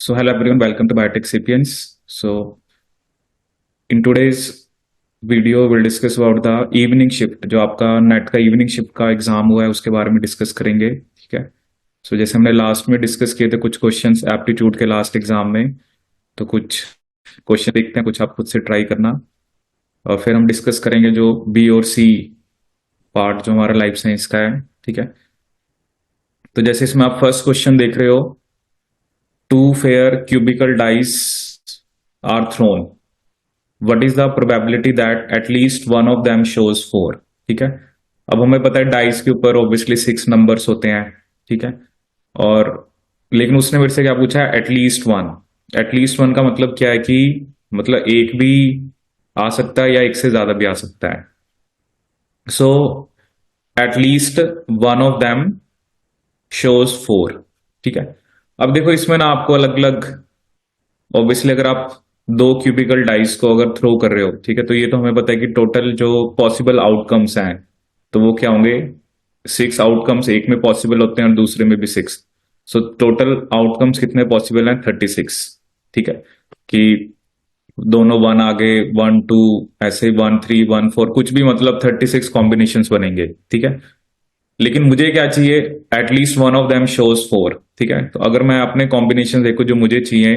So hello everyone, welcome to Biotech Sapiens. So in today's video we'll discuss about the evening shift. जो आपका net का evening shift का exam हुआ है उसके बारे में डिस्कस करेंगे, ठीक है। सो जैसे हमने लास्ट में डिस्कस किए थे कुछ क्वेश्चंस एप्टीट्यूड के लास्ट एग्जाम में, तो कुछ क्वेश्चन देखते हैं, कुछ आप खुद से ट्राई करना और फिर हम डिस्कस करेंगे जो बी और सी पार्ट जो हमारा लाइफ साइंस का है, ठीक है। तो जैसे इसमें आप फर्स्ट क्वेश्चन देख रहे हो, two fair cubical dice are thrown. What is the probability that at least one of them shows 4? ठीक है। अब हमें पता है डाइस के ऊपर ऑब्वियसली 6 नंबर्स होते हैं, ठीक है। और लेकिन उसने मेरे से क्या पूछा है, एटलीस्ट वन। एटलीस्ट वन का मतलब क्या है कि मतलब एक भी आ सकता है या एक से ज्यादा भी आ सकता है। So at least one of them shows 4, ठीक है। अब देखो इसमें ना आपको अलग अलग, ऑब्वियसली अगर आप 2 क्यूबिकल डाइस को अगर थ्रो कर रहे हो, ठीक है, तो ये तो हमें पता है कि टोटल जो पॉसिबल आउटकम्स हैं तो वो क्या होंगे, 6 आउटकम्स एक में पॉसिबल होते हैं और दूसरे में भी 6। सो टोटल आउटकम्स कितने पॉसिबल हैं, 36, ठीक है। कि दोनों 1 आगे 1 2 ऐसे 1 3 1 4 कुछ भी, मतलब 36 कॉम्बिनेशंस बनेंगे, ठीक है। लेकिन मुझे क्या चाहिए, at least one of them shows 4, ठीक है। तो अगर मैं अपने कॉम्बिनेशन देखो जो मुझे चाहिए,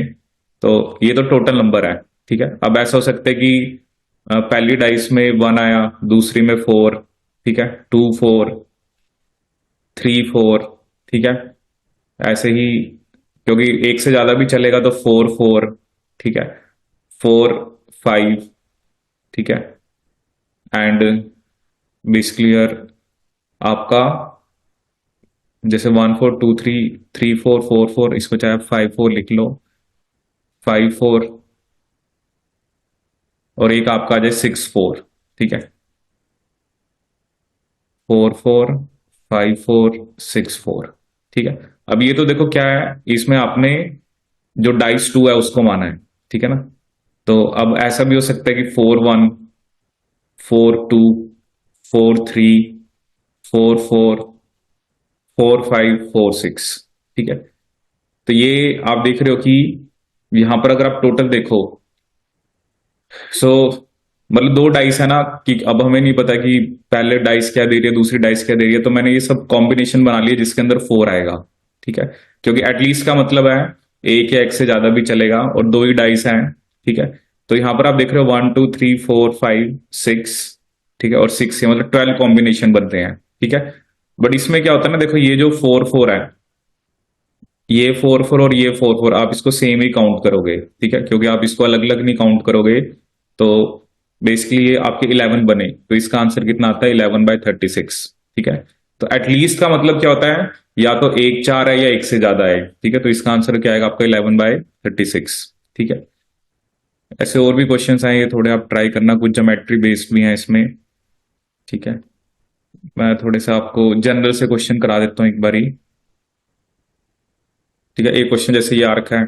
तो ये तो टोटल नंबर है, ठीक है। अब ऐसा हो सकता है कि पहली डाइस में 1 आया, दूसरी में 4, ठीक है, 2 4 3 4, ठीक है। ऐसे ही क्योंकि एक से ज्यादा भी चलेगा तो 4 4, ठीक है, 4 5, ठीक है। एंड बेसिकली आपका जैसे 1 4 2 3 3 4 4 4, इसको चाहे 5 4 लिख लो, 5 4, और एक आपका आ जाए 6 4, ठीक है, 4 4 5 4 6 4, ठीक है। अब ये तो देखो क्या है, इसमें आपने जो डाइस 2 है उसको माना है, ठीक है ना। तो अब ऐसा भी हो सकता है कि 4 1 4 2 4 3 4 4 4 5 4 6, ठीक है। तो ये आप देख रहे हो कि यहां पर अगर आप टोटल देखो, सो मतलब 2 डाइस है ना, कि अब हमें नहीं पता कि पहले डाइस क्या दे रही है दूसरी डाइस क्या दे रही है, तो मैंने ये सब कॉम्बिनेशन बना लिया जिसके अंदर 4 आएगा, ठीक है। क्योंकि एटलीस्ट का मतलब है एक या एक से ज्यादा भी चलेगा और 2 ही डाइस हैं, ठीक है। तो यहां पर आप देख रहे हो 1 2 3 4 5 6, ठीक है, और 6 से मतलब 12 कॉम्बिनेशन बनते हैं, ठीक है। बट इसमें क्या होता है ना, देखो ये जो 4 4 है, ये 4 4 और ये 4 4 आप इसको सेम ही काउंट करोगे, ठीक है, क्योंकि आप इसको अलग अलग नहीं काउंट करोगे। तो बेसिकली ये आपके 11 बने, तो इसका आंसर कितना आता है, 11/36, ठीक है। तो एटलीस्ट का मतलब क्या होता है, या तो एक 4 है या एक से ज्यादा है, ठीक है। तो इसका आंसर क्या आएगा आपका, 11/36, ठीक है। ऐसे और भी क्वेश्चंस आए, ये थोड़े आप ट्राई करना, कुछ ज्योमेट्री बेस्ड भी हैं इसमें, ठीक है। मैं थोड़े से आपको जनरल से क्वेश्चन करा देता हूँ एक बारी, ठीक है। एक क्वेश्चन जैसे ये आ रखा है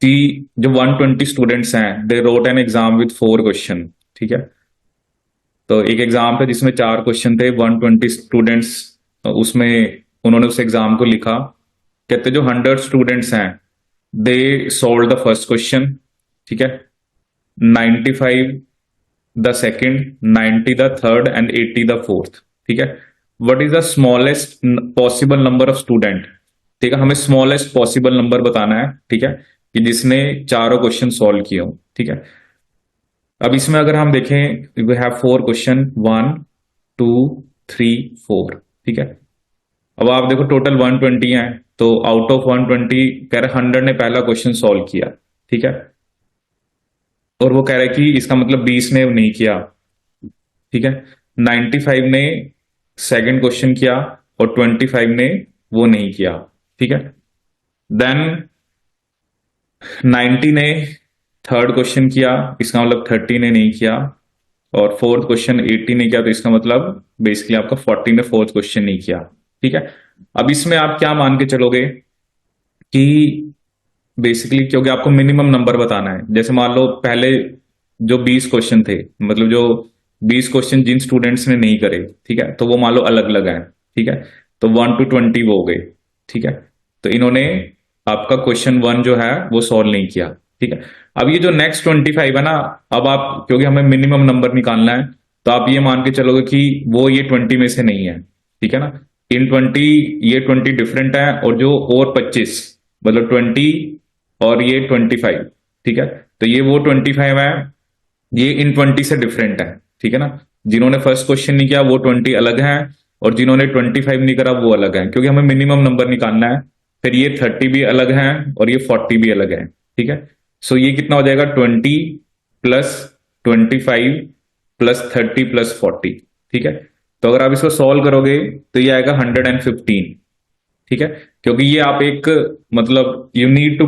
कि जो 120 स्टूडेंट्स हैं, they wrote an exam with 4 question, ठीक है। तो एक एग्जाम था जिसमें 4 क्वेश्चन थे, 120 स्टूडेंट्स, उसमें उन्होंने उस एग्जाम को लिखा। कहते जो 100 स्टूडेंट्स हैं, they solve the first question, ठीक है, 95 the second, 90 the third and 80 the fourth, ठीक है। What is the smallest possible number of student, ठीक है, हमें स्मॉलेस्ट पॉसिबल नंबर बताना है, ठीक है, कि जिसने चारों क्वेश्चन सॉल्व किए हो, ठीक है। अब इसमें अगर हम देखें, वी हैव 4 क्वेश्चन, 1 2 3 4, ठीक है। अब आप देखो टोटल 120 है, तो आउट ऑफ 120 कह रहे 100 ने पहला क्वेश्चन सॉल्व किया, ठीक है। और वो कह रहे कि इसका मतलब 20 ने नहीं किया, ठीक है। 95 ने सेकंड क्वेश्चन किया और 25 ने वो नहीं किया, ठीक है। देन 90 ने थर्ड क्वेश्चन किया, इसका मतलब 30 ने नहीं किया, और फोर्थ क्वेश्चन 80 ने किया, तो इसका मतलब बेसिकली आपका 40 ने फोर्थ क्वेश्चन नहीं किया, ठीक है। अब इसमें आप क्या मान के चलोगे कि बेसिकली, क्योंकि आपको मिनिमम नंबर बताना है, जैसे मान लो पहले जो 20 क्वेश्चन थे, मतलब जो 20 क्वेश्चन जिन स्टूडेंट्स ने नहीं करे, ठीक है, तो वो मान लो अलग अलग है, ठीक है। तो 1 to 20 वो हो गए, ठीक है। तो इन्होंने आपका क्वेश्चन 1 जो है वो सॉल्व नहीं किया। ठीक है, अब ये जो नेक्स्ट 25 है ना, अब आप क्योंकि हमें मिनिमम नंबर निकालना है, तो आप ये मान के चलोगे कि वो ये 20 में से नहीं है। ठीक है ना, इन 20 ये 20 डिफरेंट है, और जो और 25 मतलब 20 और ये 25। ठीक है, तो ये वो 25 है, ये इन 20 से डिफरेंट है। ठीक है ना, जिन्होंने फर्स्ट क्वेश्चन नहीं किया वो 20 अलग है, और जिन्होंने 25 नहीं करा वो अलग है, क्योंकि हमें मिनिमम नंबर निकालना है। फिर ये 30 भी अलग है और ये 40 भी अलग है। ठीक है, सो ये कितना हो जाएगा, 20 प्लस 25 प्लस 30 प्लस 40। ठीक है, तो अगर आप इसको सॉल्व करोगे तो ये आएगा 115। ठीक है, क्योंकि ये आप एक मतलब you need to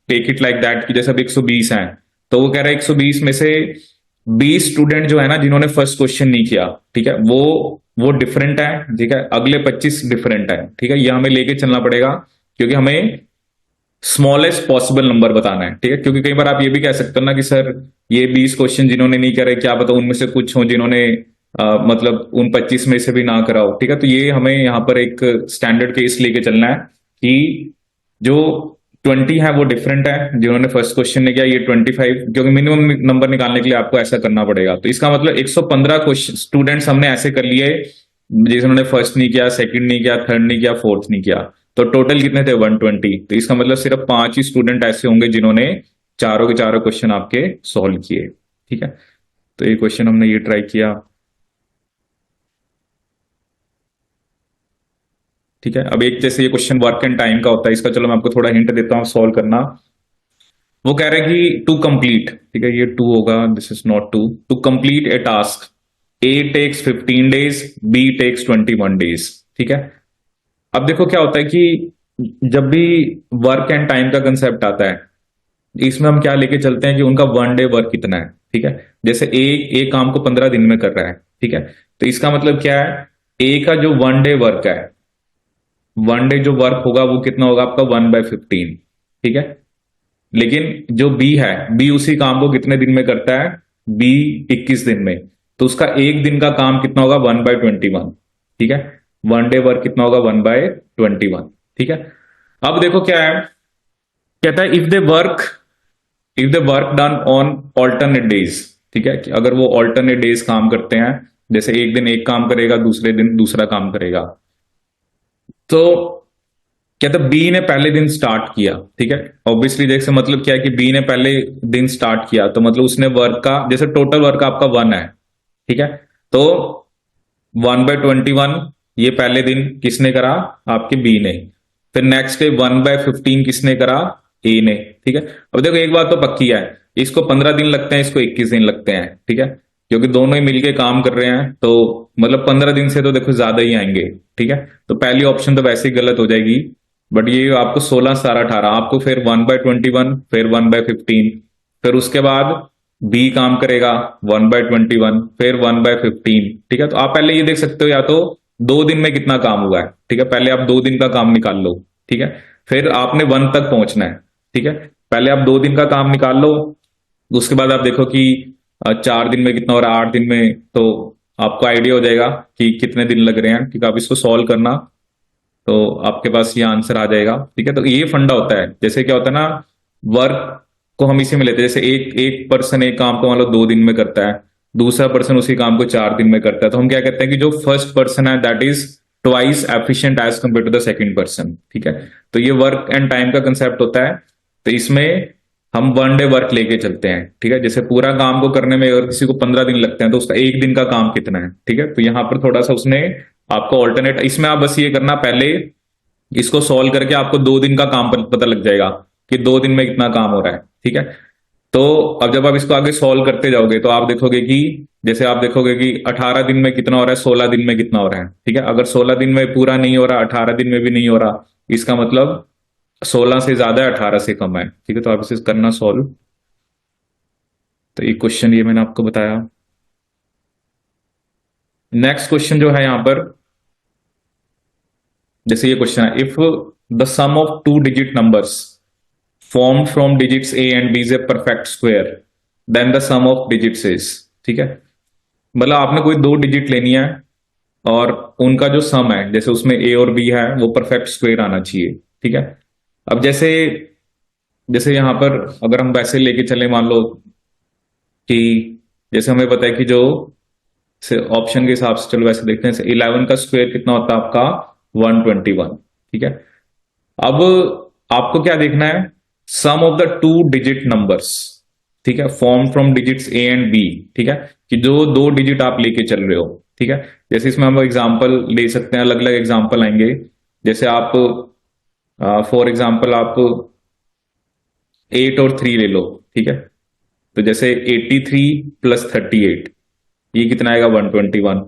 take it like that कि जैसे अब 120 है, तो वो कह रहा है 120 में से 20 स्टूडेंट जो है ना जिन्होंने फर्स्ट क्वेश्चन नहीं किया, ठीक है, वो डिफरेंट है। ठीक है, अगले 25 डिफरेंट है। ठीक है, ये हमें लेके चलना पड़ेगा, क्योंकि हमें स्मॉलेस्ट पॉसिबल नंबर बताना है। ठीक है, क्योंकि कई बार आप ये भी कह सकते हो ना कि सर ये 20 क्वेश्चन जिन्होंने नहीं करे, क्या पता उनमें से कुछ हो जिन्होंने मतलब उन 25 में से भी ना करा हो। ठीक है, तो ये हमें यहाँ पर एक स्टैंडर्ड केस लेके चलना है कि जो 20 है वो डिफरेंट है, जिन्होंने फर्स्ट क्वेश्चन ने किया ये 25, क्योंकि मिनिमम नंबर निकालने के लिए आपको ऐसा करना पड़ेगा। तो इसका मतलब 115 क्वेश्चन स्टूडेंट्स हमने ऐसे कर लिए जिन्होंने फर्स्ट नहीं किया, सेकंड नहीं किया, थर्ड नहीं किया, फोर्थ नहीं किया। तो टोटल कितने थे, 120। तो इसका मतलब सिर्फ 5 ही स्टूडेंट ऐसे होंगे जिन्होंने चारों के चारों क्वेश्चन आपके सॉल्व किए। ठीक है, तो ये क्वेश्चन हमने ये ट्राई किया। ठीक है, अब एक जैसे ये क्वेश्चन वर्क एंड टाइम का होता है, इसका चलो मैं आपको थोड़ा हिंट देता हूँ सॉल्व करना। वो कह रहा है कि टू कंप्लीट, ठीक है ये टू होगा, this is not two, to complete a task A takes 15 days, B takes 21 days. ठीक है, अब देखो क्या होता है कि जब भी वर्क एंड टाइम का कंसेप्ट आता है, इसमें हम क्या लेके चलते हैं कि उनका 1 डे वर्क कितना है। ठीक है, जैसे एक काम को 15 दिन में कर रहा है। ठीक है, तो इसका मतलब क्या है, ए का जो 1 डे वर्क है, 1 डे जो वर्क होगा वो कितना होगा आपका 1/15। ठीक है, लेकिन जो बी है, बी उसी काम को कितने दिन में करता है, बी 21 दिन में, तो उसका एक दिन का काम कितना होगा 1/21। ठीक है, 1 डे वर्क कितना होगा 1/21। ठीक है, अब देखो क्या है, कहता है if they work done on alternate days. ठीक है, कि अगर वो ऑल्टरनेट डेज काम करते हैं, जैसे एक दिन एक काम करेगा, दूसरे दिन दूसरा काम करेगा, तो कहता बी ने पहले दिन स्टार्ट किया। ठीक है, ऑब्वियसली देख से मतलब क्या है कि बी ने पहले दिन स्टार्ट किया, तो मतलब उसने वर्क का जैसे टोटल वर्क आपका 1 है। ठीक है, तो 1/21 ये पहले दिन किसने करा, आपके बी ने। फिर नेक्स्ट डे 1/15 किसने करा, ए ने। ठीक है, अब देखो एक बात तो पक्की है, इसको 15 दिन लगते हैं, इसको 21 दिन लगते हैं। ठीक है, क्योंकि दोनों ही मिलके काम कर रहे हैं, तो मतलब 15 दिन से तो देखो ज्यादा ही आएंगे। ठीक है, तो पहली ऑप्शन तो वैसे ही गलत हो जाएगी। बट ये आपको 16 17 18 आपको फिर 1/21 फिर 1/15, फिर उसके बाद बी काम करेगा 1/21 फिर 1/15। ठीक है, तो आप पहले ये देख सकते हो या तो 2 दिन में कितना काम हुआ है। ठीक है, पहले आप 2 दिन का काम निकाल लो। ठीक है, फिर आपने 1 तक पहुंचना है। ठीक है, पहले आप 2 दिन का काम निकाल लो, उसके बाद आप देखो कि 4 दिन में कितना हो रहा है, 8 दिन में, तो आपको आइडिया हो जाएगा कि कितने दिन लग रहे हैं। ठीक है, आप इसको सॉल्व करना, तो आपके पास ये आंसर आ जाएगा। ठीक है, तो ये फंडा होता है, जैसे क्या होता है ना, वर्क को हम इसी में लेते हैं, जैसे एक एक पर्सन एक काम को मान लो 2 दिन में करता है, दूसरा पर्सन उसी काम को 4 दिन में करता है, तो हम क्या कहते हैं कि जो फर्स्ट पर्सन है that is twice efficient as compare to the second person. ठीक है, तो ये वर्क एंड टाइम का कंसेप्ट होता है। तो इसमें हम 1 डे वर्क लेके चलते हैं। ठीक है, जैसे पूरा काम को करने में अगर किसी को 15 दिन लगते हैं, तो उसका एक दिन का काम कितना है। ठीक है, तो यहां पर थोड़ा सा उसने आपको ऑल्टरनेट, इसमें आप बस ये करना, पहले इसको सॉल्व करके आपको 2 दिन का काम पता लग जाएगा कि 2 दिन में कितना काम हो रहा है। ठीक है, तो अब जब आप इसको आगे सॉल्व करते जाओगे तो आप देखोगे कि जैसे आप देखोगे कि 18 दिन में कितना हो रहा है, 16 दिन में कितना हो रहा है। ठीक है, अगर 16 दिन में पूरा नहीं हो रहा, 18 दिन में भी नहीं हो रहा, इसका मतलब 16 से ज्यादा है, 18 से कम है। ठीक है, तो आप इसे करना सॉल्व। तो ये क्वेश्चन ये मैंने आपको बताया। नेक्स्ट क्वेश्चन जो है यहां पर, जैसे ये क्वेश्चन है, if the sum of 2 digit numbers formed from digits a and b is a perfect square, then the sum of digits is। ठीक है, मतलब आपने कोई 2 डिजिट लेनी है और उनका जो सम है, जैसे उसमें ए और बी है, वो परफेक्ट स्क्वायर आना चाहिए। ठीक है, अब जैसे जैसे यहां पर अगर हम वैसे लेके चले, मान लो कि जैसे हमें पता है कि जो ऑप्शन के हिसाब से, चलो वैसे देखते हैं, 11 का स्क्वायर कितना होता है आपका 121। ठीक है, अब आपको क्या देखना है, sum of the two digit numbers, ठीक है, form from digits A and B. ठीक है, कि जो दो डिजिट आप लेके चल रहे हो। ठीक है, जैसे इसमें हम एग्जांपल ले सकते हैं, अलग अलग एग्जांपल आएंगे। जैसे आप फॉर एग्जांपल आप 8 और 3 ले लो। ठीक है, तो जैसे 83 प्लस 38, ये कितना आएगा 121।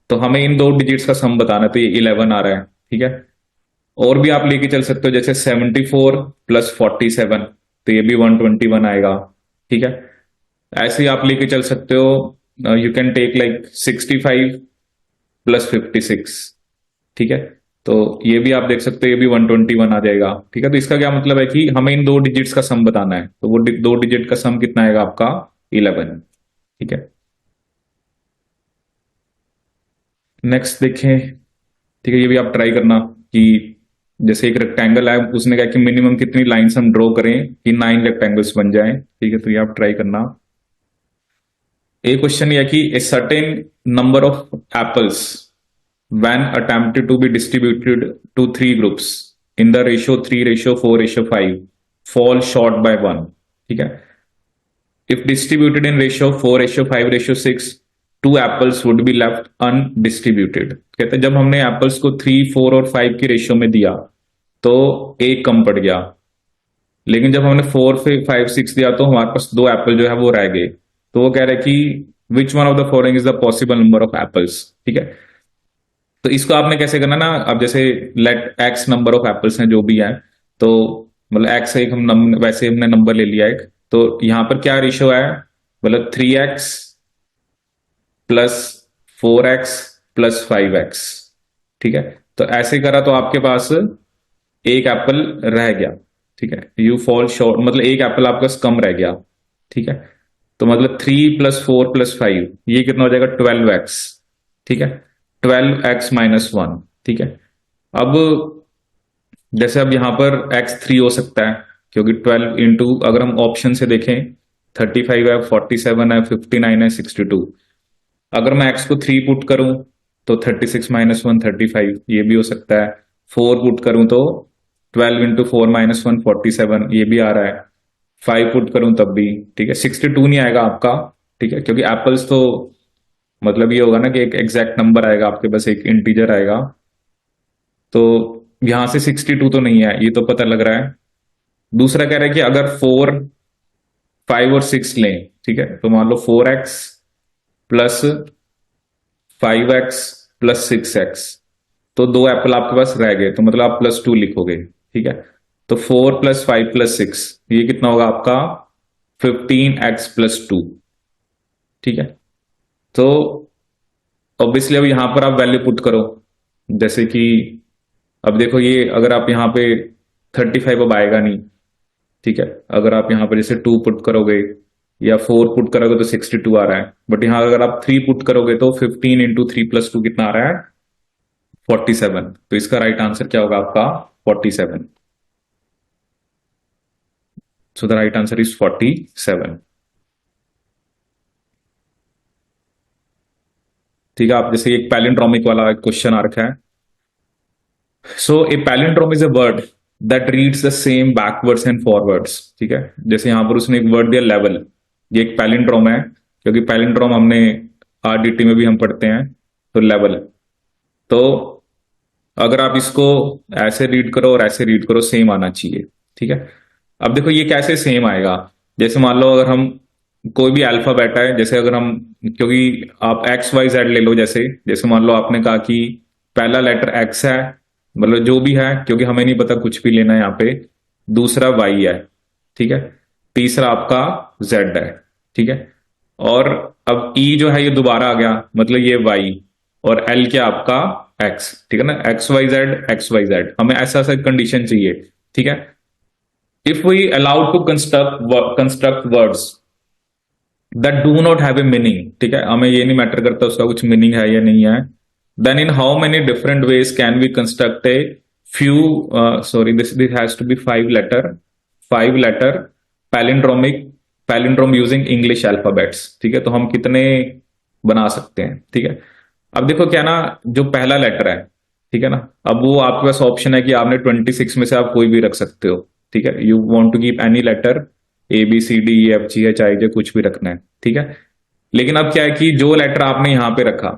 तो हमें इन दो डिजिट्स का सम बताना है, तो ये 11 आ रहा है। ठीक है, और भी आप लेके चल सकते हो, जैसे 74 प्लस 47, तो ये भी 121 आएगा। ठीक है, ऐसे ही आप लेके चल सकते हो, you can take like 65 plus 56। ठीक है, तो ये भी आप देख सकते हो, ये भी 121 आ जाएगा। ठीक है, तो इसका क्या मतलब है कि हमें इन दो डिजिट्स का सम बताना है, तो वो दो डिजिट का सम कितना आएगा आपका 11। ठीक है, नेक्स्ट देखें। ठीक है, ये भी आप ट्राई करना कि जैसे एक रेक्टेंगल है, उसने कहा कि मिनिमम कितनी लाइंस हम ड्रॉ करें कि 9 रेक्टेंगल्स बन जाएं। ठीक है, तो ये आप ट्राई करना। एक क्वेश्चन ये है कि a certain number of apples when attempted to be distributed to three groups in the ratio 3:4:5 fall short by 1। ठीक है, if distributed in ratio 4:5:6 two apples would be left undistributed। कहते हैं जब हमने एप्पल्स को 3, 4 और 5 की रेशियो में दिया तो एक कम पड़ गया, लेकिन जब हमने 4, 5, 6 दिया तो हमारे पास दो एप्पल जो है वो रह गए। तो वो कह रहे हैं कि विच one of the following is the possible number of apples. ठीक है, तो इसको आपने कैसे करना ना, अब जैसे let X number of apples हैं जो भी है, तो मतलब एक्स एक वैसे हमने नंबर ले लिया एक, तो यहां पर क्या रेशियो है, मतलब 3x plus 4x plus 5x। ठीक है, तो ऐसे करा तो आपके पास एक एप्पल रह गया। ठीक है, यू फॉल शॉर्ट, मतलब एक एप्पल आपका कम रह गया। ठीक है, तो मतलब 3 + 4 + 5, ये कितना हो जाएगा 12x। ठीक है, 12x-1। ठीक है, अब जैसे अब यहां पर x3 हो सकता है, क्योंकि 12 इंटू, अगर हम ऑप्शन से देखें, 35 है, 47 है, 59 है, 62। अगर मैं x को 3 पुट करूं तो 36-1 35, ये भी हो सकता है। 4 पुट करूं तो 12 × 4 - 1 47, ये भी आ रहा है। 5 पुट करूं तब भी। ठीक है, 62 नहीं आएगा आपका। ठीक है, क्योंकि एप्पल्स तो मतलब ये होगा ना कि एक एग्जैक्ट नंबर आएगा आपके पास, एक इंटीजर आएगा। तो यहां से 62 तो नहीं है, ये तो पता लग रहा है। दूसरा कह रहा है कि अगर 4, 5 और 6 लें, ठीक है, तो मान लो 4x plus 5x plus 6x, तो दो एप्पल आपके पास रह गए, तो मतलब आप +2 लिखोगे। ठीक है, तो 4 + 5 + 6, ये कितना होगा आपका 15x+2। ठीक है, तो ऑब्वियसली अब यहां पर आप वैल्यू पुट करो, जैसे कि अब देखो ये अगर आप यहां पे 35 अब आएगा नहीं। ठीक है, अगर आप यहां पर जैसे 2 पुट करोगे या 4 पुट करोगे तो 62 आ रहा है, बट यहां अगर आप 3 पुट करोगे तो 15 × 3 + 2 कितना आ रहा है 47। तो इसका राइट आंसर क्या होगा आपका 47। So the right answer is 47। ठीक है, आप जैसे एक पैलिंड्रोमिक वाला क्वेश्चन आ रखा है। So a palindrome is a word that reads the same backwards and forwards. ठीक है, जैसे यहां पर उसने एक वर्ड दिया लेवल, ये एक पैलिंड्रोम है, क्योंकि पैलिंड्रोम हमने आरडीटी में भी हम पढ़ते हैं। तो लेवल, तो अगर आप इसको ऐसे रीड करो और ऐसे रीड करो, सेम आना चाहिए। ठीक है, अब देखो ये कैसे सेम आएगा, जैसे मान लो अगर हम कोई भी अल्फाबेट है, जैसे अगर हम, क्योंकि आप XYZ ले लो, जैसे जैसे मान लो आपने कहा कि पहला लेटर X है, मतलब जो भी है, क्योंकि हमें नहीं पता कुछ भी लेना है यहाँ पे। दूसरा Y है। ठीक है, तीसरा आपका Z है। ठीक है, और अब E जो है ये दोबारा आ गया, मतलब ये Y, और L क्या आपका X। ठीक है ना, XYZ हमें ऐसा ऐसा कंडीशन चाहिए। ठीक है, if we allowed to construct words that do not have a meaning, ठीक है, हमें ये नहीं मैटर करता उसका कुछ मीनिंग है या नहीं है, then in how many different ways can we construct a few sorry, this has to be 5 letter palindrome using English alphabets. ठीक है, तो हम कितने बना सकते हैं? ठीक है, अब देखो क्या ना, जो पहला लेटर है, ठीक है ना, अब वो आपके पास ऑप्शन है कि आपने 26 में से आप कोई भी रख सकते हो। ठीक है, you want to keep any letter, ABCDEFGHIJ, कुछ भी रखना है। ठीक है, लेकिन अब क्या है कि जो लेटर आपने यहां पे रखा,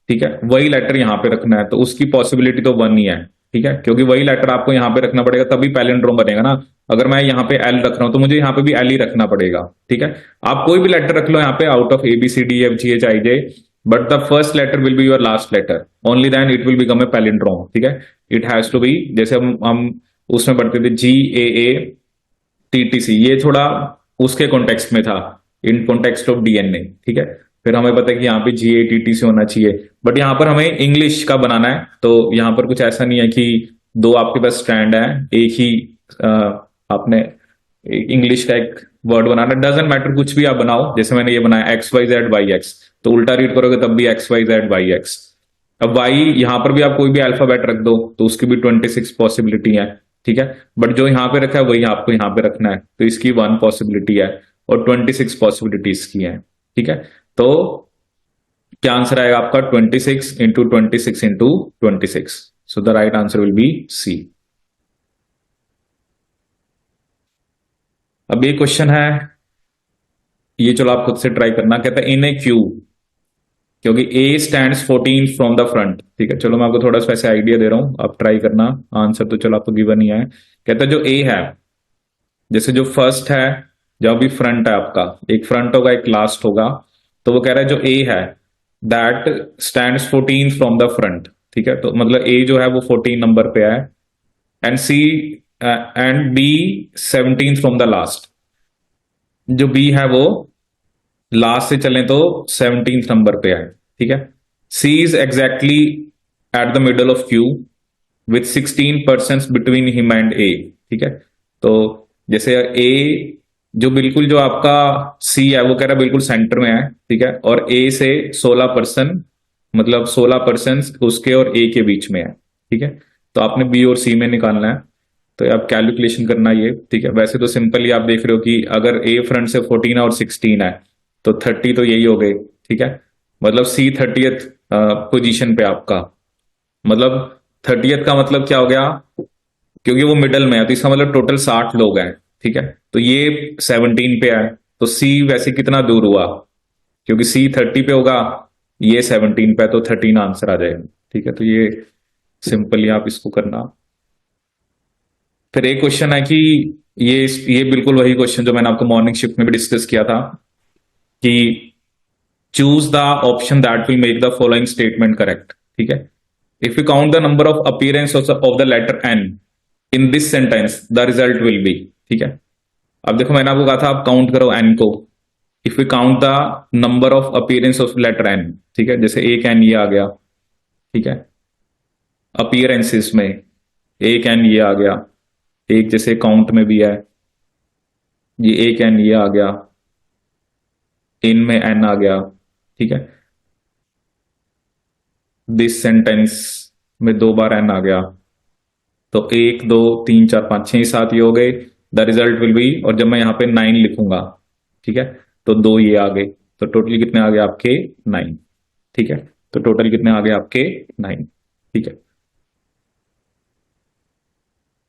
ठीक है, वही लेटर यहां पे रखना है, तो उसकी पॉसिबिलिटी तो 1 ही है। ठीक है, क्योंकि वही लेटर आपको यहां पे रखना पड़ेगा, तभी पैलिंड्रोम बनेगा ना। अगर मैं यहाँ पे L रख रहा हूं तो मुझे यहाँ पे भी L ही रखना पड़ेगा। ठीक है, आप कोई भी लेटर रख लो यहाँ पे out of ABCDEFGHIJ, but the first letter will be your last letter, only then it will become a palindrome. ठीक है, इट हैज टू बी, जैसे हम उसमें पढ़ते थे GAATTC, ये थोड़ा उसके कॉन्टेक्स्ट में था, इन कॉन्टेक्स्ट ऑफ DNA। ठीक है, फिर हमें पता है कि यहाँ पे GATTC होना चाहिए, बट यहाँ पर हमें इंग्लिश का बनाना है, तो यहाँ पर कुछ ऐसा नहीं है कि दो आपके पास स्टैंड है, एक ही आपने इंग्लिश का एक वर्ड बनाना, डजंट मैटर, कुछ भी आप बनाओ। जैसे मैंने ये बनाया XYZYX, तो उल्टा रीड करोगे तब भी XYZYX। अब Y यहां पर भी आप कोई भी अल्फाबेट रख दो तो उसकी भी 26 पॉसिबिलिटी है। ठीक है, बट जो यहां पे रखा है वही आपको यहां पे रखना है, तो इसकी 1 पॉसिबिलिटी है और 26 पॉसिबिलिटीज की है। ठीक है, तो क्या आंसर आएगा आपका? 26 into 26 into 26। So the right answer will be C। अब ये क्वेश्चन है, ये चलो आप खुद से ट्राई करना। कहता है इन ए क्यू, क्योंकि A stands 14 from the front. ठीक है, चलो मैं आपको थोड़ा सा ऐसे आइडिया दे रहा हूं, आप ट्राई करना। आंसर तो चलो आपको गिवन ही है। कहता है जो A है, जैसे जो फर्स्ट है, जो अभी फ्रंट है आपका, एक फ्रंट होगा एक लास्ट होगा, तो वो कह रहा है जो A है that stands 14 from the front. ठीक है, तो मतलब A जो है वो 14 नंबर पे है, and B 17 from the last. जो B है वो लास्ट से चलें तो 17th नंबर पे है। ठीक है, C is exactly at the middle of Q with 16% between him and A। ठीक है, तो जैसे A जो बिल्कुल जो आपका C है वो कह रहा है बिल्कुल सेंटर में है। ठीक है, और A से 16%, मतलब 16% उसके और A के बीच में है। ठीक है, तो आपने B और C में निकालना है, तो आप कैलकुलेशन करना ये। ठीक है, वैसे तो सिंपली आप देख रहे हो कि अगर A फ्रंट से 14 है और 16 है तो 30 तो यही हो गए। ठीक है, मतलब C 30th पोजीशन पे आपका, मतलब 30th का मतलब क्या हो गया, क्योंकि वो मिडल में है तो इसका मतलब टोटल 60 लोग हैं। ठीक है, तो ये 17 पे है, तो C वैसे कितना दूर हुआ, क्योंकि C 30 पे होगा, ये 17 पे है, तो 13 आंसर आ जाएगा। ठीक है, तो ये सिंपली आप इसको करना। फिर एक क्वेश्चन है कि ये बिल्कुल वही क्वेश्चन जो मैंने आपको मॉर्निंग शिफ्ट में भी डिस्कस किया था कि choose the option that will make the following statement correct. ठीक है, if you count the number of appearance of the letter N in this sentence the result will be. ठीक है, अब देखो मैंने आपको कहा था आप काउंट करो N को। If you count the number of appearance of letter N, ठीक है, जैसे एक N ये आ गया। ठीक है, अपीयरेंसेस में एक N ये आ गया, एक जैसे काउंट में भी है, ये एक N ये आ गया, इन में N आ गया। ठीक है, दिस सेंटेंस में 2 बार N आ गया, तो 1 2 3 4 5 6 7 ये हो गए। द रिजल्ट विल बी, और जब मैं यहां पे 9 लिखूंगा, ठीक है, तो 2 ये आ गए, तो टोटल कितने आ गए आपके? 9। ठीक है, तो टोटल कितने आ गए आपके? 9। ठीक है,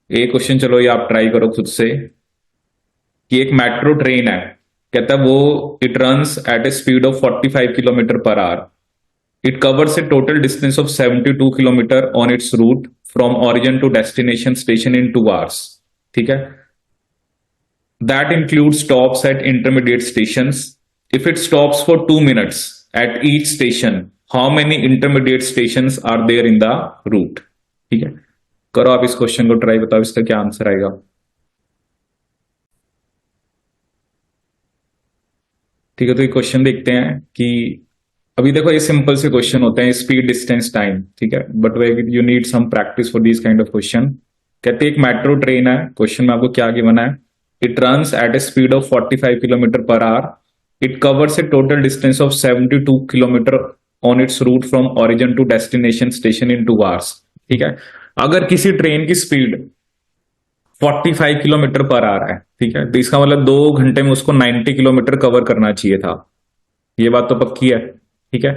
एक क्वेश्चन चलो ये आप ट्राई करो खुद से, कि एक मेट्रो ट्रेन है, कहता है वो it runs at a speed of 45 kilometre per hour. It covers a total distance of 72 kilometre on its route from origin to destination station in 2 hours. ठीक है, that include stops at intermediate station. If it stops for 2 minutes at each station, how many intermediate station are there in the route? ठीक है, करो आप इस question को try, बताओ इसका क्या आंसर आएगा। ठीक है, तो ये क्वेश्चन देखते हैं कि अभी देखो ये सिंपल से क्वेश्चन होते हैं, स्पीड डिस्टेंस टाइम। ठीक है, but you need some practice for this kind of question. कहते हैं एक मेट्रो ट्रेन है, क्वेश्चन में आपको क्या गिवन है, it runs at a speed of 45 kilometre per hour. It covers a total distance of 72 kilometre on its route from origin to destination station in 2 hours. ठीक है, अगर किसी ट्रेन की स्पीड 45 किलोमीटर पर आ रहा है, ठीक है, तो इसका मतलब 2 घंटे में उसको 90 किलोमीटर कवर करना चाहिए था। ये बात तो पक्की है, ठीक है।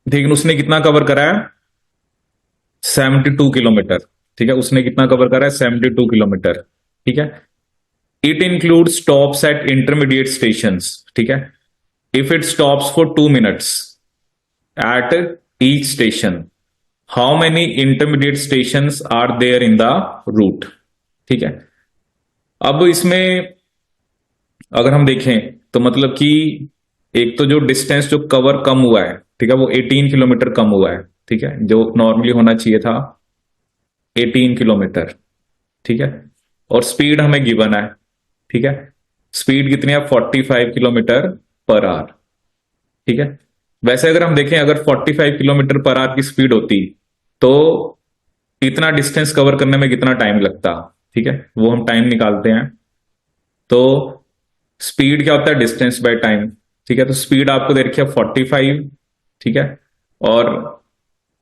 लेकिन उसने कितना कवर करा है? 72 किलोमीटर। ठीक है, उसने कितना कवर करा है? 72 किलोमीटर। ठीक है। It include stops at intermediate station. ठीक है। If it stops for 2 minutes at each station, how many intermediate station are there in the route? ठीक है। अब इसमें अगर हम देखें तो मतलब कि एक तो जो डिस्टेंस जो कवर कम हुआ है, ठीक है, वो 18 किलोमीटर कम हुआ है। ठीक है, जो नॉर्मली होना चाहिए था 18 किलोमीटर। ठीक है। और स्पीड हमें गिवन है। ठीक है। स्पीड कितनी है? 45 किलोमीटर पर आवर। ठीक है। वैसे अगर हम देखें, अगर 45 किलोमीटर पर आवर की स्पीड होती तो इतना डिस्टेंस कवर करने में कितना टाइम लगता? ठीक है, वो हम टाइम निकालते हैं। तो स्पीड क्या होता है? Distance by time. ठीक है, तो स्पीड आपको दे रखी है 45। ठीक है। और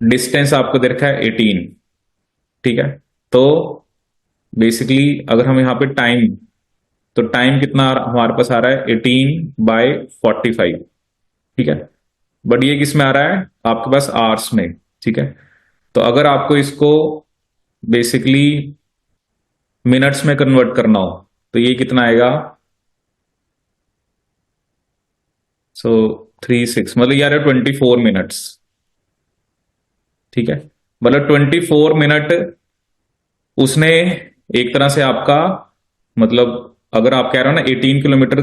डिस्टेंस आपको दे रखा है 18। ठीक है। तो बेसिकली अगर हम यहां पे टाइम, तो टाइम कितना हमारे पास आ रहा है? 18/45। ठीक है। बट ये किस में आ रहा है? आपके पास आवर्स में। ठीक है। तो अगर आपको इसको बेसिकली मिनट्स में कन्वर्ट करना हो तो ये कितना आएगा? सो 36 मतलब यार 24 मिनट्स। ठीक है। मतलब 24 मिनट उसने एक तरह से आपका, मतलब अगर आप कह रहे हो ना 18 किलोमीटर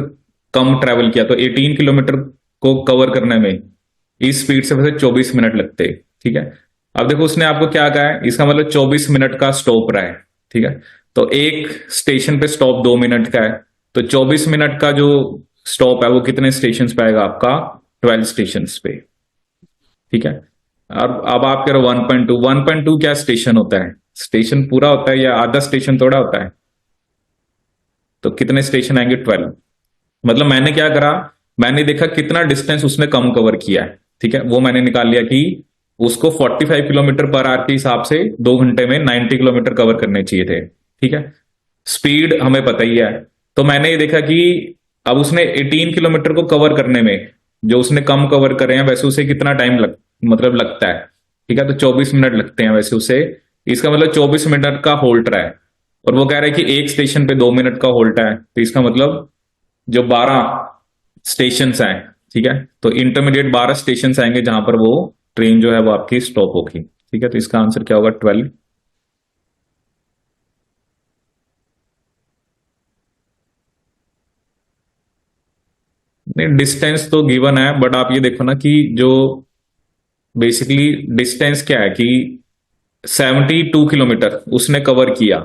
कम ट्रेवल किया, तो 18 किलोमीटर को कवर करने में इस स्पीड से वैसे 24 मिनट लगते। ठीक है। अब देखो उसने आपको क्या कहा है, इसका मतलब 24 मिनट का स्टॉप रहा है। ठीक है। तो एक स्टेशन पे स्टॉप 2 मिनट का है, तो 24 मिनट का जो स्टॉप है वो कितने स्टेशन पे आएगा आपका? 12 स्टेशन पे। ठीक है। अब आप कह रहे हो 1.2, 1.2 क्या स्टेशन होता है? स्टेशन पूरा होता है या आधा स्टेशन थोड़ा होता है? तो कितने स्टेशन आएंगे? 12। मतलब मैंने क्या करा, मैंने देखा कितना डिस्टेंस उसने कम कवर किया है। ठीक है, वो मैंने निकाल लिया कि उसको 45 किलोमीटर पर आवर के हिसाब से 2 घंटे में 90 किलोमीटर कवर करने चाहिए थे। ठीक है। स्पीड हमें पता ही है। तो मैंने ये देखा कि अब उसने 18 किलोमीटर को कवर करने में जो उसने कम कवर करे हैं, वैसे उसे कितना टाइम मतलब लगता है? ठीक है, तो 24 मिनट लगते हैं वैसे उसे। इसका मतलब 24 मिनट का होल्ट रहा है। और वो कह रहा है कि एक स्टेशन पे 2 मिनट का होल्ट है, तो इसका मतलब जो 12 स्टेशन हैं, ठीक है, तो इंटरमीडिएट 12 स्टेशन आएंगे जहां पर वो ट्रेन जो है वो आपकी स्टॉप होगी। ठीक है, तो इसका आंसर क्या होगा? 12। नहीं, डिस्टेंस तो गिवन है, बट आप ये देखो ना कि जो बेसिकली डिस्टेंस क्या है कि 72 किलोमीटर उसने कवर किया।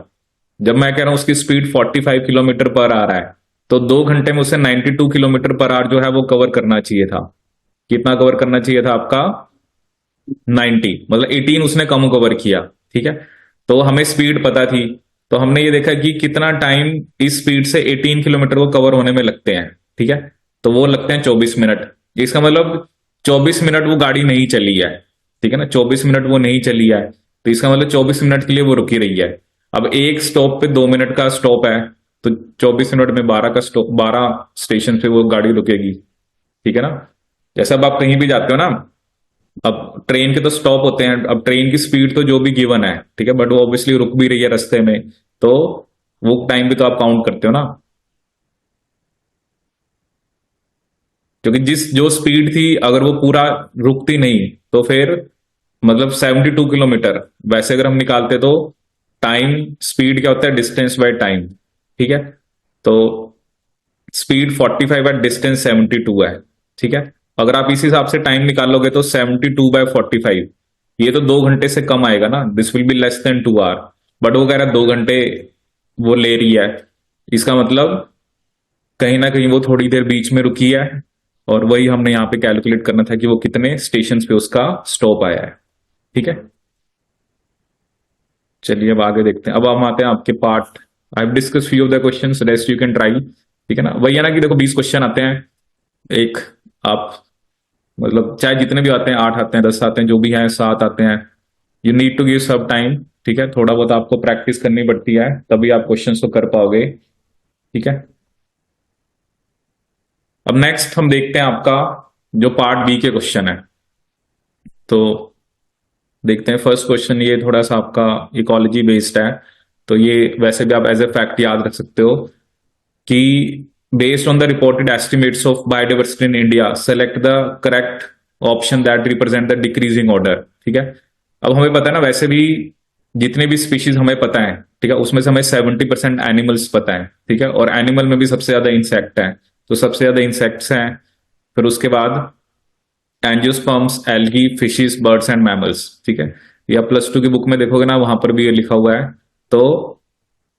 जब मैं कह रहा हूं उसकी स्पीड 45 किलोमीटर पर आ रहा है, तो 2 घंटे में उसे 92 किलोमीटर पर आवर जो है वो कवर करना चाहिए था। कितना कवर करना चाहिए था आपका? 90, मतलब 18 उसने कम कवर किया। ठीक है। तो हमें स्पीड पता थी, तो हमने ये देखा कि कितना टाइम इस स्पीड से 18 किलोमीटर को कवर होने में लगते हैं। ठीक है। तो वो लगते हैं 24 मिनट। इसका मतलब 24 मिनट वो गाड़ी नहीं चली है। ठीक है ना, 24 मिनट वो नहीं चली है, तो इसका मतलब 24 मिनट के लिए वो रुकी रही है। अब एक स्टॉप पे 2 मिनट का स्टॉप है, तो 24 मिनट में 12 का स्टॉप, 12 स्टेशन पे वो गाड़ी रुकेगी। ठीक है ना। जैसे अब आप कहीं भी जाते हो ना, अब ट्रेन के तो स्टॉप होते हैं, अब ट्रेन की स्पीड तो जो भी गिवन है, ठीक है, बट वो ऑब्वियसली रुक भी रही है रास्ते में, तो वो टाइम भी तो आप काउंट करते हो ना। क्योंकि जिस जो स्पीड थी, अगर वो पूरा रुकती नहीं तो फिर मतलब 72 किलोमीटर वैसे अगर हम निकालते तो टाइम, स्पीड क्या होता है? Distance by time. ठीक है। तो स्पीड 45 है, डिस्टेंस 72 है। ठीक है। अगर आप इस हिसाब से टाइम निकालोगे तो 72/45, ये तो 2 घंटे से कम आएगा ना, this will be less than 2 hour. But वो कह रहा है 2 घंटे वो ले रही है। इसका मतलब कहीं ना कहीं वो थोड़ी देर बीच में रुकी है, और वही हमने यहाँ पे कैलकुलेट करना था कि वो कितने स्टेशन पे उसका स्टॉप आया है। ठीक है। चलिए अब आगे देखते हैं। अब हम आते हैं आपके part. I have discuss few of the questions, rest you can try. ठीक है ना, वही है ना कि देखो 20 क्वेश्चन आते हैं। एक आप मतलब चाहे जितने भी आते हैं, 8 आते हैं, 10 आते हैं, जो भी हैं, 7 आते हैं, यू नीड टू गिव सब टाइम, ठीक है, थोड़ा बहुत आपको प्रैक्टिस करनी पड़ती है, तभी आप क्वेश्चंस को कर पाओगे, ठीक है। अब नेक्स्ट हम देखते हैं आपका जो पार्ट बी के क्वेश्चन है, तो देखते हैं। फर्स्ट क्वेश्चन ये थोड़ा सा आपका इकोलॉजी बेस्ड है, तो ये वैसे भी आप एज ए फैक्ट याद रख सकते हो कि based on the reported estimates of biodiversity in India, select the correct option that represent the decreasing order, ठीक है। अब हमें पता है ना, वैसे भी जितने भी स्पीशीज हमें पता है, ठीक है, उसमें से हमें 70% एनिमल्स पता है, ठीक है, और एनिमल में भी सबसे ज्यादा इंसेक्ट है, तो सबसे ज्यादा इंसेक्ट्स हैं, फिर उसके बाद angiosperms, algae, fishes, birds and mammals, ठीक है। या +2 की बुक में देखोगे ना, वहां पर भी ये लिखा हुआ है, तो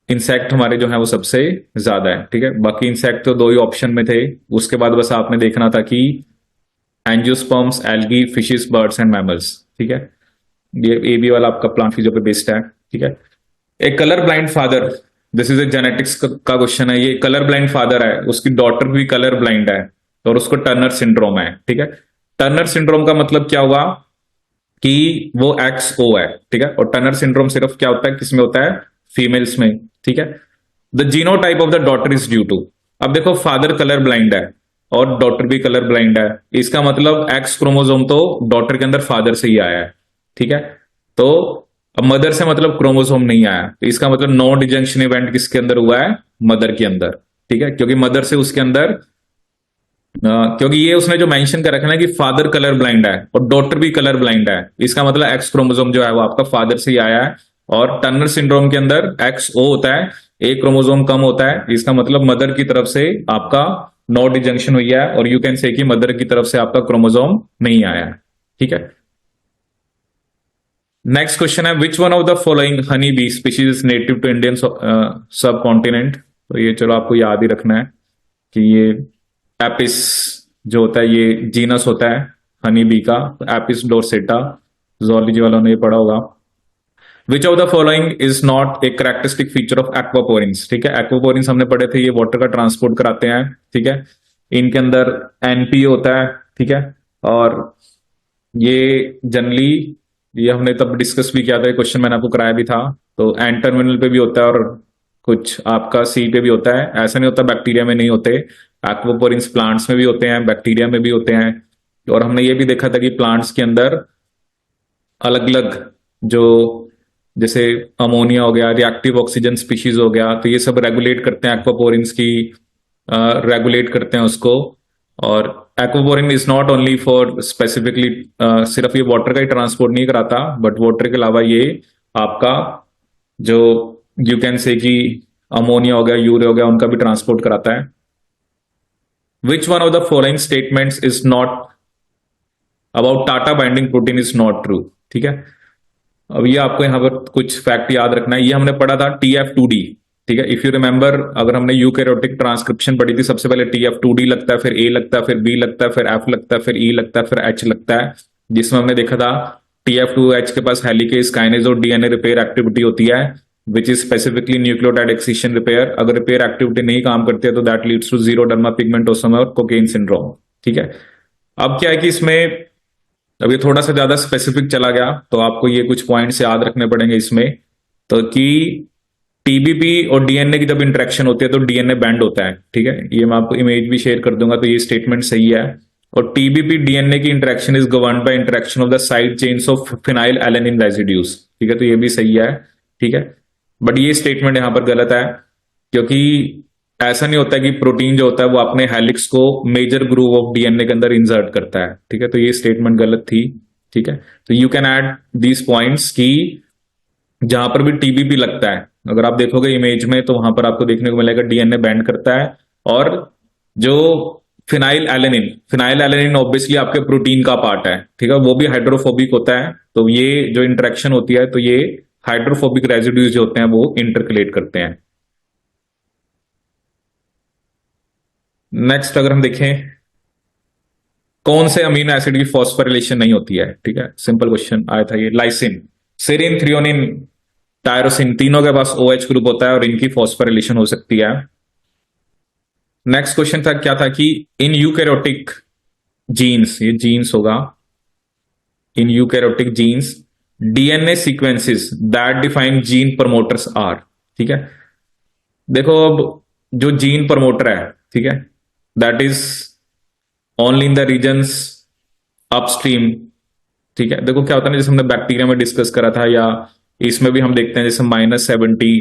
इंसेक्ट हमारे जो है वो सबसे ज्यादा है, ठीक है। बाकी इंसेक्ट तो 2 ही ऑप्शन में थे, उसके बाद बस आपने देखना था कि angiosperms, algae, fishes, birds and mammals, ठीक है। ये ए बी वाला आपका प्लांट फिजियो पे बेस्ड है, ठीक है। A colour blind father, this is a genetics का क्वेश्चन है। ये कलर ब्लाइंड फादर है, उसकी डॉटर भी कलर ब्लाइंड है और उसको टर्नर सिंड्रोम है, ठीक है। टर्नर सिंड्रोम का मतलब क्या हुआ कि वो XO है, ठीक है, और टर्नर सिंड्रोम सिर्फ क्या होता है, किसमें होता है, फीमेल्स में, ठीक है। The genotype of the daughter is due to, अब देखो फादर कलर ब्लाइंड है और डॉटर भी कलर ब्लाइंड है, इसका मतलब X क्रोमोसोम तो डॉटर के अंदर फादर से ही आया है, ठीक है। तो अब मदर से मतलब क्रोमोसोम नहीं आया, तो इसका मतलब नो डिजंक्शन इवेंट किसके अंदर हुआ है, मदर के अंदर, ठीक है, क्योंकि मदर से उसके अंदर क्योंकि ये उसने जो मेंशन कर रखा है ना कि फादर कलर ब्लाइंड है और डॉटर भी कलर ब्लाइंड है, इसका मतलब X क्रोमोसोम जो है वो आपका फादर से ही आया है। और टर्नर सिंड्रोम के अंदर XO होता है, एक क्रोमोसोम कम होता है, इसका मतलब मदर की तरफ से आपका नो डिजंक्शन हुई है, और यू कैन से कि मदर की तरफ से आपका क्रोमोसोम नहीं आया है, ठीक है। नेक्स्ट क्वेश्चन है, which one of the following honey bee species is native to Indian subcontinent, तो ये चलो आपको याद ही रखना है कि ये एपिस जो होता है ये जीनस होता है हनी बी का, एपिस डोरसेटा, जोलॉजी वालों ने ये पढ़ा होगा। विच of the following is not a characteristic feature of aquaporins, ठीक है, एक्वापोरिन्स हमने पढ़े थे, ये वाटर का ट्रांसपोर्ट कराते हैं, ठीक है। इनके अंदर NP होता है, ठीक है, और ये जनरली, ये हमने तब डिस्कस भी किया था, क्वेश्चन मैंने आपको कराया भी था, तो एंड टर्मिनल पे भी होता है और कुछ आपका सी पे भी होता है, ऐसा नहीं होता बैक्टीरिया में नहीं होते, एक्वापोरिन्स प्लांट्स में भी होते हैं, बैक्टीरिया में भी होते हैं। और हमने ये भी देखा था कि प्लांट्स के अंदर अलग अलग जो, जैसे अमोनिया हो गया, रिएक्टिव ऑक्सीजन स्पीशीज हो गया, तो ये सब रेगुलेट करते हैं एक्वापोरिन्स की, रेगुलेट करते हैं उसको। और aquaporin is not only for specifically, सिर्फ ये वाटर का ही ट्रांसपोर्ट नहीं कराता, बट वाटर के अलावा ये आपका जो यू कैन से कि अमोनिया हो गया, यूरिया हो गया, उनका भी ट्रांसपोर्ट कराता है। Which one of the following statements is not about TATA binding protein is not true, ठीक है। अब ये आपको यहां पर कुछ फैक्ट याद रखना है, ये हमने पढ़ा था TF2D, ठीक है। इफ यू रिमेंबर, अगर हमने यूकैरियोटिक ट्रांसक्रिप्शन पढ़ी थी, सबसे पहले TF2D लगता है, फिर A लगता है, फिर B लगता है, फिर F लगता है, फिर E लगता है, फिर H लगता है, जिसमें हमने देखा था TF2H के पास हेलिकेज, काइनेज और DNA रिपेयर एक्टिविटी होती है, which is specifically nucleotide excision repair. अगर रिपेयर एक्टिविटी नहीं काम करती है तो दैट लीड्स टू जीरोडर्मा पिगमेंटोसम और कोकेन सिंड्रोम, ठीक है। अब क्या है कि इसमें अब ये थोड़ा सा ज्यादा स्पेसिफिक चला गया, तो आपको ये कुछ पॉइंट्स याद रखने पड़ेंगे इसमें, तो कि TBP और DNA की जब इंटरेक्शन होती है तो DNA बैंड होता है, ठीक है, ये मैं आपको इमेज भी शेयर कर दूंगा, तो ये स्टेटमेंट सही है। और TBP DNA की interaction is governed bye interaction of the side chains of phenyl alanine residues, ठीक है, तो ये भी सही है, ठीक है। बट ये स्टेटमेंट यहां पर गलत है, क्योंकि ऐसा नहीं होता कि प्रोटीन जो होता है वो अपने हेलिक्स को मेजर ग्रूव ऑफ DNA के अंदर इंसर्ट करता है, ठीक है, तो ये स्टेटमेंट गलत थी, ठीक है। तो you can add these points की जहां पर भी TBP लगता है, अगर आप देखोगे इमेज में तो वहां पर आपको देखने को मिलेगा DNA बैंड करता है। और जो फिनाइल एलेनिन ऑब्वियसली आपके प्रोटीन का पार्ट है, ठीक है, वो भी हाइड्रोफोबिक होता है, तो ये जो इंटरेक्शन होती है तो ये हाइड्रोफोबिक रेजिड्यूज जो होते हैं वो इंटरकलेट करते हैं। नेक्स्ट अगर हम देखें, कौन से अमीनो एसिड की फॉस्फोरिलेशन नहीं होती है, ठीक है, सिंपल क्वेश्चन आया था ये, लाइसिन, सेरिन, थ्रियोनिन, टायरोसिन, तीनों के पास OH ग्रुप होता है और इनकी फॉस्फोरिलेशन हो सकती है। नेक्स्ट क्वेश्चन था, क्या था कि इन यूकैरियोटिक जीन्स, ये जीन्स होगा, in eukaryotic genes DNA sequences that define gene promoters are. ठीक है, देखो अब जो जीन प्रमोटर है, ठीक है, that is only in the regions upstream. ठीक है, देखो क्या होता है ना, जैसे हमने बैक्टीरिया में डिस्कस करा था, या इसमें भी हम देखते हैं जैसे -70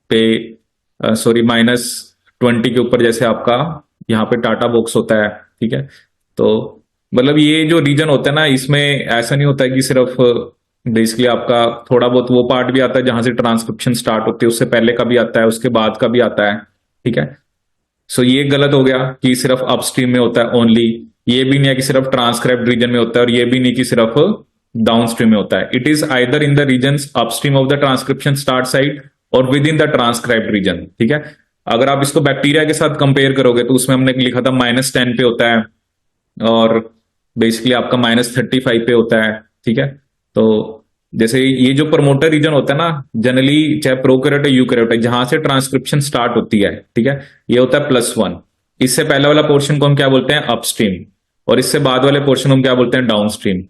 पे, सॉरी -20 के ऊपर जैसे आपका यहाँ पे टाटा बॉक्स होता है। ठीक है, तो मतलब ये जो रीजन होता है ना, इसमें ऐसा नहीं होता है कि सिर्फ बेसिकली आपका थोड़ा बहुत वो पार्ट भी आता है जहां से ट्रांसक्रिप्शन स्टार्ट होती है, उससे पहले का भी आता है, उसके बाद का भी आता है। ठीक है, सो ये गलत हो गया कि सिर्फ अपस्ट्रीम में होता है ओनली। ये भी नहीं है कि सिर्फ ट्रांसक्राइब्ड रीजन में होता है, और ये भी नहीं कि सिर्फ डाउनस्ट्रीम में होता है। It is either in the region upstream of the transcription start site or within the transcribed region. ठीक है, अगर आप इसको बैक्टीरिया के साथ कंपेयर करोगे तो उसमें हमने लिखा था -10 पे होता है, और बेसिकली आपका -35 पे होता है। ठीक है, तो जैसे ये जो प्रमोटर रीजन होता है ना, जनरली चाहे प्रोकैरियोट है यूकैरियोट है, जहां से ट्रांसक्रिप्शन स्टार्ट होती है, ठीक है, ये होता है +1। इससे पहले वाला पोर्शन को हम क्या बोलते हैं, अपस्ट्रीम, और इससे बाद वाले पोर्शन को हम क्या बोलते हैं, डाउनस्ट्रीम।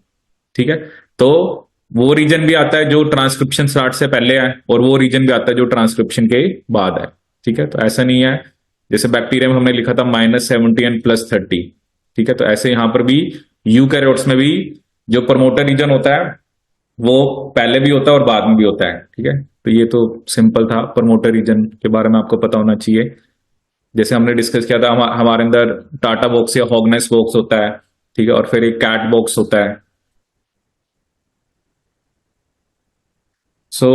ठीक है, तो वो रीजन भी आता है जो ट्रांसक्रिप्शन स्टार्ट से पहले है, और वो रीजन भी आता है जो ट्रांसक्रिप्शन के बाद है। ठीक है, तो ऐसा नहीं है जैसे बैक्टीरिया में हमने लिखा था -70 एंड +30। ठीक है, तो ऐसे यहां पर भी यूकैरियोट्स में भी जो प्रमोटर रीजन होता है वो पहले भी होता है और बाद में भी होता है। ठीक है, तो ये तो सिंपल था, प्रमोटर रीजन के बारे में आपको पता होना चाहिए। जैसे हमने डिस्कस किया था, हमारे अंदर टाटा बॉक्स या हॉगनेस बॉक्स होता है। ठीक है, और फिर एक कैट बॉक्स होता है। So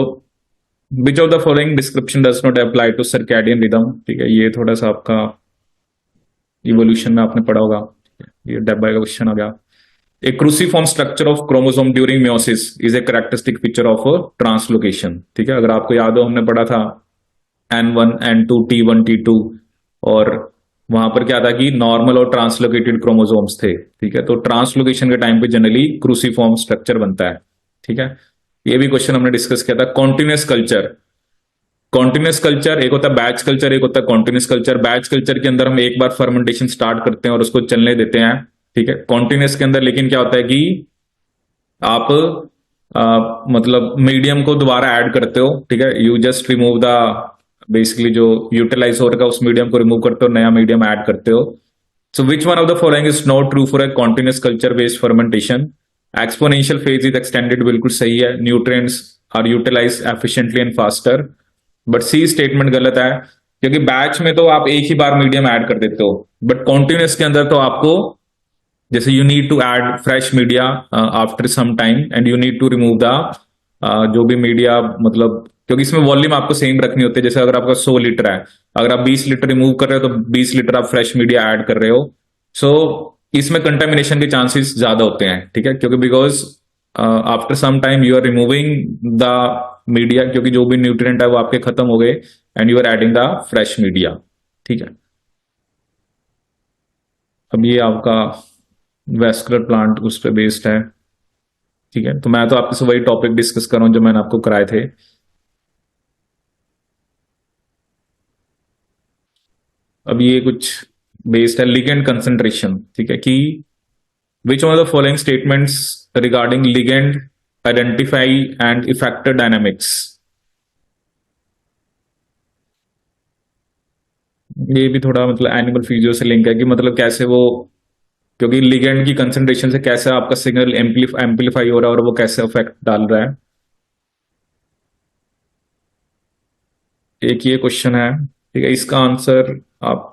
which of the following description does not apply to circadian rhythm. ठीक है, ये थोड़ा सा आपका इवोल्यूशन में आपने पढ़ा होगा। ये डब्बा का क्वेश्चन आ गया। A cruciform structure of chromosome during meiosis is a characteristic feature of translocation। ठीक है, अगर आपको याद हो हमने पढ़ा था N1 N2 T1 T2, और वहां पर क्या था कि नॉर्मल और ट्रांसलोकेटेड क्रोमोसोम्स थे। ठीक है, तो ट्रांसलोकेशन के टाइम पे जनरली क्रूसीफॉर्म स्ट्रक्चर बनता है। ठीक है, ये भी क्वेश्चन हमने डिस्कस किया था। कॉन्टिन्यूस कल्चर, कॉन्टिन्यूस कल्चर एक होता है बैच कल्चर, एक होता है कॉन्टिन्यूस कल्चर। बैच कल्चर के अंदर हम एक बार फर्मेंटेशन स्टार्ट करते हैं और उसको चलने देते हैं। ठीक है, कॉन्टिन्यूस के अंदर लेकिन क्या होता है कि आप मतलब मीडियम को दोबारा ऐड करते हो। ठीक है, you just remove the basically जो यूटिलाइज हो रहा है उस मीडियम को रिमूव करते हो, नया मीडियम ऐड करते हो। So which one of the following is not true for a continuous culture based fermentation. Exponential phase is extended, बिल्कुल सही है। Nutrients are utilize efficiently and faster, but C statement गलत है, क्योंकि बैच में तो आप एक ही बार मीडियम ऐड कर देते हो, बट कॉन्टिन्यूस के अंदर तो आपको जैसे you need to add fresh media after some time, and you need to remove the जो भी मीडिया, मतलब क्योंकि इसमें वॉल्यूम आपको सेम रखनी होती है। जैसे अगर आपका 100 लीटर है, अगर आप 20 लीटर रिमूव कर रहे हो तो 20 लीटर आप फ्रेश मीडिया ऐड कर रहे हो। सो इसमें कंटेमिनेशन के चांसेस ज्यादा होते हैं। ठीक है, क्योंकि because after some time you are removing the media, क्योंकि जो भी न्यूट्रिएंट है वो आपके खत्म हो गए, and you are adding the fresh media. ठीक है, अब ये आपका वेस्कुलर प्लांट उस पर बेस्ड है। ठीक है, तो मैं तो आपके से वही टॉपिक डिस्कस कर रहा हूं जो मैंने आपको कराए थे। अब ये कुछ बेस्ड है लिगेंड कंसंट्रेशन। ठीक है, कि विच one of the following statements regarding ligand identify and effector dynamics. ये भी थोड़ा मतलब एनिमल फिजियो से लिंक है, कि मतलब कैसे वो, क्योंकि लिगेंड की कंसंट्रेशन से कैसे आपका सिग्नल एम्पलीफाई हो रहा है और वो कैसे इफेक्ट डाल रहा है। एक ये क्वेश्चन है। ठीक है, इसका आंसर आप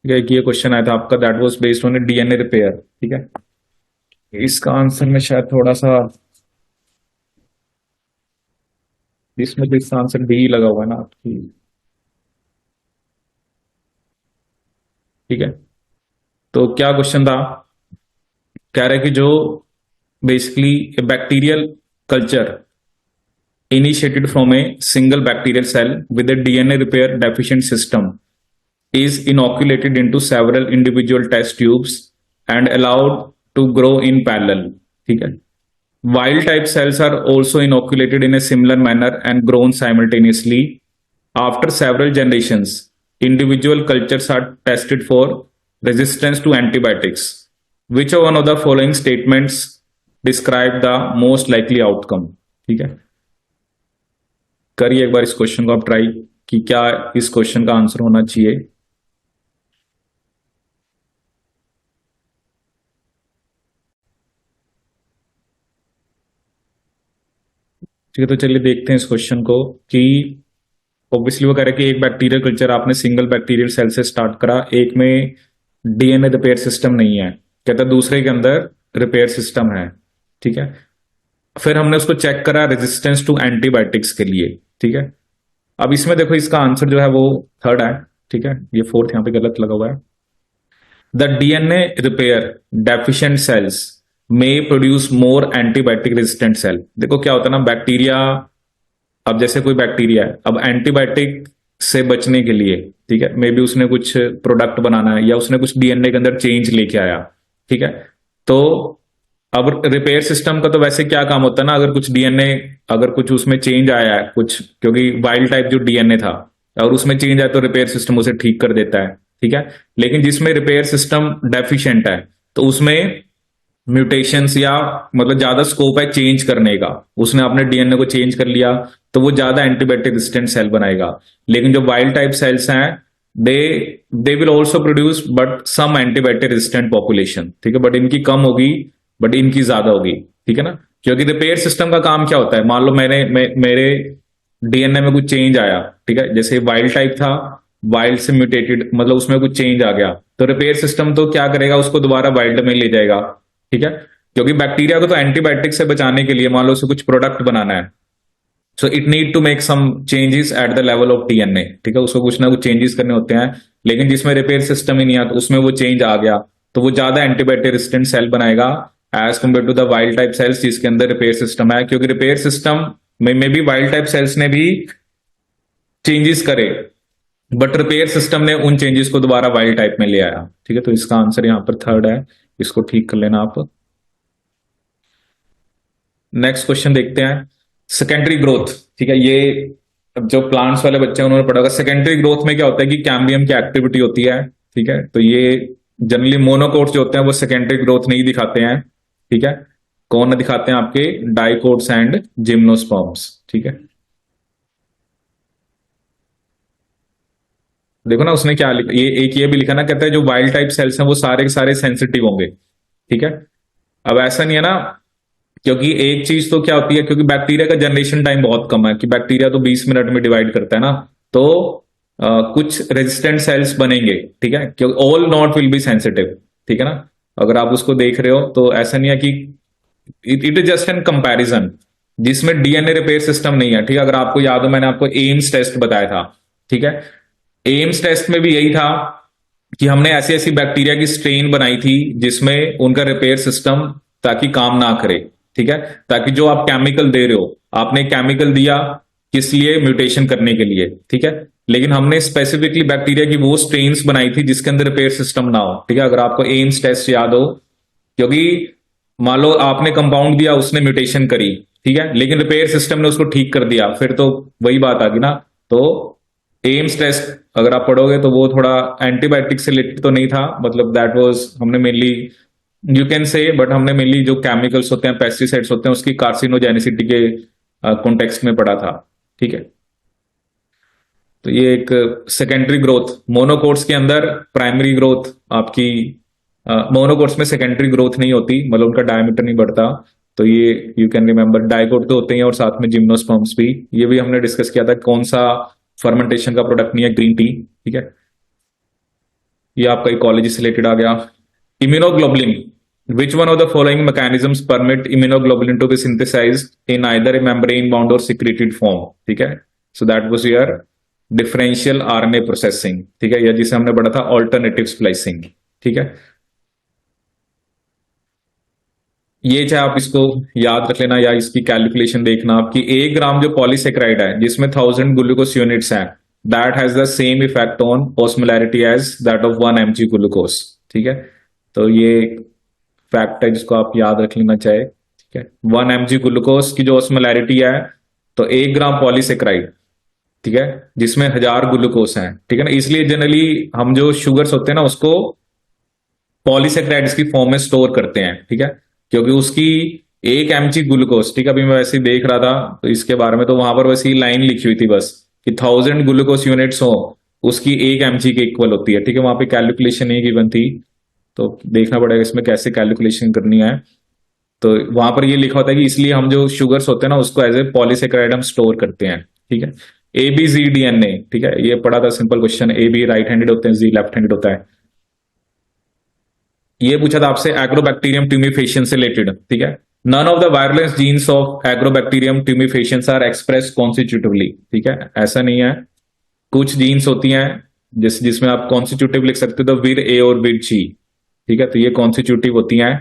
एक ये क्वेश्चन आया था आपका, that was based on A DNA repair. ठीक है, इसका आंसर में शायद थोड़ा सा, इसमें तो इसका आंसर डी लगा हुआ है ना आपकी। ठीक है, तो क्या क्वेश्चन था, कह रहे कि जो basically bacterial culture initiated from a single bacterial cell with a DNA repair deficient system is inoculated into several individual test tubes and allowed to grow in parallel. ठीक है, wild type cells are also inoculated in a similar manner and grown simultaneously. After several generations, individual cultures are tested for resistance to antibiotics. Which of one of the following statements describe the most likely outcome? ठीक है, करिए एक बार इस question को आप try कि क्या इस क्वेश्चन का आंसर होना चाहिए। ठीक है, तो चलिए देखते हैं इस क्वेश्चन को कि ऑब्वियसली वो कह रहा है कि एक बैक्टीरियल कल्चर आपने सिंगल बैक्टीरियल सेल से स्टार्ट करा, एक में डीएनए रिपेयर सिस्टम नहीं है, कहता है दूसरे के अंदर रिपेयर सिस्टम है। ठीक है, फिर हमने उसको चेक करा रेजिस्टेंस टू एंटीबायोटिक्स के लिए। ठीक है, अब इसमें देखो इसका आंसर जो है वो थर्ड है। ठीक है, ये फोर्थ यहां पे गलत लगा हुआ है। The DNA repair deficient cells में produce more antibiotic resistant cell. देखो क्या होता है ना, बैक्टीरिया, अब जैसे कोई बैक्टीरिया है, अब एंटीबायोटिक से बचने के लिए, ठीक है, मे बी उसने कुछ प्रोडक्ट बनाना है या उसने कुछ डीएनए के अंदर चेंज लेके आया। ठीक है, तो अब रिपेयर सिस्टम का तो वैसे क्या काम होता है ना, अगर कुछ डीएनए, अगर कुछ उसमें चेंज आया है कुछ, क्योंकि वाइल्ड टाइप जो डीएनए था और उसमें चेंज आया तो रिपेयर सिस्टम उसे ठीक कर देता है। ठीक है, लेकिन जिसमें रिपेयर सिस्टम डेफिशिएंट है तो उसमें म्यूटेशंस या मतलब ज्यादा स्कोप है चेंज करने का, उसने अपने डीएनए को चेंज कर लिया तो वो ज्यादा एंटीबायोटिक रेजिस्टेंट सेल बनाएगा। लेकिन जो वाइल्ड टाइप सेल्स हैं they they will also produce but some antibiotic resistant population. ठीक है, बट इनकी कम होगी, बट इनकी ज्यादा होगी। ठीक है ना, क्योंकि रिपेयर सिस्टम का काम क्या होता है, मान लो मेरे डीएनए में कुछ चेंज आया, ठीक है, जैसे वाइल्ड टाइप था, वाइल्ड से म्यूटेटेड मतलब उसमें कुछ चेंज आ गया, तो रिपेयर सिस्टम तो क्या करेगा, उसको दोबारा वाइल्ड में ले जाएगा। ठीक है, क्योंकि बैक्टीरिया को तो एंटीबायोटिक से बचाने के लिए मान लो उसे कुछ प्रोडक्ट बनाना है, so it need to make some changes at the level of DNA. ठीक है, उसको कुछ ना कुछ चेंजेस करने होते हैं, लेकिन जिसमें रिपेयर सिस्टम ही नहीं आता उसमें वो चेंज आ गया तो वो ज्यादा एंटीबायोटिक रेजिस्टेंट सेल बनाएगा as compare to the wild type cells जिसके अंदर रिपेयर सिस्टम है। क्योंकि रिपेयर सिस्टम में भी वाइल्ड टाइप सेल्स ने भी चेंजेस करे, बट रिपेयर सिस्टम ने उन चेंजेस को दोबारा वाइल्ड टाइप में ले आया। ठीक है, तो इसका आंसर यहां पर थर्ड है, इसको ठीक कर लेना आप। नेक्स्ट क्वेश्चन देखते हैं, सेकेंडरी ग्रोथ। ठीक है, ये जो प्लांट्स वाले बच्चे हैं उन्होंने पढ़ा होगा। सेकेंडरी ग्रोथ में क्या होता है कि कैम्बियम की एक्टिविटी होती है। ठीक है, तो ये जनरली मोनोकोट्स जो होते हैं वो सेकेंडरी ग्रोथ नहीं दिखाते हैं। ठीक है, कौन दिखाते हैं आपके डाइकोट्स एंड जिम्नोस्पर्म्स। ठीक है, देखो ना उसने क्या लिखा, ये एक ये भी लिखा ना, कहता है जो वाइल्ड टाइप सेल्स हैं वो सारे के सारे सेंसिटिव होंगे। ठीक है, अब ऐसा नहीं है ना, क्योंकि एक चीज तो क्या होती है, क्योंकि बैक्टीरिया का जनरेशन टाइम बहुत कम है, कि बैक्टीरिया तो 20 मिनट में डिवाइड करता है ना, तो कुछ रेजिस्टेंट सेल्स बनेंगे। ठीक है, क्योंकि all not will be sensitive. ठीक है ना, अगर आप उसको देख रहे हो तो ऐसा नहीं है कि it is just an comparison जिसमें डीएनए रिपेयर सिस्टम नहीं है। ठीक है, अगर आपको याद हो मैंने आपको एम्स टेस्ट बताया था। ठीक है, एम्स टेस्ट में भी यही था कि हमने ऐसी ऐसी बैक्टीरिया की स्ट्रेन बनाई थी जिसमें उनका रिपेयर सिस्टम ताकि काम ना करे। ठीक है, ताकि जो आप केमिकल दे रहे हो, आपने केमिकल दिया किस लिए, म्यूटेशन करने के लिए। ठीक है, लेकिन हमने स्पेसिफिकली बैक्टीरिया की वो स्ट्रेन्स बनाई थी जिसके अंदर रिपेयर सिस्टम ना हो। ठीक है, अगर आपको एम्स टेस्ट याद हो, क्योंकि मान लो आपने कंपाउंड दिया उसने म्यूटेशन करी, ठीक है, लेकिन रिपेयर सिस्टम ने उसको ठीक कर दिया, फिर तो वही बात आ गई ना। तो एम्स टेस्ट अगर आप पढ़ोगे तो वो थोड़ा एंटीबायोटिक से रिलेटेड तो नहीं था, मतलब दैट वाज हमने mainly, you can say, but हमने मेनली जो केमिकल्स होते हैं, पेस्टिसाइड्स होते हैं, उसकी कार्सिनोजेनिसिटी के कॉन्टेक्स्ट में पढ़ा था। ठीक है, तो ये एक सेकेंडरी ग्रोथ, मोनोकोट्स के अंदर प्राइमरी ग्रोथ आपकी, मोनोकोट्स में सेकेंडरी ग्रोथ नहीं होती, मतलब उनका डायमीटर नहीं बढ़ता। तो ये यू कैन रिमेंबर, डाइकोट तो होते हैं और साथ में जिम्नोस्पर्म्स भी, ये भी हमने डिस्कस किया था कौन सा फर्मेंटेशन का प्रोडक्ट नहीं है, ग्रीन टी। ठीक है, ये आपका इकोलॉजी से रिलेटेड आ गया। Immunoglobulin, which one of the following mechanisms permit immunoglobulin to be synthesized in either a membrane bound or secreted form. ठीक है, so that was your differential RNA processing. ठीक है, या जिसे हमने पढ़ा था ऑल्टरनेटिव स्प्लाइसिंग। ठीक है, ये चाहे आप इसको याद रख लेना या इसकी कैलकुलेशन देखना आपकी, 1 ग्राम जो पॉलीसेक्राइड है जिसमें 1000 ग्लूकोस यूनिट्स हैं, that has the same effect on osmolarity as that of 1 mg glucose. ठीक है, तो ये फैक्ट है जिसको आप याद रख लेना चाहे। ठीक है, 1 mg ग्लूकोस की जो ऑस्मोलैरिटी है, तो 1 ग्राम पॉलीसेक्राइड, ठीक है, जिसमें 1000 ग्लूकोस हैं, ठीक है ना। इसलिए जनरली हम जो शुगर्स होते हैं ना उसको पॉलीसेक्राइड्स की फॉर्म में स्टोर करते हैं, ठीक है, क्योंकि उसकी 1 mg ग्लूकोज, ठीक है, अभी मैं वैसे ही देख रहा था तो इसके बारे में, तो वहां पर वैसी लाइन लिखी हुई थी बस कि 1000 ग्लूकोस यूनिट्स हो, उसकी 1 mg के इक्वल होती है, ठीक है। वहां पे कैलकुलेशन नहीं गिवन थी, तो देखना पड़ेगा इसमें कैसे कैलकुलेशन करनी है। तो वहां पर ये लिखा होता है कि इसलिए हम जो शुगर्स होते हैं ना उसको एज ए पॉलीसेक्राइड हम स्टोर करते हैं, ठीक है। ABZDNA, ठीक है, ये पढ़ा था simple question. AB right handed होते हैं, जी लेफ्ट हैंडेड होता है। ये पूछा था आपसे एग्रोबैक्टीरियम ट्यूमिफेशियन से रिलेटेड, ठीक है। None of the virulence genes of Agrobacterium tumefaciens are express constitutively, ठीक है, ऐसा नहीं है। कुछ जीन्स होती हैं जिसमें आप कॉन्स्टिट्यूटिव लिख सकते हो, तो विर ए और विर जी, ठीक है, तो ये कॉन्स्टिट्यूटिव होती हैं,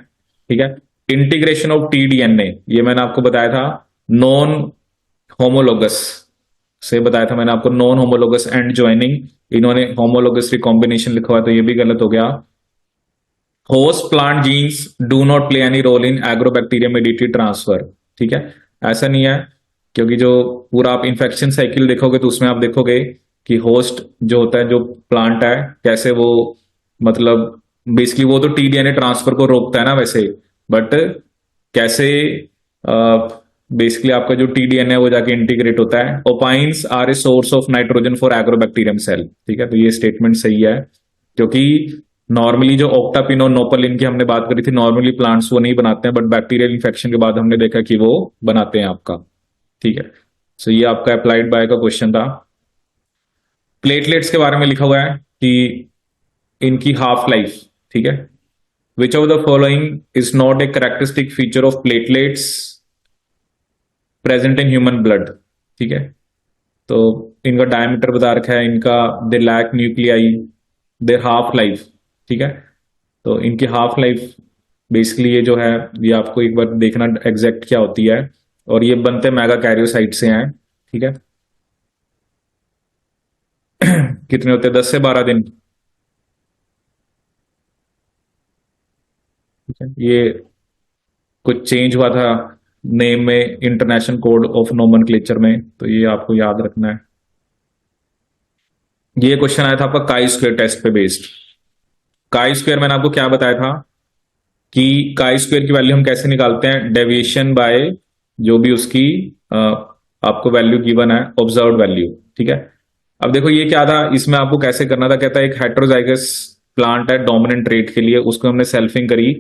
ठीक है। इंटीग्रेशन ऑफ TDNA, ये मैंने आपको बताया था नॉन होमोलोगस से, बताया था मैंने आपको नॉन होमोलोगस एंड ज्वाइनिंग, इन्होंने होमोलोगस की कॉम्बिनेशन लिखा हुआ है, तो ये भी गलत हो गया। Host plant genes do not play any role in Agrobacterium mediated transfer, ठीक है, ऐसा नहीं है, क्योंकि जो पूरा आप इन्फेक्शन साइकिल देखोगे तो उसमें आप देखोगे कि होस्ट जो होता है, जो प्लांट है, कैसे वो, मतलब बेसिकली वो तो TDNA ट्रांसफर को रोकता है ना वैसे, बट कैसे बेसिकली आपका जो TDNA है वो जाके इंटीग्रेट होता है। Opines are a source of nitrogen for agrobacterium cell, ठीक है, तो ये स्टेटमेंट सही है, क्योंकि नॉर्मली जो ऑक्टापिन और नोपलिन की हमने बात करी थी, नॉर्मली प्लांट्स वो नहीं बनाते हैं, बट बैक्टीरियल इन्फेक्शन के बाद हमने देखा कि वो बनाते हैं आपका, ठीक है। सो ये आपका अप्लाइड बाय का क्वेश्चन था। प्लेटलेट्स के बारे में लिखा हुआ है कि इनकी हाफ लाइफ, ठीक है, which of the following is not a characteristic feature of platelets present in human blood, ठीक है। तो इनका डायमीटर बता रखा है, इनका they lack nuclei, their half life, ठीक है। तो इनकी हाफ लाइफ बेसिकली ये जो है, ये आपको एक बार देखना एग्जैक्ट क्या होती है, और ये बनते मेगा कैरियोसाइट से हैं, ठीक है। कितने होते हैं, 10 से 12 दिन, ठीक है। ये कुछ चेंज हुआ था नेम में, इंटरनेशनल कोड ऑफ नोमेनक्लेचर में, तो ये आपको याद रखना है। ये क्वेश्चन आया था आपका काई स्क्वायर टेस्ट पे बेस्ड। काई स्क्वायर मैंने आपको क्या बताया था कि काई स्क्वायर की वैल्यू हम कैसे निकालते हैं, डेविएशन बाय जो भी उसकी आपको वैल्यू गिवन है, ऑब्जर्व्ड वैल्यू, ठीक है। अब देखो ये क्या था, इसमें आपको कैसे करना था, कहता है एक हेट्रोजाइगस प्लांट है डोमिनेंट ट्रेट के लिए, उसको हमने सेल्फिंग करी,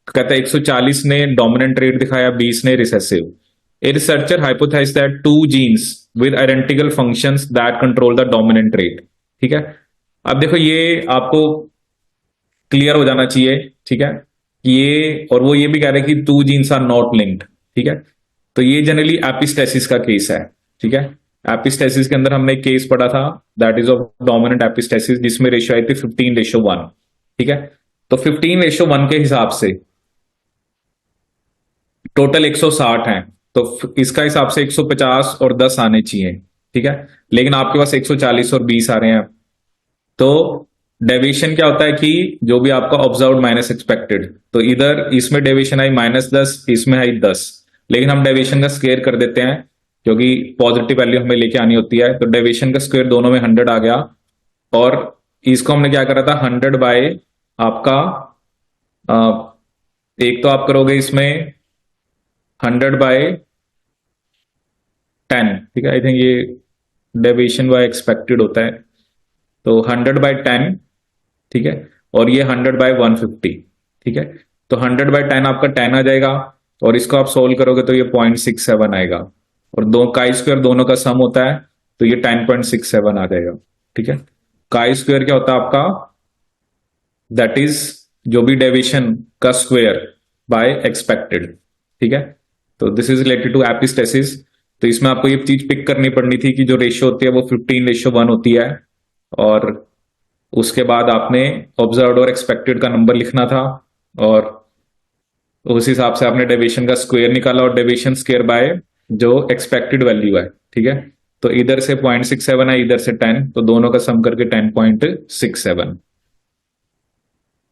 कहता है 140 ने डोमिनेंट ट्रेट दिखाया, 20 ने recessive. A researcher hypothesize that 2 genes with identical functions that control the dominant trait, ठीक है। अब देखो ये आपको क्लियर हो जाना चाहिए, ठीक है, ये, और वो ये भी कह रहे हैं कि 2 जीन्स आर नॉट लिंक्ड, ठीक है। तो ये जनरली एपिस्टेसिस का केस है, ठीक है। एपिस्टेसिस के अंदर हमने एक केस पढ़ा था, that is of dominant epistasis, जिसमें रेशियो आई थी 15:1, ठीक है। तो 15:1 के हिसाब से टोटल 160 हैं, तो इसका हिसाब से 150 और 10 आने चाहिए, ठीक है, लेकिन आपके पास 140 और 20 आ रहे हैं। तो डेविएशन क्या होता है कि जो भी आपका ऑब्जर्व माइनस एक्सपेक्टेड, तो इधर इसमें डेविएशन आई -10, इसमें आई 10, लेकिन हम डेविएशन का स्क्वायर कर देते हैं, क्योंकि पॉजिटिव वैल्यू हमें लेके आनी होती है, तो डेविएशन का स्क्वायर दोनों में 100 आ गया, और इसको हमने क्या करा था, 100 बाय आपका अ, एक तो आप करोगे इसमें 100/10, ठीक है, आई थिंक ये डेविएशन बाय एक्सपेक्टेड होता है, तो 100/10, ठीक है, और ये 100/150, ठीक है। तो 100/10 आपका 10 आ जाएगा, और इसको आप सोल्व करोगे तो ये 0.67 आएगा, और दो काई स्क्वायर दोनों का सम होता है, तो ये 10.67 आ जाएगा, ठीक है। काई स्क्वायर क्या होता है आपका, दैट इज जो भी डेविएशन का स्क्वायर बाय एक्सपेक्टेड, ठीक है। तो this is related to epistasis. तो इसमें आपको ये चीज पिक करनी पड़नी थी कि जो रेशियो होती है वो 15:1 होती है, और उसके बाद आपने ऑब्जर्व्ड और एक्सपेक्टेड का नंबर लिखना था, और उस हिसाब से आपने डेविएशन का स्क्वायर निकाला, और डेविएशन स्क्वायर बाय जो एक्सपेक्टेड वैल्यू है, ठीक है। तो इधर से 0.67 है, इधर से 10, तो दोनों का सम करके 10.67।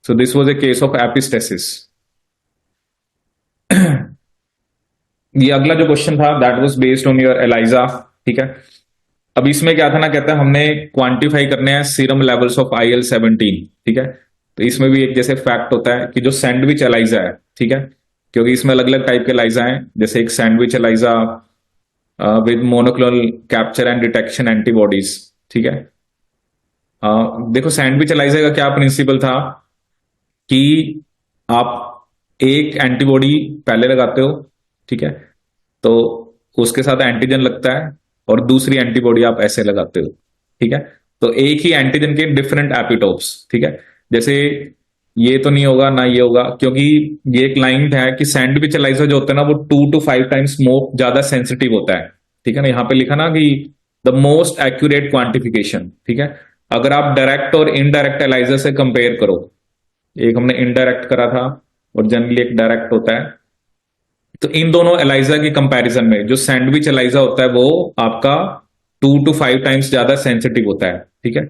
So this was a case of epistasis. ये अगला जो क्वेश्चन था that was based on your ELISA, ठीक है। अब इसमें क्या था ना, कहता है हमने क्वांटिफाई करने हैं सीरम लेवल्स ऑफ IL-17, ठीक है। तो इसमें भी एक जैसे फैक्ट होता है कि जो सैंडविच एलाइजा है, ठीक है, क्योंकि इसमें अलग अलग टाइप के एलाइजा हैं, जैसे एक sandwich ELISA with monoclonal capture and detection antibodies, ठीक है। देखो सैंडविच एलाइजा का क्या प्रिंसिपल था कि आप एक एंटीबॉडी पहले लगाते हो, ठीक है, तो उसके साथ एंटीजन लगता है और दूसरी एंटीबॉडी आप ऐसे लगाते हो, ठीक है। तो एक ही एंटीजन के डिफरेंट एपिटोप्स, ठीक है। जैसे ये तो नहीं होगा ना ये होगा, क्योंकि ये एक लाइन है कि सैंडविच एलाइजा जो होता है ना वो 2 to 5 times मोर ज्यादा सेंसिटिव होता है, ठीक है ना। यहां पे लिखा ना कि द मोस्ट एक्यूरेट क्वांटिफिकेशन, ठीक है। अगर आप डायरेक्ट और इनडायरेक्ट एलाइजा से कंपेयर करो, एक हमने इनडायरेक्ट करा था और जनरली एक डायरेक्ट होता है, तो इन दोनों एलाइजा की कंपैरिजन में जो सैंडविच एलाइजा होता है वो आपका 2 to 5 times ज्यादा सेंसिटिव होता है, ठीक है।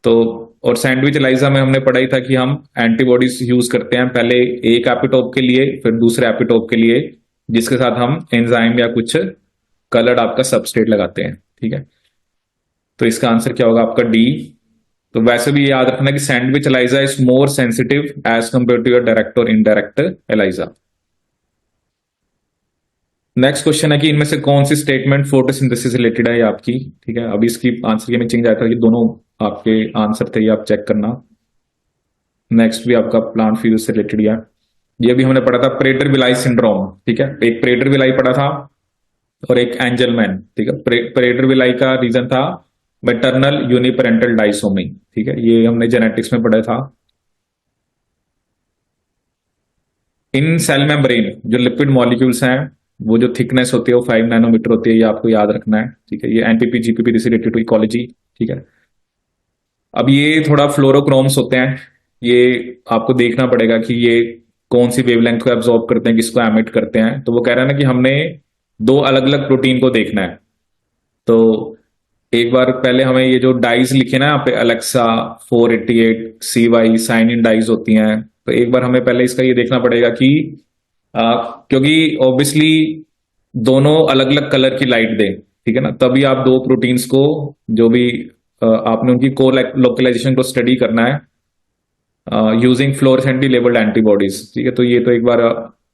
तो और सैंडविच एलाइजा में हमने पढ़ा ही था कि हम एंटीबॉडीज यूज करते हैं पहले एक एपिटोप के लिए, फिर दूसरे एपिटोप के लिए, जिसके साथ हम एंजाइम या कुछ कलर्ड आपका सबस्ट्रेट लगाते हैं, ठीक है। तो इसका आंसर क्या होगा आपका डी। तो वैसे भी याद रखना कि sandwich ELISA is more sensitive as compare to your direct और इनडायरेक्ट एलाइजा। नेक्स्ट क्वेश्चन है कि इनमें से कौन सी स्टेटमेंट फोटोसिंथेसिस रिलेटेड है ये आपकी, ठीक है। अभी इसकी आंसर की में चेंज आया था, ये दोनों आपके आंसर थे, ये आप चेक करना। नेक्स्ट भी आपका प्लांट फ्यूज से रिलेटेड है, ये भी हमने पढ़ा था प्रेटर विलाई सिंड्रोम, ठीक है। एक प्रेटर विलाई पढ़ा था और एक एंजलमैन, ठीक है। प्रेटर विलाई का रीजन था मैटरनल यूनिपेरेंटल डाइसोमी, ठीक है, ये हमने जेनेटिक्स में पढ़ा था। इन सेल मेम्ब्रेन जो लिपिड मॉलिक्यूल्स हैं वो जो थिकनेस होती है वो 5 नैनोमीटर होती है, ये आपको याद रखना है, ठीक है। ये NPP GPP related to ecology, ठीक है। अब ये थोड़ा फ्लोरोक्रोम्स होते हैं, ये आपको देखना पड़ेगा कि ये कौन सी वेवलेंथ को एब्जॉर्ब करते हैं, किसको एमिट करते हैं। तो वो कह रहा है ना कि हमने दो अलग अलग प्रोटीन को देखना है। तो एक बार पहले हमें ये जो डाइज लिखे ना यहाँ पे Alexa 488 CY cyanine dyes होती हैं, तो एक बार हमें पहले इसका ये देखना पड़ेगा कि क्योंकि ऑब्वियसली दोनों अलग अलग कलर की लाइट दें, ठीक है ना, तभी आप दो प्रोटीन्स को जो भी आपने उनकी को लोकलाइजेशन को स्टडी करना है यूजिंग फ्लोरेसेंटली लेबल्ड एंटीबॉडीज, ठीक है। तो ये तो एक बार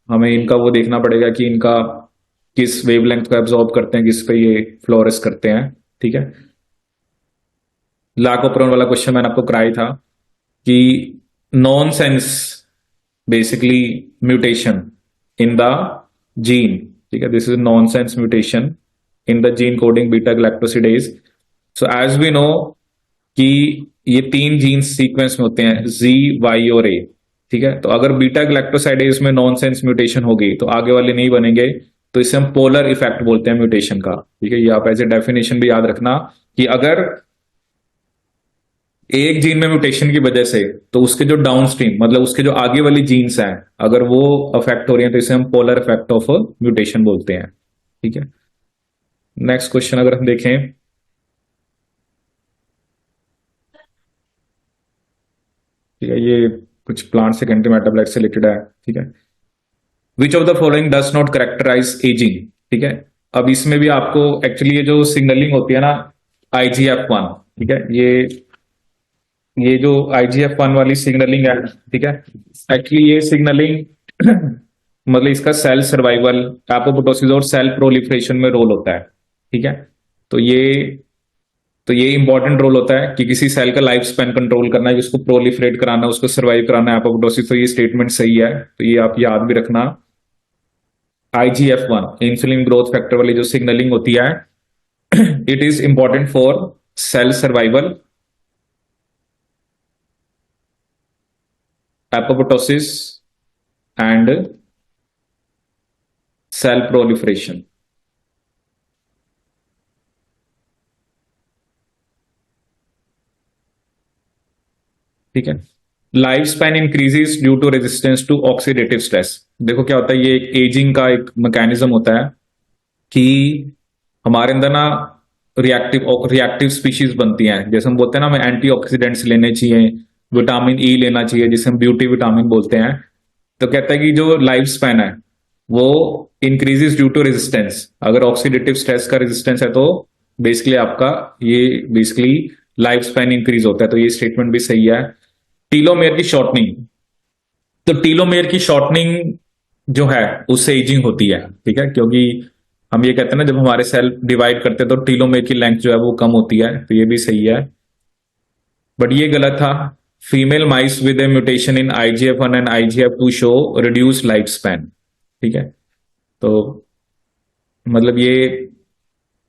हमें इनका वो देखना पड़ेगा कि इनका किस वेवलेंथ को एब्जॉर्ब करते हैं, किस पे ये फ्लोरेस करते हैं, ठीक है। लैक ऑफ प्रोन वाला क्वेश्चन मैंने आपको कराया था कि nonsense basically mutation in the gene, ठीक है, this is nonsense mutation in the gene coding beta galactosidase. So as we know कि ये 3 जीन सीक्वेंस में होते हैं जी, वाई और ए, ठीक है। तो अगर बीटा गैलेक्टोसाइडेज में नॉन सेंस म्यूटेशन होगी तो आगे वाले नहीं बनेंगे, तो इसे हम पोलर इफेक्ट बोलते हैं म्यूटेशन का, ठीक है। ये आप एज ए डेफिनेशन भी याद रखना कि अगर एक जीन में म्यूटेशन की वजह से तो उसके जो डाउनस्ट्रीम मतलब उसके जो आगे वाली जीन्स हैं अगर वो अफेक्ट हो रही हैं तो इसे हम पोलर इफेक्ट ऑफ म्यूटेशन बोलते हैं, ठीक है। नेक्स्ट क्वेश्चन अगर हम देखें, ठीक है, ये कुछ प्लांट सेकेंडरी मेटाबोलाइट से रिलेटेड है, ठीक है। Which of the following does not characterize ageing, ठीक है। अब इसमें भी आपको एक्चुअली ये जो सिग्नलिंग होती है ना IGF-1, ठीक है, ये जो IGF-1 वाली सिग्नलिंग है, ठीक है, एक्चुअली ये सिग्नलिंग मतलब इसका सेल सर्वाइवल, एपोप्टोसिस और सेल प्रोलिफरेशन में रोल होता है, ठीक है। तो ये इंपॉर्टेंट रोल होता है कि किसी सेल का लाइफ स्पैन कंट्रोल करना है, उसको प्रोलिफरेट कराना, उसको सर्वाइव कराना है, एपोप्टोसिस। तो ये स्टेटमेंट सही है, तो ये आप याद भी रखना। IGF-1 इंसुलिन ग्रोथ फैक्टर वाली जो सिग्नलिंग होती है it is important for cell survival, apoptosis and cell proliferation, ठीक है। Life span increases due to resistance to oxidative stress. देखो क्या होता है, ये एक एजिंग का एक मैकेनिज्म होता है कि हमारे अंदर ना रिएक्टिव स्पीशीज बनती हैं, जैसे हम बोलते हैं ना हमें एंटीऑक्सीडेंट्स लेने चाहिए, विटामिन ई लेना चाहिए जिसे हम ब्यूटी विटामिन बोलते हैं। तो कहता है कि जो लाइफ स्पैन है वो इंक्रीजेस ड्यू टू रेजिस्टेंस, अगर ऑक्सीडेटिव स्ट्रेस का रेजिस्टेंस है तो बेसिकली आपका ये बेसिकली लाइफ स्पैन इंक्रीज होता है, तो ये स्टेटमेंट भी सही है। टीलोमेयर की शॉर्टनिंग, तो टीलोमेयर की शॉर्टनिंग जो है उससे एजिंग होती है, ठीक है, क्योंकि हम ये कहते हैं ना जब हमारे सेल डिवाइड करते हैं तो टीलोमेयर की लेंथ जो है वो कम होती है, तो ये भी सही है। बट ये गलत था। Female mice with A mutation in IGF-1 and IGF-2 show reduce life span, ठीक है। तो मतलब ये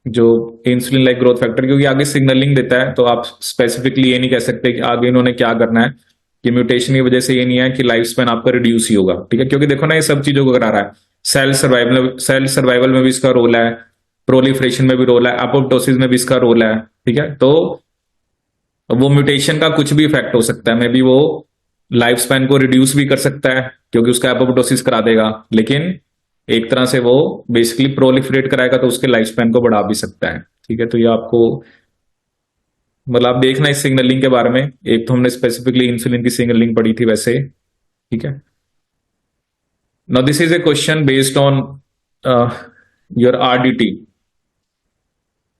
जो इंसुलिन लाइक ग्रोथ फैक्टर, क्योंकि आगे सिग्नलिंग देता है, तो आप स्पेसिफिकली ये नहीं कह सकते कि आगे इन्होंने क्या करना है कि म्यूटेशन की वजह से ये नहीं है कि लाइफ स्पैन आपका रिड्यूस ही होगा, ठीक है, क्योंकि देखो ना ये सब चीजों को करा रहा है। सेल सर्वाइवल में भी इसका रोल है, प्रोलिफरेशन में भी रोल है, अपोप्टोसिस में भी इसका रोल है, ठीक है। तो वो म्यूटेशन का कुछ भी इफेक्ट हो सकता है, मे बी वो लाइफ स्पैन को रिड्यूस भी कर सकता है क्योंकि उसका एपोप्टोसिस करा देगा, लेकिन एक तरह से वो बेसिकली प्रोलिफरेट कराएगा तो उसके लाइफ स्पैन को बढ़ा भी सकता है, ठीक है। तो ये आपको मतलब आप देखना इस सिग्नलिंग के बारे में, एक तो हमने स्पेसिफिकली इंसुलिन की सिग्नलिंग पढ़ी थी वैसे, ठीक है। Now this is A question based on your RDT।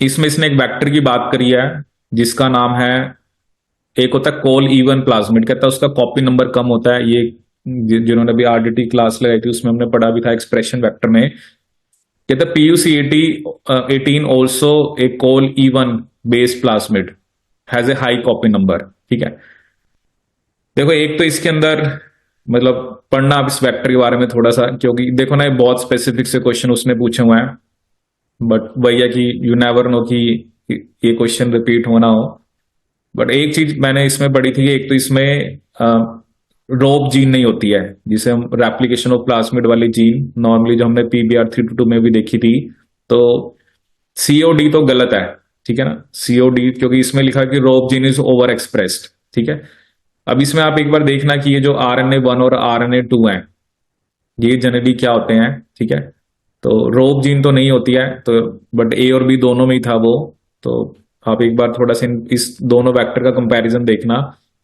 इसमें इसने एक वेक्टर की बात करी है जिसका नाम है, एक होता है कोल E1 प्लाज्मिड, कहता है उसका कॉपी नंबर कम होता है। ये जिन्होंने भी RDT क्लास लगाई थी उसमें हमने पढ़ा भी था एक्सप्रेशन वेक्टर में, कहता है PUC18 also a Col E1 based plasmid has a high copy number, ठीक है। देखो एक तो इसके अंदर मतलब पढ़ना आप इस वेक्टर के बारे में थोड़ा सा, क्योंकि देखो ना ये बहुत स्पेसिफिक से क्वेश्चन उसने पूछे हुए हैं, बट वही है कि यू नेवर नो कि ये क्वेश्चन रिपीट होना हो। बट एक चीज मैंने इसमें पढ़ी थी कि एक तो इसमें रोप जीन नहीं होती है, जिसे हम रेप्लिकेशन ऑफ प्लाज्मिड वाली जीन नॉर्मली जो हमने PBR322 में भी देखी थी। तो COD तो गलत है, ठीक है ना, COD, क्योंकि इसमें लिखा है कि रोप जीन इज ओवर एक्सप्रेस्ड, ठीक है। अब इसमें आप एक बार देखना कि ये जो RNA1 और RNA2 है ये जनरली क्या होते हैं, ठीक है। तो रोप जीन तो नहीं होती है, तो बट A और B दोनों में ही था वो। तो आप एक बार थोड़ा सा इस दोनों वेक्टर का कंपैरिजन देखना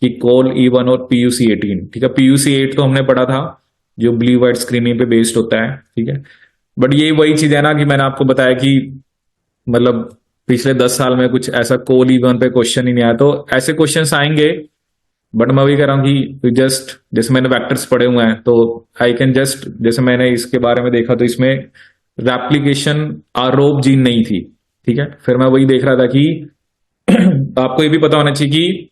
कि कोल E1 और PUC18, ठीक है। PUC8 तो हमने पढ़ा था जो ब्लू वाइट स्क्रीनिंग पे बेस्ड होता है, ठीक है। बट ये वही चीज है ना कि मैंने आपको बताया कि मतलब पिछले 10 साल में कुछ ऐसा कोल E1 पे क्वेश्चन ही नहीं आया, तो ऐसे क्वेश्चन आएंगे। बट मैं वही कह रहा हूँ कि जस्ट जैसे मैंने वेक्टर्स पढ़े हुए हैं तो आई कैन जस्ट, जैसे मैंने इसके बारे में देखा तो इसमें रेप्लिकेशन आरोप जीन नहीं थी, ठीक है। फिर मैं वही देख रहा था कि आपको ये भी पता होना चाहिए कि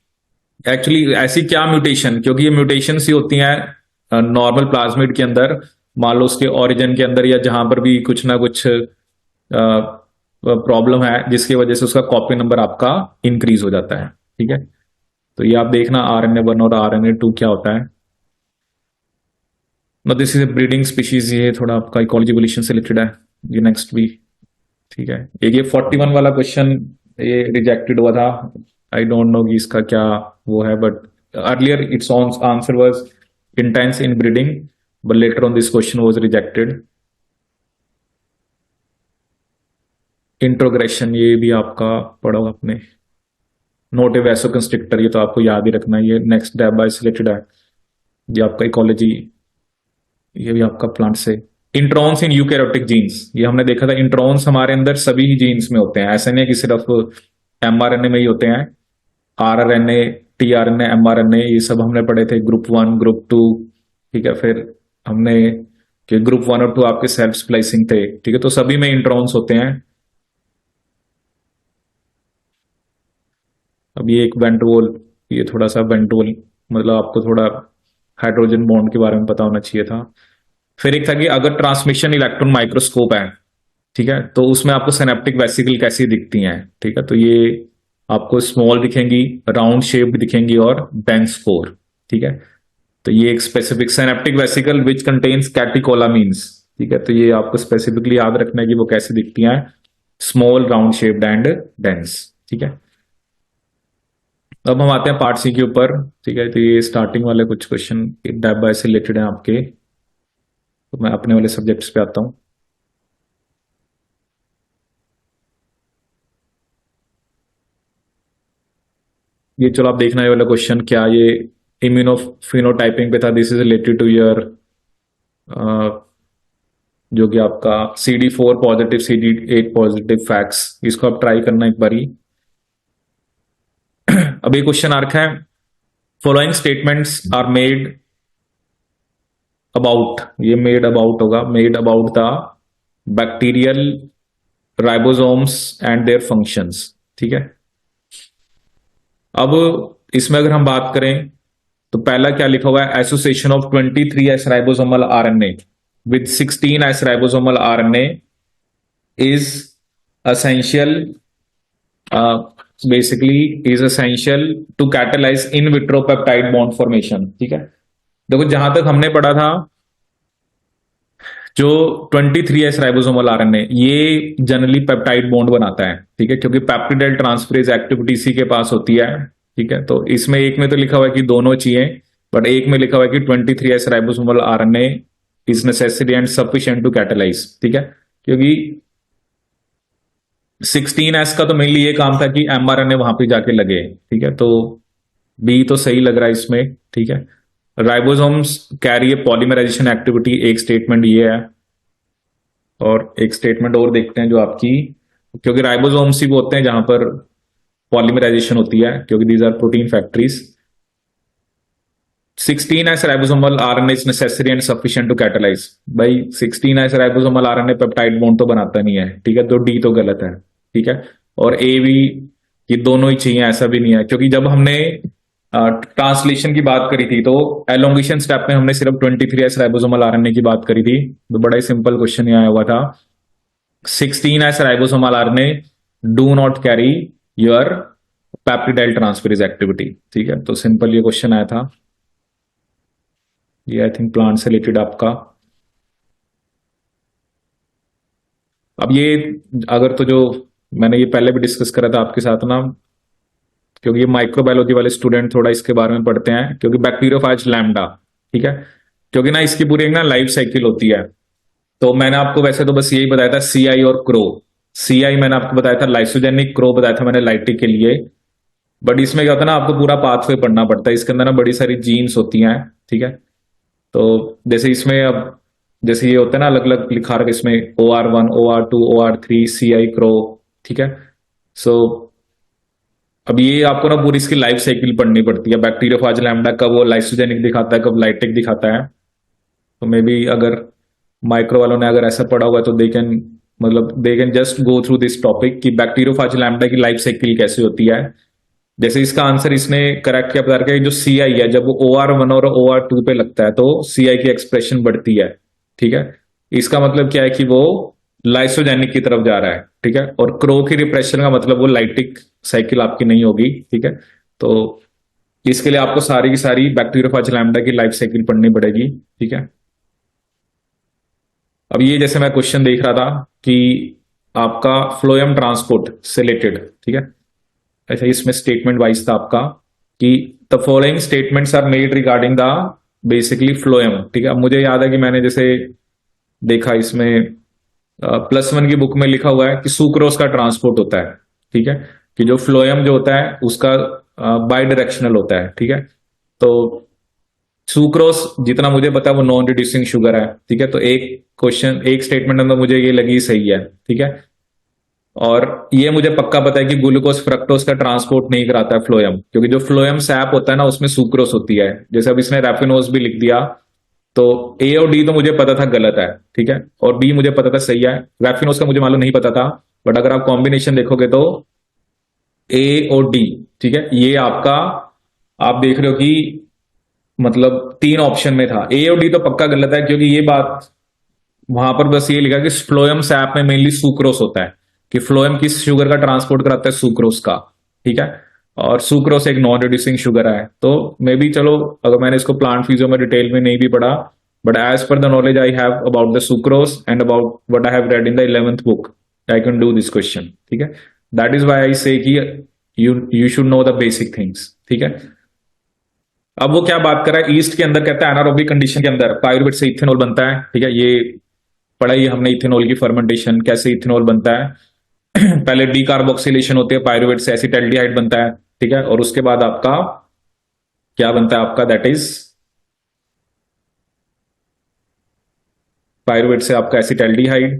एक्चुअली ऐसी क्या म्यूटेशन, क्योंकि ये म्यूटेशन ही होती हैं नॉर्मल प्लाज्मिड के अंदर, मान लो उसके ओरिजिन के अंदर या जहां पर भी कुछ ना कुछ प्रॉब्लम है जिसकी वजह से उसका कॉपी नंबर आपका इंक्रीज हो जाता है, ठीक है। तो ये आप देखना RNA1 और RNA2 क्या होता है। This is A breeding species, ये थोड़ा आपका इकोलॉजी इवोल्यूशन से रिलेटेड है। ये नेक्स्ट भी ठीक है। एक ये 41 वाला क्वेश्चन ये रिजेक्टेड हुआ था, आई डोंट नो कि इसका क्या वो है, but earlier its answer was intense inbreeding, but later on this question was rejected. Introgression ये भी आपका पढ़ा होगा आपने, नोट ए वैसोकंस्ट्रिक्टर, ये तो आपको याद ही रखना है, ये नेक्स्ट डैब से रिलेटेड है। ये आपका इकोलॉजी, ये भी आपका प्लांट से। इंट्रॉन्स इन यूकैरियोटिक जीन्स, ये हमने देखा था इंट्रॉन्स हमारे अंदर सभी ही जीन्स में होते हैं, ऐसा नहीं है कि सिर्फ mRNA में ही होते हैं। RNA, tRNA, mRNA ये सब हमने पढ़े थे, ग्रुप 1 ग्रुप 2, ठीक है। फिर हमने कि ग्रुप 1 और 2 आपके सेल्फ स्प्लाइसिंग थे, ठीक है, तो सभी में इंट्रॉन्स होते हैं। अब ये एक वेंट्रोल, ये थोड़ा सा वेंट्रोल मतलब आपको थोड़ा हाइड्रोजन बॉन्ड के बारे में पता होना चाहिए था। फिर एक था कि अगर ट्रांसमिशन इलेक्ट्रॉन माइक्रोस्कोप है, ठीक है, तो उसमें आपको सिनेप्टिक वेसिकल कैसी दिखती हैं, ठीक है। तो ये आपको स्मॉल दिखेंगी, राउंड शेप दिखेंगी और डेंस कोर, ठीक है। तो ये एक specific synaptic vesicle which contains catecholamines, ठीक है। तो ये आपको स्पेसिफिकली याद रखना है कि वो कैसी दिखती हैं, small round shaped and dense, ठीक है। अब हम आते हैं पार्ट सी के ऊपर, ठीक है। तो ये स्टार्टिंग वाले कुछ क्वेश्चन डायबा से रिलेटेड है आपके, तो मैं अपने वाले सब्जेक्ट्स पे आता हूं। ये चलो आप देखना, ये वाला क्वेश्चन क्या, ये इम्यूनो फिनोटाइपिंग पे था, this is related to your जो कि आपका CD4 positive, CD8 positive facts, इसको आप ट्राई करना एक बारी। अब ये क्वेश्चन आ रखा है, following statements are made about, ये मेड अबाउट होगा, made about the bacterial ribosomes and their functions, ठीक है। अब इसमें अगर हम बात करें तो पहला क्या लिखा हुआ है, association of 23S ribosomal RNA with 16S ribosomal RNA is essential, basically is essential to catalyse in vitro peptide bond formation, ठीक है। देखो जहां तक हमने पढ़ा था, जो 23S राइबोसोमल आरएनए ये जनरली पेप्टाइड बॉन्ड बनाता है, ठीक है, क्योंकि पेप्टिडाइल ट्रांसफरेज एक्टिविटी इसी के पास होती है, ठीक है। तो इसमें एक में तो लिखा हुआ है कि दोनों चाहिए, बट एक में लिखा हुआ है कि 23S ribosomal RNA is necessary and sufficient to catalyse, ठीक है। क्योंकि 16S का तो मेनली ये काम था कि mRNA वहां पे जाके लगे, ठीक है। तो बी तो सही लग रहा है इसमें, ठीक है। Ribosomes carry a polymerization activity, एक स्टेटमेंट ये है। और एक स्टेटमेंट और देखते हैं जो आपकी, क्योंकि राइबोसोम्स ही वो होते हैं जहां पर पॉलीमराइजेशन होती है, क्योंकि these are protein factories. 16S ribosomal RNA is necessary and sufficient to catalyse, भाई 16S ribosomal RNA peptide bond तो बनाता नहीं है, ठीक है। तो डी तो गलत है, ठीक है। और ए भी, ये दोनों ही चाहिए ऐसा भी नहीं है, क्योंकि जब हमने ट्रांसलेशन की बात करी थी तो एलोंगेशन स्टेप में हमने सिर्फ 23S राइबोसोमल आरएनए की बात करी थी। तो बड़ा ही सिंपल क्वेश्चन ये आया हुआ था, 16S ribosomal RNA do not carry your peptidyl transferase activity, ठीक है। तो सिंपल ये क्वेश्चन आया था, ये आई थिंक प्लांट से रिलेटेड आपका। अब ये अगर तो जो मैंने ये पहले भी डिस्कस करा था आपके साथ ना, क्योंकि ये माइक्रोबायोलॉजी वाले स्टूडेंट थोड़ा इसके बारे में पढ़ते हैं, क्योंकि बैक्टीरियोफाज लैम्डा, ठीक है, क्योंकि ना इसकी पूरी एक ना लाइफ साइकिल होती है। तो मैंने आपको वैसे तो बस यही बताया था सीआई और क्रो। सीआई मैंने आपको बताया था लाइसोजेनिक, क्रो बताया था मैंने लाइटिक के लिए। बट इसमें क्या होता है ना, आपको पूरा पाथवे पढ़ना पड़ता है, इसके अंदर ना बड़ी सारी जीन्स होती हैं, ठीक है। तो जैसे इसमें अब जैसे ये होता है ना अलग अलग लिखा रखा, इसमें OR1, OR2, OR3, CI crow, ठीक है। सो अब ये आपको ना पूरी इसकी लाइफ साइकिल पढ़नी पड़ती है, बैक्टीरियोफाज लैम्डा कब वो लाइसोजेनिक दिखाता है, कब लाइटिक दिखाता है। तो मे बी अगर माइक्रो वालों ने अगर ऐसा पढ़ा हुआ है तो they can just go through this topic कि बैक्टीरियोफाज लैम्डा की लाइफ साइकिल कैसे होती है। जैसे इसका आंसर इसने करेक्ट क्या बता रखा है, जो सीआई है जब वो OR1 और OR2 पे लगता है तो सीआई की एक्सप्रेशन बढ़ती है, ठीक है। इसका मतलब क्या है कि वो लाइसोजेनिक की तरफ जा रहा है, ठीक है। और क्रो की रिप्रेशन का मतलब वो लाइटिक साइकिल आपकी नहीं होगी, ठीक है। तो इसके लिए आपको सारी की सारी बैक्टीरियोफाज लैम्डा की लाइफ साइकिल पढ़नी पड़ेगी, ठीक है। अब ये जैसे मैं क्वेश्चन देख रहा था कि आपका फ्लोएम ट्रांसपोर्ट से रिलेटेड, ठीक है, ऐसा इसमें स्टेटमेंट वाइज था आपका कि the following statements are made regarding the basically phloem, ठीक है। अब मुझे याद है कि मैंने जैसे देखा इसमें +1 की बुक में लिखा हुआ है कि सुक्रोज का ट्रांसपोर्ट होता है, ठीक है, कि जो फ्लोएम जो होता है उसका बाई डायरेक्शनल होता है, ठीक है। तो सुक्रोज जितना मुझे पता है वो नॉन रिड्यूसिंग शुगर है, ठीक है। तो एक क्वेश्चन एक स्टेटमेंट में मुझे ये लगी सही है, ठीक है। और ये मुझे पक्का पता है कि ग्लूकोज फ्रक्टोज का ट्रांसपोर्ट नहीं कराता है फ्लोएम, क्योंकि जो फ्लोएम सैप होता है ना उसमें सुक्रोज होती है। जैसे अब इसने रैफिनोज भी लिख दिया, तो ए और डी तो मुझे पता था गलत है, ठीक है, और बी मुझे पता था सही है। रैफिनोज का मुझे मालूम नहीं पता था, बट अगर आप कॉम्बिनेशन देखोगे तो ए और डी, ठीक है, ये आपका आप देख रहे हो कि मतलब 3 ऑप्शन में था, ए और डी तो पक्का गलत है, क्योंकि ये बात वहां पर बस ये लिखा कि फ्लोएम सैप में मेनली सुक्रोस होता है, कि फ्लोएम किस शुगर का ट्रांसपोर्ट कराता है, सुक्रोस का, ठीक है। और सुक्रोस एक नॉन रिड्यूसिंग शुगर है। तो मे बी चलो अगर मैंने इसको प्लांट फिजियो में डिटेल में नहीं भी पढ़ा, बट एज पर the knowledge I have about the sucrose and about what I have read in the 11th book, I can do this question, ठीक है। That is why I say कि you should know the basic things, ठीक है। अब वो क्या बात कर रहा है, ईस्ट के अंदर कहता है एनारोबिक कंडीशन के अंदर पायरुवेट से इथेनॉल बनता है, ठीक है। ये पढ़ाई हमने इथेनॉल की फर्मेंटेशन, कैसे इथेनॉल बनता है। पहले डीकार्बोक्सिलेशन होती है, पायरुवेट से एसिटाल्डिहाइड बनता है, ठीक है। और उसके बाद आपका क्या बनता है, आपका दैट इज पायरुवेट से आपका एसिटाल्डिहाइड,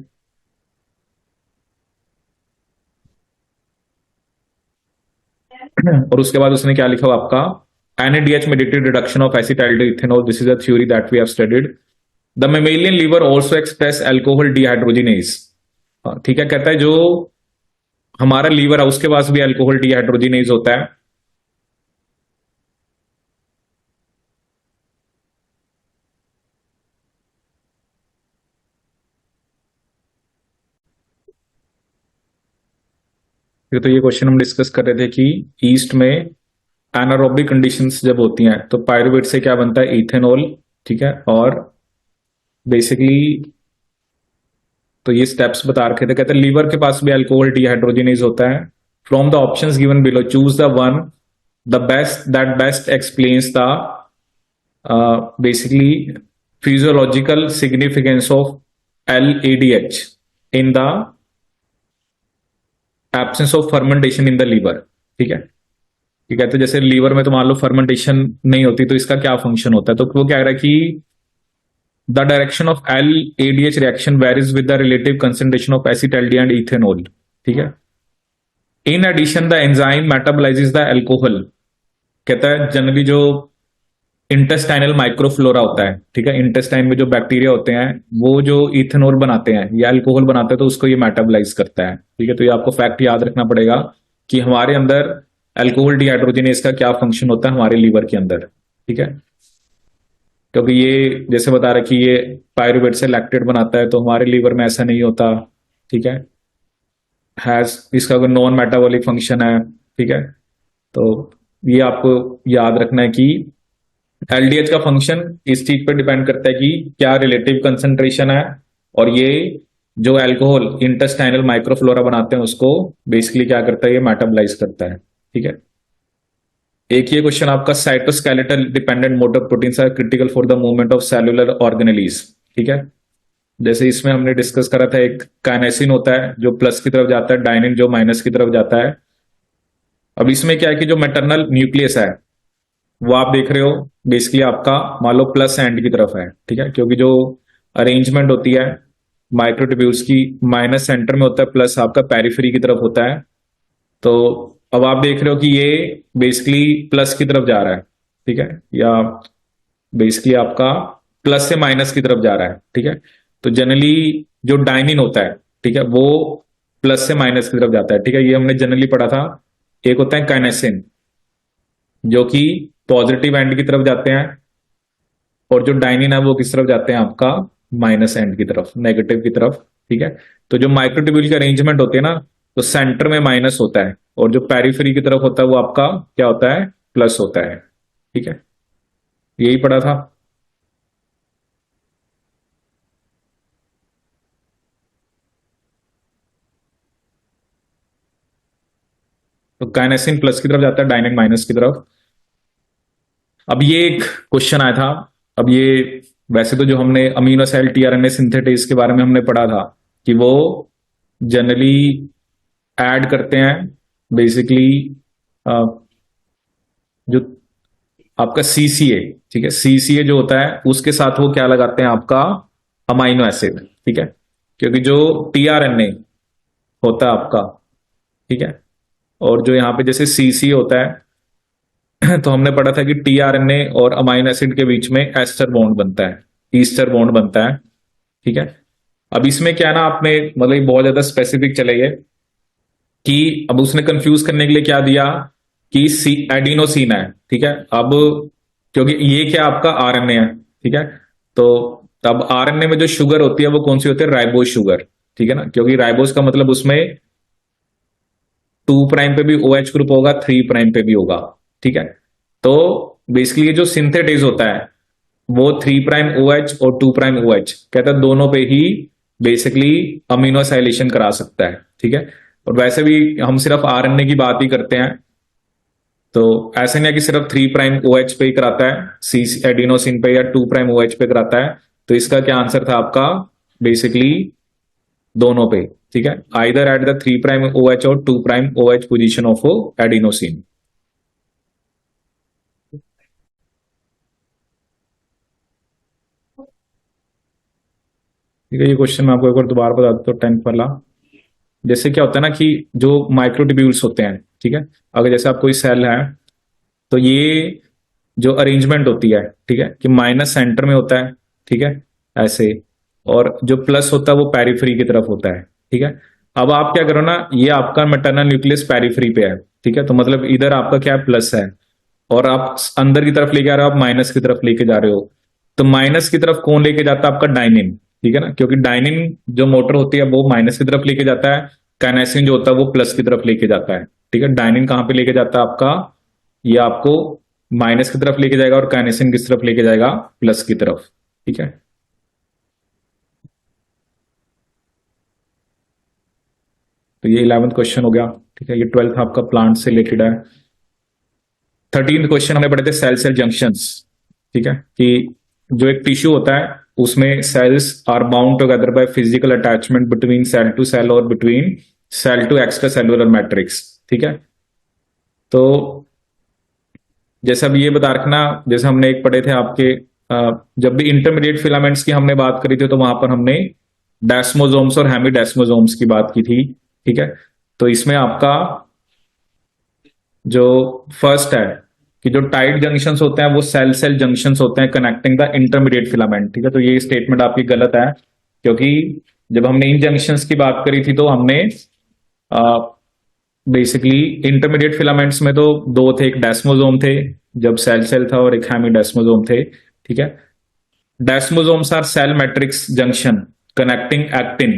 और उसके बाद उसने क्या लिखा हुआ आपका, NADH mediated reduction of acetaldehyde. This is a theory that we have studied. The mammalian liver also express alcohol dehydrogenase. ठीक है, कहता है जो हमारा लीवर है उसके पास भी अल्कोहल डिहाइड्रोजिनेज होता है। तो ये क्वेश्चन हम डिस्कस कर रहे थे कि ईस्ट में एनारोबिक कंडीशंस जब होती हैं तो पायरुवेट से क्या बनता है, इथेनॉल। ठीक है, और बेसिकली तो ये स्टेप्स बता रखे थे, कहते हैं लीवर के पास भी अल्कोहल डिहाइड्रोजिनेज होता है। From the options given below choose the one the best that best explains the basically physiological significance of LADH in the absence of fermentation in the liver. ठीक है, ये कहते हैं जैसे लीवर में तो मान लो फर्मेंटेशन नहीं होती तो इसका क्या फंक्शन होता है, तो वो क्या कह रहा है कि the direction of LADH reaction varies with the relative concentration of acetaldehyde and ethanol. ठीक है, in addition the enzyme metabolizes the alcohol. कहता है जनरली जो इंटेस्टाइनल माइक्रोफ्लोरा होता है, ठीक है, इंटेस्टाइन में जो बैक्टीरिया होते हैं वो जो इथेनॉल बनाते हैं या अल्कोहल बनाते हैं तो उसको ये मेटाबोलाइज करता है। ठीक है, तो ये आपको फैक्ट याद रखना पड़ेगा कि हमारे अंदर अल्कोहल डिहाइड्रोजिनेज का क्या फंक्शन होता है हमारे लीवर के अंदर। ठीक है, क्योंकि ये जैसे बता रहे कि ये पायरुवेट से लैक्टेट बनाता है तो हमारे लीवर में ऐसा नहीं होता। ठीक है, हैज इसका कोई नॉन मेटाबॉलिक फंक्शन है। ठीक है, तो ये आपको याद रखना है कि LDH का फंक्शन इस चीज पर डिपेंड करता है कि क्या रिलेटिव कंसंट्रेशन है, और ये जो अल्कोहल इंटेस्टाइनल माइक्रोफ्लोरा बनाते हैं उसको बेसिकली क्या करता है, ये मेटाबोलाइज करता है। ठीक है, एक ये क्वेश्चन आपका cytoskeletal dependent motor proteins are critical for the movement of cellular organelles. ठीक है, जैसे इसमें हमने डिस्कस करा था एक काइनेसिन होता है जो प्लस की तरफ जाता है, डायनिन जो माइनस की तरफ जाता है। अब इसमें क्या है कि जो मैटरनल न्यूक्लियस है वो आप देख रहे हो बेसिकली आपका मान लो प्लस एंड की तरफ है। ठीक है, क्योंकि जो अरेंजमेंट होती है माइक्रोट्यूब्यूल्स की माइनस सेंटर में होता है, प्लस आपका पेरिफेरी की तरफ होता है। तो अब आप देख रहे हो कि ये बेसिकली प्लस की तरफ जा रहा है। ठीक है, या बेसिकली आपका प्लस से माइनस की तरफ जा रहा है। ठीक है, तो जनरली जो डाइनिन होता है, ठीक है, वो प्लस से माइनस की तरफ जाता है। ठीक है, ये हमने जनरली पढ़ा था। एक होता है काइनेसिन जो कि पॉजिटिव एंड की तरफ जाते हैं, और जो डाइनिन है वो किस तरफ जाते हैं आपका माइनस एंड की तरफ, नेगेटिव की तरफ। ठीक है, तो जो माइक्रोट्यूब्यूल के अरेंजमेंट होते हैं ना तो सेंटर में माइनस होता है, और जो पेरिफेरी की तरफ होता है वो आपका क्या होता है, प्लस होता है। ठीक है, यही पढ़ा था। तो काइनेसिन प्लस की तरफ जाता है, डाइनिन माइनस की तरफ। अब ये एक क्वेश्चन आया था। अब ये वैसे तो जो हमने अमीनो एसिड tRNA सिंथेटेज के बारे में हमने पढ़ा था कि वो जनरली ऐड करते हैं बेसिकली जो आपका CCA। ठीक है, CCA जो होता है उसके साथ वो क्या लगाते हैं आपका अमाइनो एसिड। ठीक है, क्योंकि जो tRNA होता है आपका, ठीक है, और जो यहाँ पे जैसे CCA होता है तो हमने पढ़ा था कि tRNA और अमाइनो एसिड के बीच में एस्टर बॉन्ड बनता है, ईस्टर बॉन्ड बनता है। ठीक है, अब इसमें क्या है ना, आपने मतलब बहुत ज्यादा स्पेसिफिक चले गए कि अब उसने कंफ्यूज करने के लिए क्या दिया कि एडिनोसिन है। ठीक है, अब क्योंकि ये क्या आपका RNA है। ठीक है, तो अब RNA में जो शुगर होती है वो कौन सी होती है, राइबोज शुगर। ठीक है ना, क्योंकि राइबोज का मतलब उसमें 2' पे भी OH ग्रुप होगा, 3' पे भी होगा। ठीक है, तो बेसिकली ये जो सिंथेटेज होता है वो 3' OH और 2' OH कहता है दोनों पे ही बेसिकली अमीनोसाइलेशन करा सकता है। ठीक है, और वैसे भी हम सिर्फ RNA की बात ही करते हैं, तो ऐसा नहीं है कि सिर्फ 3' OH पे ही कराता है, सी एडिनोसिन पे या 2' OH पे कराता है। तो इसका क्या आंसर था आपका, बेसिकली दोनों पे। ठीक है, आइदर एट द 3' OH और 2' OH पोजीशन ऑफ एडिनोसिन। ठीक है, ये क्वेश्चन मैं आपको एक बार दोबारा बता देता हूँ, 10th वाला। जैसे क्या होता है ना कि जो माइक्रोट्यूब्यूल्स होते हैं, ठीक है, अगर जैसे आप कोई सेल है, तो ये जो अरेंजमेंट होती है, ठीक है, कि माइनस सेंटर में होता है, ठीक है, ऐसे, और जो प्लस होता है वो पेरिफेरी की तरफ होता है, ठीक है। अब आप क्या करो ना, ये आपका मैटरनल न्यूक्लियस पेरिफेरी पे है, ठीक है, तो मतलब इधर आपका क्या है, प्लस है, और आप अंदर की तरफ लेके आ रहे हो, आप माइनस की तरफ लेके जा रहे हो। तो माइनस की तरफ कौन लेके जाता है, आपका डाइनिन, ठीक है ना, क्योंकि डाइनिन जो मोटर होती है वो माइनस की तरफ लेके जाता है, काइनेसिन जो होता है वो प्लस की तरफ लेके जाता है, ठीक है। डाइनिन कहाँ पे लेके जाता है आपका, ये आपको माइनस की तरफ लेके जाएगा, और काइनेसिन किस तरफ लेके जाएगा, प्लस की तरफ, ठीक है। तो ये 11th क्वेश्चन हो गया, ठीक है। ये 12th आपका प्लांट से रिलेटेड है। 13th क्वेश्चन हमने पढ़े थे सेल सेल जंक्शंस, ठीक है, कि जो एक टिश्यू होता है उसमें cells are bound together by physical attachment between cell to cell और between cell to extracellular matrix, ठीक है। तो जैसे अब ये बता रखना, जैसे हमने एक पढ़े थे आपके, जब भी इंटरमीडिएट फिलामेंट्स की हमने बात करी थी तो वहां पर हमने डेस्मोजोम्स और हेमिडेस्मोजोम्स की बात की थी, ठीक है। तो इसमें आपका जो फर्स्ट है कि जो टाइट जंक्शंस होते हैं वो सेल सेल जंक्शंस होते हैं कनेक्टिंग द इंटरमीडिएट फिलामेंट, ठीक है। तो ये स्टेटमेंट आपकी गलत है, क्योंकि जब हमने इन जंक्शंस की बात करी थी तो हमने बेसिकली इंटरमीडिएट फिलामेंट्स में तो दो थे, एक डेस्मोसोम थे जब सेल सेल था, और एक हेमिडेस्मोसोम थे, ठीक है। Desmosomes are cell matrix junction connecting actin,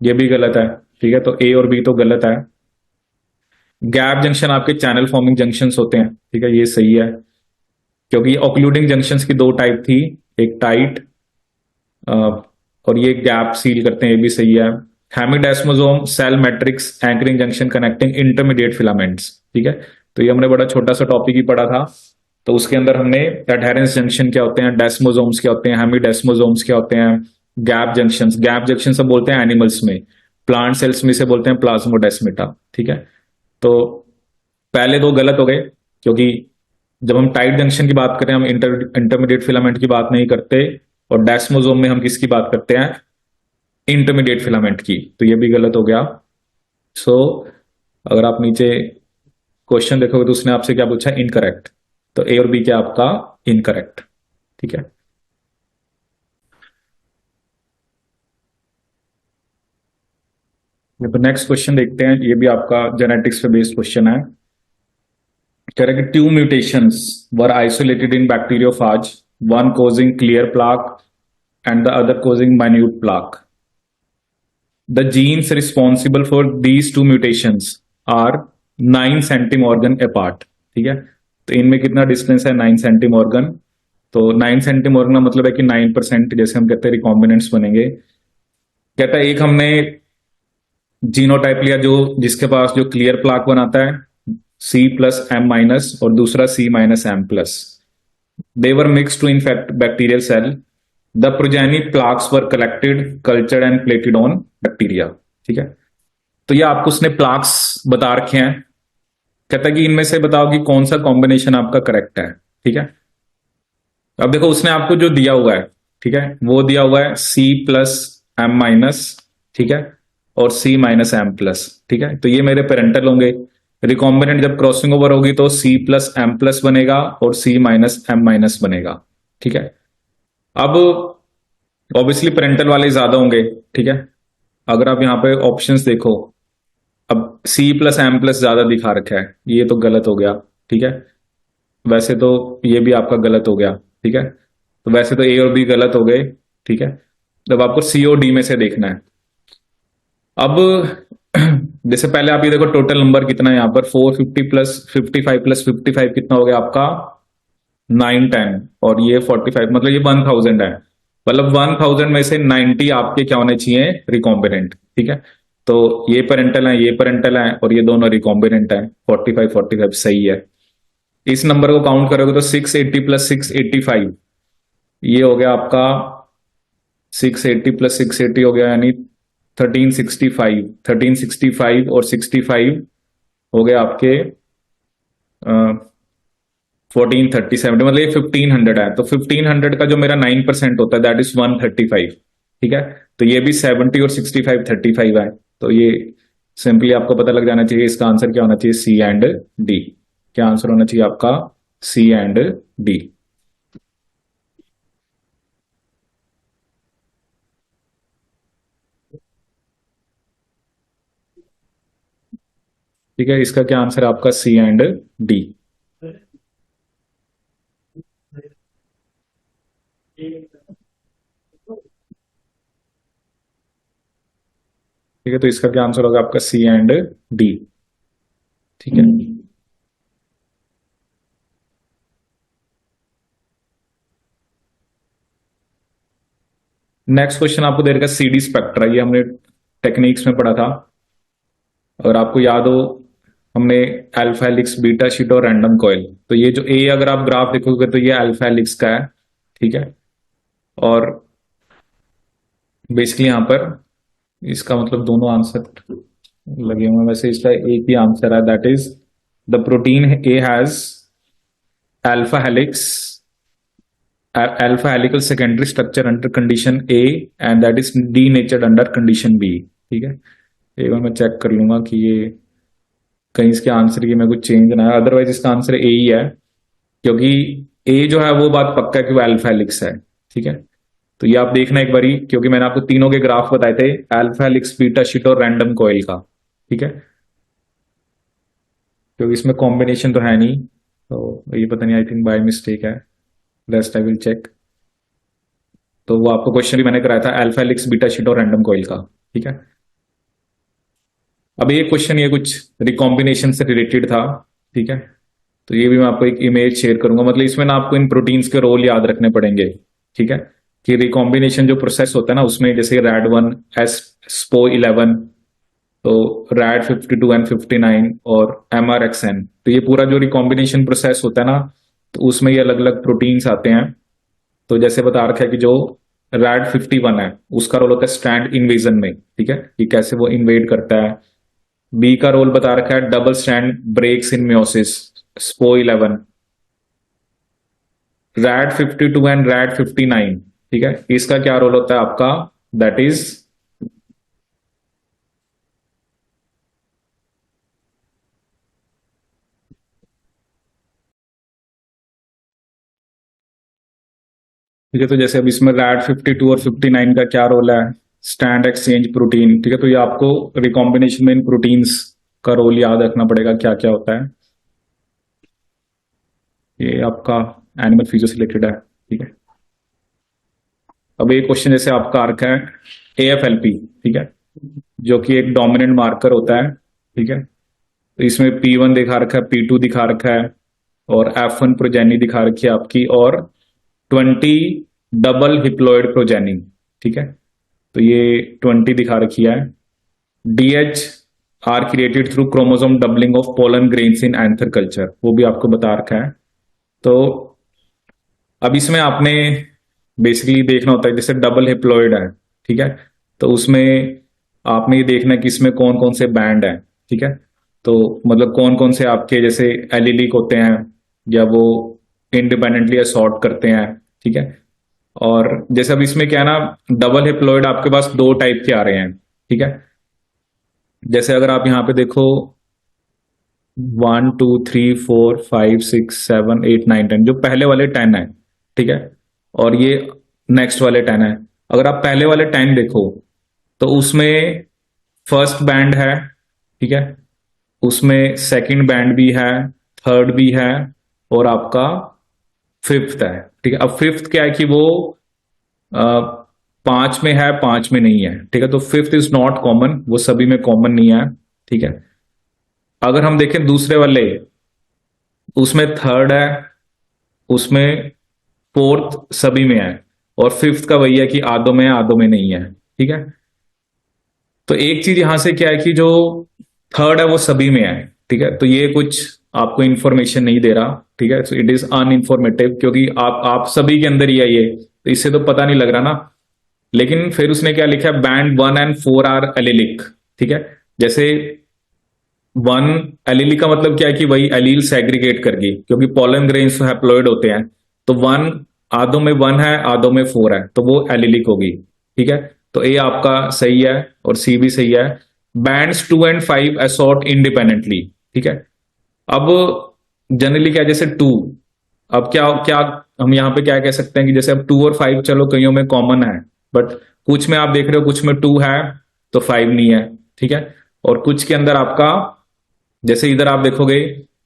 ये भी गलत है, ठीक है। तो ए और बी तो गलत है। गैप जंक्शन आपके चैनल फॉर्मिंग जंक्शंस होते हैं, ठीक है, ये सही है, क्योंकि ऑक्लूडिंग जंक्शंस की दो टाइप थी, एक टाइट और ये गैप सील करते हैं, ये भी सही है। Hemidesmosome cell matrix anchoring junction connecting intermediate filaments, ठीक है। तो ये हमने बड़ा छोटा सा टॉपिक ही पढ़ा था, तो उसके अंदर हमने एडहेरेंस जंक्शन क्या होते हैं, डेस्मोसोम्स क्या होते हैं, हेमिडेस्मोसोम्स क्या होते हैं, गैप जंक्शन सब बोलते हैं एनिमल्स में, प्लांट सेल्स में से बोलते हैं प्लाज्मोडेस्मेटा, ठीक है। तो पहले दो गलत हो गए, क्योंकि जब हम टाइट जंक्शन की बात करें हम इंटरमीडिएट फिलामेंट की बात नहीं करते, और डेस्मोसोम में हम किसकी बात करते हैं, इंटरमीडिएट फिलामेंट की, तो ये भी गलत हो गया। सो अगर आप नीचे क्वेश्चन देखोगे तो उसने आपसे क्या पूछा, इनकरेक्ट, तो ए और बी क्या आपका इनकरेक्ट, ठीक है। तो नेक्स्ट क्वेश्चन देखते हैं, ये भी आपका जेनेटिक्स पे बेस्ड क्वेश्चन है। कह रहा है कि two mutations were isolated in bacteriophage, one causing clear plaque and the other causing minute plaque. The genes responsible for these two mutations are 9 सेंटीमॉर्गन apart, ठीक है। तो इनमें कितना डिस्टेंस है, 9 सेंटीमॉर्गन। तो 9 सेंटीमॉर्गन का मतलब है कि 9%, जैसे हम कहते हैं रिकॉम्बिनेंट्स बनेंगे। कहता है एक हमने जीनोटाइप लिया जो जिसके पास जो क्लियर प्लाक बनाता है, C+M- और दूसरा C-M+। They were mixed to infect bacterial cell. The progeny plaques were collected, cultured and plated on bacteria, ठीक है। तो ये आपको उसने प्लाक्स बता रखे हैं, कहता है कि इनमें से बताओ कि कौन सा कॉम्बिनेशन आपका करेक्ट है, ठीक है। अब देखो उसने आपको जो दिया हुआ है, ठीक है, वो दिया हुआ है C+M-, ठीक है, और C-M+, ठीक है। तो ये मेरे पेरेंटल होंगे। रिकॉम्बिनेंट जब क्रॉसिंग ओवर होगी तो C+M+ बनेगा और C-M- बनेगा, ठीक है। अब ऑब्वियसली पेरेंटल वाले ज्यादा होंगे, ठीक है। अगर आप यहाँ पे ऑप्शंस देखो, अब C+M+ ज्यादा दिखा रखा है, ये तो गलत हो गया, ठीक है। वैसे तो ये भी आपका गलत हो गया, ठीक है। तो वैसे तो ए और बी गलत हो गए, ठीक है। अब आपको सी और डी में से देखना है। अब जैसे पहले आप ये देखो टोटल नंबर कितना है यहाँ पर, 450 + 55 + 55 कितना हो गया आपका, 910, और ये 45, मतलब ये 1000 है। मतलब 1000 में से 90 आपके क्या होने चाहिए, रिकॉम्बिनेंट, ठीक है। तो ये पेरेंटल है, ये पेरेंटल है, और ये दोनों रिकॉम्बिनेंट है, 45 सही है। इस नंबर को काउंट करोगे तो 680 + 685, ये हो गया आपका 680 + 680 हो गया, यानी 1365। 1365 और 65 हो गया आपके 1430, 70, मतलब ये 1500 है। तो 1500 का जो मेरा 9% होता है दैट इज 135, ठीक है। तो ये भी 70 और 65 35 है। तो ये सिंपली आपको पता लग जाना चाहिए इसका आंसर क्या होना चाहिए, सी एंड डी। क्या आंसर होना चाहिए आपका, सी एंड डी। ठीक है, इसका क्या आंसर है आपका, सी एंड डी। ठीक है, तो इसका क्या आंसर होगा आपका, सी एंड डी। ठीक है। नेक्स्ट क्वेश्चन आपको दे रखा सीडी स्पेक्ट्रा, ये हमने टेक्निक्स में पढ़ा था। अगर आपको याद हो, हमने अल्फा हेलिक्स, बीटा शीट और रैंडम कॉइल। तो ये जो ए अगर आप ग्राफ देखोगे तो ये अल्फा हेलिक्स का है। ठीक है। और बेसिकली यहां पर इसका मतलब दोनों आंसर लगे हुए हैं, वैसे इसका एक ही आंसर है, that is the protein A has alpha helix, alpha helical secondary structure under condition A and that is denatured under condition B. ठीक है। एक बार मैं चेक कर लूंगा कि ये कहीं इसके आंसर की मैं कुछ चेंज ना है, अदरवाइज इसका आंसर ए ही है, क्योंकि ए जो है वो बात पक्का है कि वो अल्फा हेलिक्स है। ठीक है। तो ये आप देखना एक बारी, क्योंकि मैंने आपको तीनों के ग्राफ बताए थे, अल्फा हेलिक्स, बीटा शीट और रैंडम कॉइल का। ठीक है। क्योंकि इसमें कॉम्बिनेशन तो है नहीं, तो ये पता नहीं, आई थिंक बाय मिस्टेक है, रेस्ट आई विल चेक। तो वो आपको क्वेश्चन भी मैंने कराया था, अल्फा हेलिक्स, बीटा शीट और रैंडम कॉइल का। ठीक है। अब ये क्वेश्चन ये कुछ रिकॉम्बिनेशन से रिलेटेड था। ठीक है। तो ये भी मैं आपको एक इमेज शेयर करूंगा, मतलब इसमें ना आपको इन प्रोटीन्स के रोल याद रखने पड़ेंगे। ठीक है। कि रिकॉम्बिनेशन जो प्रोसेस होता है ना, उसमें जैसे रैड वन, एस स्पो 11, तो रैड 52 एंड 59 और MRXN, तो ये पूरा जो रिकॉम्बिनेशन प्रोसेस होता है ना, तो उसमें ये अलग अलग प्रोटीन्स आते हैं। तो जैसे बता रखा है कि जो रैड 51 है उसका रोल होता है स्ट्रैंड इन्वेजन में। ठीक है, कि कैसे वो इन्वेड करता है। बी का रोल बता रखा है double strand breaks in meiosis, Spo 11। Rad 52 and Rad 59, ठीक है, इसका क्या रोल होता है आपका, दैट इज, ठीक है। तो जैसे अब इसमें रैड 52 और 59 का क्या रोल है, स्टैंड एक्सचेंज प्रोटीन। ठीक है। तो ये आपको रिकॉम्बिनेशन में इन प्रोटीन्स का रोल याद रखना पड़ेगा, क्या क्या होता है। ये आपका एनिमल फिजियो से रिलेटेड है। ठीक है। अब एक क्वेश्चन जैसे आपका आ रखा है AFLP, ठीक है, जो कि एक डोमिनेंट मार्कर होता है। ठीक है। तो इसमें P1 दिखा रखा है, P2 दिखा रखा है, और F1 प्रोजेनी दिखा रखी है आपकी, और 20 डबल हिप्लॉइड प्रोजेनी। ठीक है। तो ये 20 दिखा रखी है। DH are created through chromosome doubling of pollen grains in anther culture, वो भी आपको बता रखा है। तो अब इसमें आपने बेसिकली देखना होता है, जैसे डबल हिप्लॉइड है, ठीक है, तो उसमें आपने ये देखना है कि इसमें कौन कौन से बैंड है। ठीक है। तो मतलब कौन कौन से आपके जैसे एलिलिक होते हैं, या वो इंडिपेंडेंटली असॉर्ट करते हैं। ठीक है। और जैसे अब इसमें क्या है ना, डबल हिप्लॉइड आपके पास दो टाइप के आ रहे हैं। ठीक है। जैसे अगर आप यहां पे देखो, 1 2 3 4 5 6 7 8 9 10, जो पहले वाले 10 है। ठीक है। और ये नेक्स्ट वाले 10 है। अगर आप पहले वाले 10 देखो, तो उसमें फर्स्ट बैंड है। ठीक है। उसमें सेकंड बैंड भी है, थर्ड भी है, और आपका फिफ्थ है। ठीक है। अब फिफ्थ क्या है कि वो अ, पांच में है, पांच में नहीं है। ठीक है। तो फिफ्थ इज नॉट कॉमन, वो सभी में कॉमन नहीं है। ठीक है। अगर हम देखें दूसरे वाले, उसमें थर्ड है, उसमें फोर्थ सभी में है, और फिफ्थ का वही है कि आधों में है, आधों में नहीं है। ठीक है। तो एक चीज यहां से क्या है कि जो थर्ड है वो सभी में है। ठीक है। तो ये कुछ आपको इंफॉर्मेशन नहीं दे रहा। ठीक है। सो इट इज अनइंफॉर्मेटिव, क्योंकि आप सभी के अंदर ही है ये, तो इससे तो पता नहीं लग रहा ना। लेकिन फिर उसने क्या लिखा है, बैंड 1 and 4 आर एलिलिक। ठीक है। जैसे वन एलील का मतलब क्या है कि वही एलील सेग्रीगेट करगी, क्योंकि पोलन ग्रेन्स हैप्लॉइड होते हैं। तो वन, आधों में वन है, आधों में फोर है, तो वो एलिलिक होगी। ठीक है, तो ए आपका सही है और सी भी सही है। बैंड्स 2 and 5 असॉर्ट इंडिपेंडेंटली, ठीक है। अब जनरली क्या, जैसे टू, अब क्या क्या हम यहाँ पे क्या कह सकते हैं कि जैसे अब 2 और 5 चलो कईयों में कॉमन है, बट कुछ में आप देख रहे हो कुछ में 2 है तो 5 नहीं है, ठीक है। और कुछ के अंदर आपका, जैसे इधर आप देखोगे,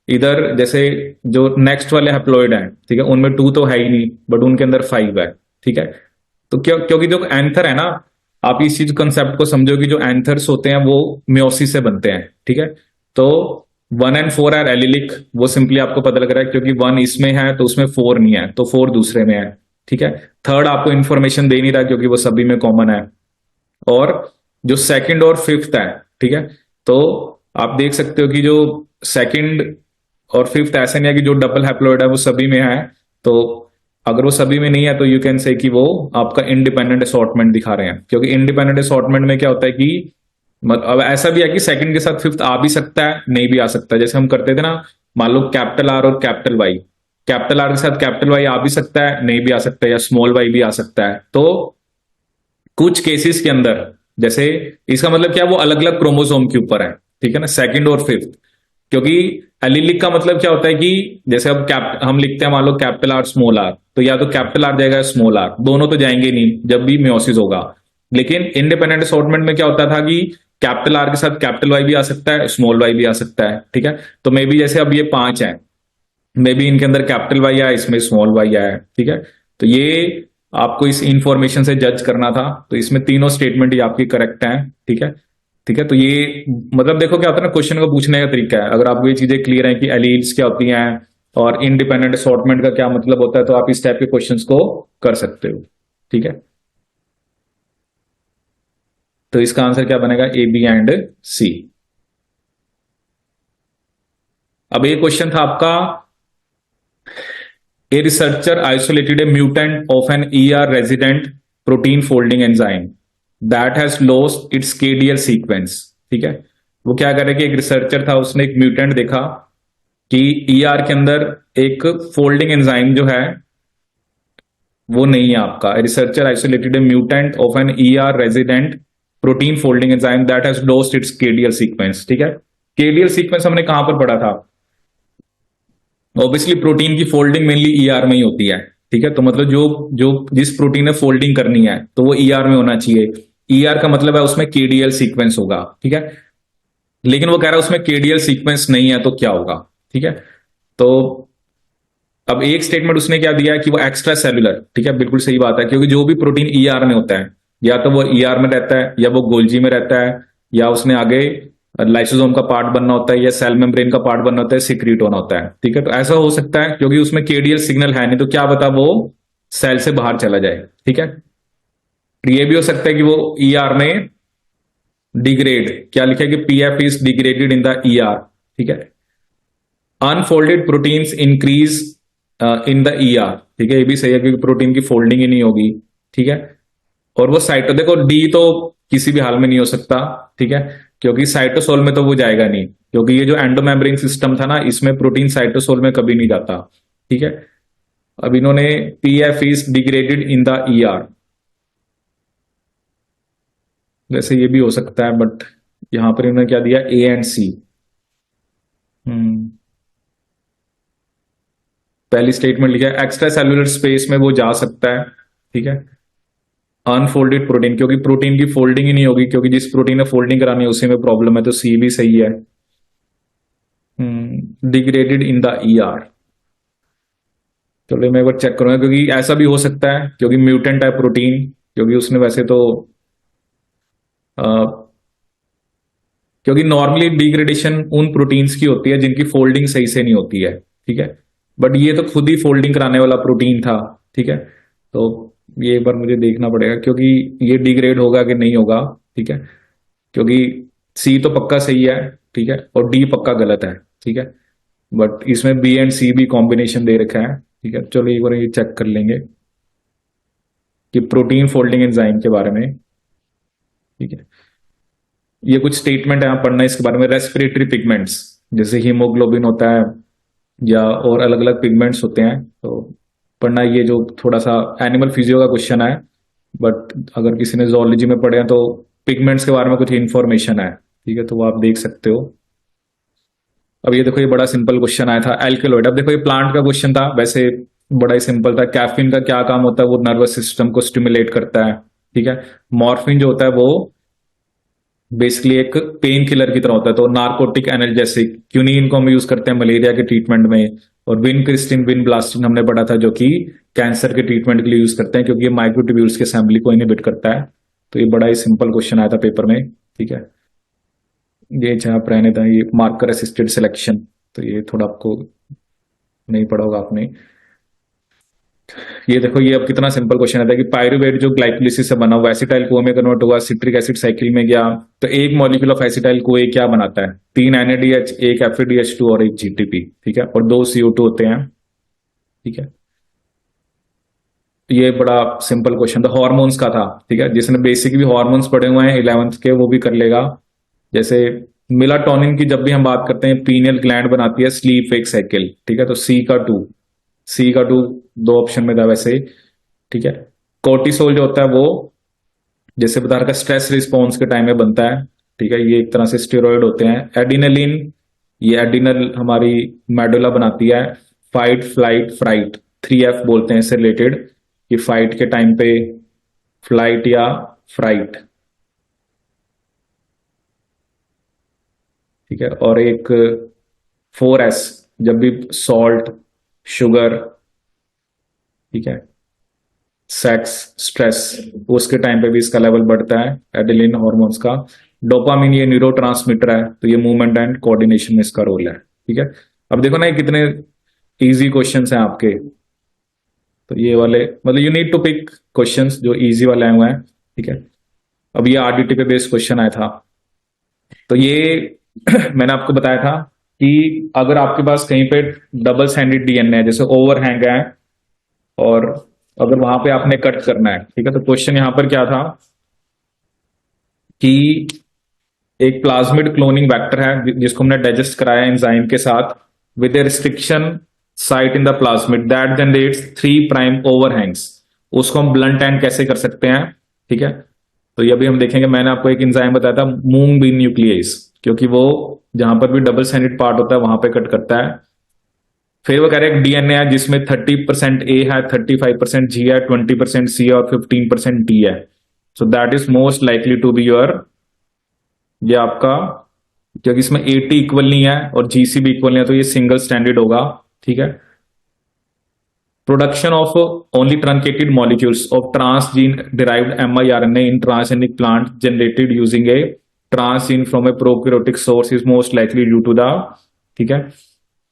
इधर जैसे जो नेक्स्ट वाले हैप्लॉइड हैं, ठीक है, उनमें 2 तो है ही नहीं बट उनके अंदर 5 है, ठीक है। तो क्योंकि जो एंथर है ना, आप इस चीज कंसेप्ट को समझो कि जो एंथर्स होते हैं वो मियोसिस से बनते हैं, ठीक है। तो 1 and 4 आर एलिलिक, वो सिंपली आपको पता लग रहा है क्योंकि 1 इसमें है तो उसमें 4 नहीं है, तो 4 दूसरे में है, ठीक है। थर्ड आपको इंफॉर्मेशन दे नहीं रहा क्योंकि वो सभी में कॉमन है। और जो सेकंड और फिफ्थ है, ठीक है, तो आप देख सकते हो कि जो सेकंड और फिफ्थ ऐसे नहीं है कि जो डबल हैप्लॉइड है वो सभी में है। तो अगर वो सभी में नहीं है तो यू कैन से कि वो आपका इंडिपेंडेंट असॉर्टमेंट दिखा रहे हैं, क्योंकि इंडिपेंडेंट असॉर्टमेंट में क्या होता है कि अब ऐसा भी है कि सेकंड के साथ फिफ्थ आ भी सकता है, नहीं भी आ सकता है। जैसे हम करते थे ना, मान लो कैपिटल आर और कैपिटल वाई, कैपिटल आर के साथ कैपिटल वाई आ भी सकता है, नहीं भी आ सकता है, या स्मॉल वाई भी आ सकता है। तो कुछ केसेस के अंदर, जैसे इसका मतलब क्या, वो अलग अलग क्रोमोसोम के ऊपर है, ठीक है ना, सेकंड और फिफ्थ। क्योंकि एलिलिक का मतलब क्या होता है कि जैसे अब हम लिखते हैं मान लो कैपिटल आर स्मॉल आर, तो या तो कैपिटल आर जाएगा स्मॉल आर, दोनों तो जाएंगे नहीं जब भी मियोसिस होगा। लेकिन इंडिपेंडेंट असॉर्टमेंट में क्या होता था कि कैपिटल आर के साथ कैपिटल वाई भी आ सकता है, स्मॉल वाई भी आ सकता है, ठीक है। तो मे बी जैसे अब ये 5 है, मे बी इनके अंदर कैपिटल वाई आया, इसमें स्मॉल वाई आया, ठीक है। तो ये आपको इस इंफॉर्मेशन से जज करना था। तो इसमें तीनों स्टेटमेंट ही आपकी करेक्ट हैं, ठीक है। ठीक है, तो ये मतलब देखो क्या होता है ना, क्वेश्चन को पूछने का तरीका है। अगर आपको ये चीजें क्लियर है कि एलील्स क्या होती हैं और इंडिपेंडेंट असॉर्टमेंट का क्या मतलब होता है, तो आप इस टाइप के क्वेश्चंस को कर सकते हो, ठीक है। तो इसका आंसर क्या बनेगा, ए, बी एंड सी। अब ये क्वेश्चन था आपका, A researcher isolated a mutant of an ER resident protein folding enzyme that has lost its KDL sequence, ठीक है। वो क्या कर रहे कि एक रिसर्चर था, उसने एक म्यूटेंट देखा कि ER के अंदर एक फोल्डिंग एंजाइम जो है वो नहीं है आपका। Researcher isolated a mutant of an ER resident protein folding enzyme that has lost its KDL sequence, ठीक है। KDL सीक्वेंस हमने कहां पर पढ़ा था, ऑब्वियसली प्रोटीन की फोल्डिंग मेनली ईआर में ही होती है, ठीक है। तो मतलब जो जो जिस प्रोटीन ने फोल्डिंग करनी है तो वो ईआर में होना चाहिए। ईआर का मतलब है उसमें केडीएल सीक्वेंस होगा, ठीक है। लेकिन वो कह रहा है उसमें केडीएल सीक्वेंस नहीं है, तो क्या होगा, ठीक है। तो अब एक स्टेटमेंट उसने क्या दिया है कि वो एक्स्ट्रा सेलुलर, ठीक है, बिल्कुल सही बात है, क्योंकि जो भी प्रोटीन ईआर में होता है या तो वो ईआर में रहता है या वो गोल्जी में रहता है, या उसने आगे लाइसोसोम का पार्ट बनना होता है या सेल मेम्ब्रेन का पार्ट बनना होता है, सिक्रीट होना होता है, ठीक है। तो ऐसा हो सकता है क्योंकि उसमें केडीएल सिग्नल है नहीं, तो क्या बता वो सेल से बाहर चला जाए, ठीक है। ये भी हो सकता है कि वो ईआर में डिग्रेड, क्या लिखा है कि PF is degraded in the ER, ठीक है। Unfolded proteins increase in the ER, ठीक है, ये भी सही है क्योंकि प्रोटीन की फोल्डिंग ही नहीं होगी, ठीक है। और वो साइटो, देखो डी तो किसी भी हाल में नहीं हो सकता, ठीक है, क्योंकि साइटोसोल में तो वो जाएगा नहीं, क्योंकि ये जो एंडोमेम्ब्रेन सिस्टम था ना, इसमें प्रोटीन साइटोसोल में कभी नहीं जाता, ठीक है। अब इन्होंने PF is degraded in the ER, वैसे ये भी हो सकता है, बट यहां पर इन्होंने क्या दिया, ए एंड सी। पहली स्टेटमेंट लिखा है एक्स्ट्रा सेलुलर स्पेस में वो जा सकता है, ठीक है। अनफोल्डेड प्रोटीन, क्योंकि प्रोटीन की फोल्डिंग ही नहीं होगी, क्योंकि जिस प्रोटीन ने फोल्डिंग करानी है उसी में प्रॉब्लम है, तो सी भी सही है। डिग्रेडेड इन द ईआर, चलो मैं एक बार चेक करूंगा, क्योंकि ऐसा भी हो सकता है क्योंकि म्यूटेंट है प्रोटीन, क्योंकि उसने वैसे तो क्योंकि नॉर्मली डिग्रेडेशन उन प्रोटीन्स की होती है जिनकी फोल्डिंग सही से नहीं होती है, ठीक है। बट ये तो खुद ही फोल्डिंग कराने वाला प्रोटीन था, ठीक है। तो ये एक बार मुझे देखना पड़ेगा क्योंकि ये डिग्रेड होगा कि नहीं होगा, ठीक है, क्योंकि सी तो पक्का सही है, ठीक है, और डी पक्का गलत है, ठीक है। बट इसमें बी एंड सी भी कॉम्बिनेशन दे रखा है, ठीक है। चलो एक बार ये चेक कर लेंगे कि प्रोटीन फोल्डिंग एंजाइम के बारे में, ठीक है। ये कुछ स्टेटमेंट है, आप पढ़ना इसके बारे में। रेस्पिरेटरी पिगमेंट्स जैसे हीमोग्लोबिन होता है या और अलग अलग पिगमेंट्स होते हैं, तो पढ़ना। ये जो थोड़ा सा एनिमल फिजियो का क्वेश्चन है, बट अगर किसी ने जोलॉजी में पढ़े हैं तो पिगमेंट्स के बारे में कुछ इंफॉर्मेशन है, ठीक है, तो वो आप देख सकते हो। अब ये देखो, ये बड़ा सिंपल क्वेश्चन आया था, एल्केलॉइड। अब देखो ये प्लांट का क्वेश्चन था, वैसे बड़ा ही सिंपल था। कैफीन का क्या काम होता है, वो नर्वस सिस्टम को स्टिमुलेट करता है, ठीक है। मॉर्फिन जो होता है वो बेसिकली एक पेन किलर की तरह होता है, तो नार्कोटिक एनाल्जेसिक। क्यूनिन को हम यूज करते हैं मलेरिया के ट्रीटमेंट में। और विनक्रिस्टिन, विनब्लास्टिन हमने पढ़ा था, जो कि कैंसर के ट्रीटमेंट के लिए यूज करते हैं, क्योंकि ये माइक्रोट्यूब्यूल्स के असेंबली को इनहिबिट करता है। तो ये बड़ा ही सिंपल क्वेश्चन आया था पेपर में, ठीक है। ये जहां पर रहने था, ये मार्कर असिस्टेड सिलेक्शन, तो ये थोड़ा आपको नहीं पढ़ा होगा आपने। ये देखो, ये अब कितना सिंपल क्वेश्चन आता है कि पायरुवेट जो ग्लाइकोलिसिस से बना हुआ एसिटाइल कोए में कन्वर्ट हुआ, सिट्रिक एसिड साइकिल में गया, तो एक मॉलिक्यूल ऑफ एसिटाइल कोए क्या बनाता है? 3 NADH, एक FeDH2 और एक GTP, ठीक है, और 2 CO2 होते हैं, ठीक है। ये बड़ा सिंपल क्वेश्चन था, हॉर्मोन्स का था, ठीक है। जिसने बेसिक भी हॉर्मोन्स पढ़े हुए हैं 11th के, वो भी कर लेगा। जैसे मिलाटोनिन की जब भी हम बात करते हैं, पीनियल ग्लैंड बनाती है स्लीप वेक साइकिल, ठीक है, तो सी का टू दो ऑप्शन में था वैसे, ठीक है। कोर्टिसोल जो होता है वो जैसे बता रखा स्ट्रेस रिस्पॉन्स के टाइम में बनता है, ठीक है, ये एक तरह से स्टेरॉइड होते हैं। एडिनलिन, ये एडिनल हमारी मेडुला बनाती है। फाइट, फ्लाइट, फ्राइट, 3F बोलते हैं इससे रिलेटेड, कि फाइट के टाइम पे फ्लाइट या फ्राइट, ठीक है। और एक 4S, जब भी सॉल्ट, शुगर, ठीक है, सेक्स, स्ट्रेस, उसके टाइम पे भी इसका लेवल बढ़ता है, एडिलिन हार्मोन्स का। डोपामिन ये न्यूरोट्रांसमीटर है, तो ये मूवमेंट एंड कोऑर्डिनेशन में इसका रोल है, ठीक है। अब देखो ना, ये कितने इजी क्वेश्चंस हैं आपके। तो ये वाले मतलब you need to pick questions जो इजी वाले आए हुए हैं, ठीक है। अब ये RDT पे बेस्ड क्वेश्चन आया था, तो ये मैंने आपको बताया था कि अगर आपके पास कहीं पे डबल स्टैंडर्ड DNA है, जैसे ओवरहैंग है, और अगर वहां पे आपने कट करना है, ठीक है, तो क्वेश्चन यहां पर क्या था कि एक प्लाज्मिड क्लोनिंग वेक्टर है जिसको हमने डाइजेस्ट कराया एंजाइम के साथ, with A restriction site in the plasmid that generates 3' overhangs. उसको हम ब्लंट एंड कैसे कर सकते हैं, ठीक है। तो ये अभी हम देखेंगे। मैंने आपको एक एंजाइम बताया था, मूंग बीन न्यूक्लियस, क्योंकि वो जहां पर भी डबल स्टैंडर्ड पार्ट होता है वहां पे कट करता है। फिर वो कह रहे हैं DNA है जिसमें 30% A है, 35% G है, 20% C है और 15% D है। So that is most likely to be your, ये आपका, क्योंकि इसमें 80 इक्वल नहीं है और GC भी इक्वल नहीं है, तो ये सिंगल स्टैंडर्ड होगा, ठीक है। Production of only truncated molecules of transgene derived mRNA in transgenic plant generated using a transgene from a prokaryotic source is most likely due to the, ठीक है।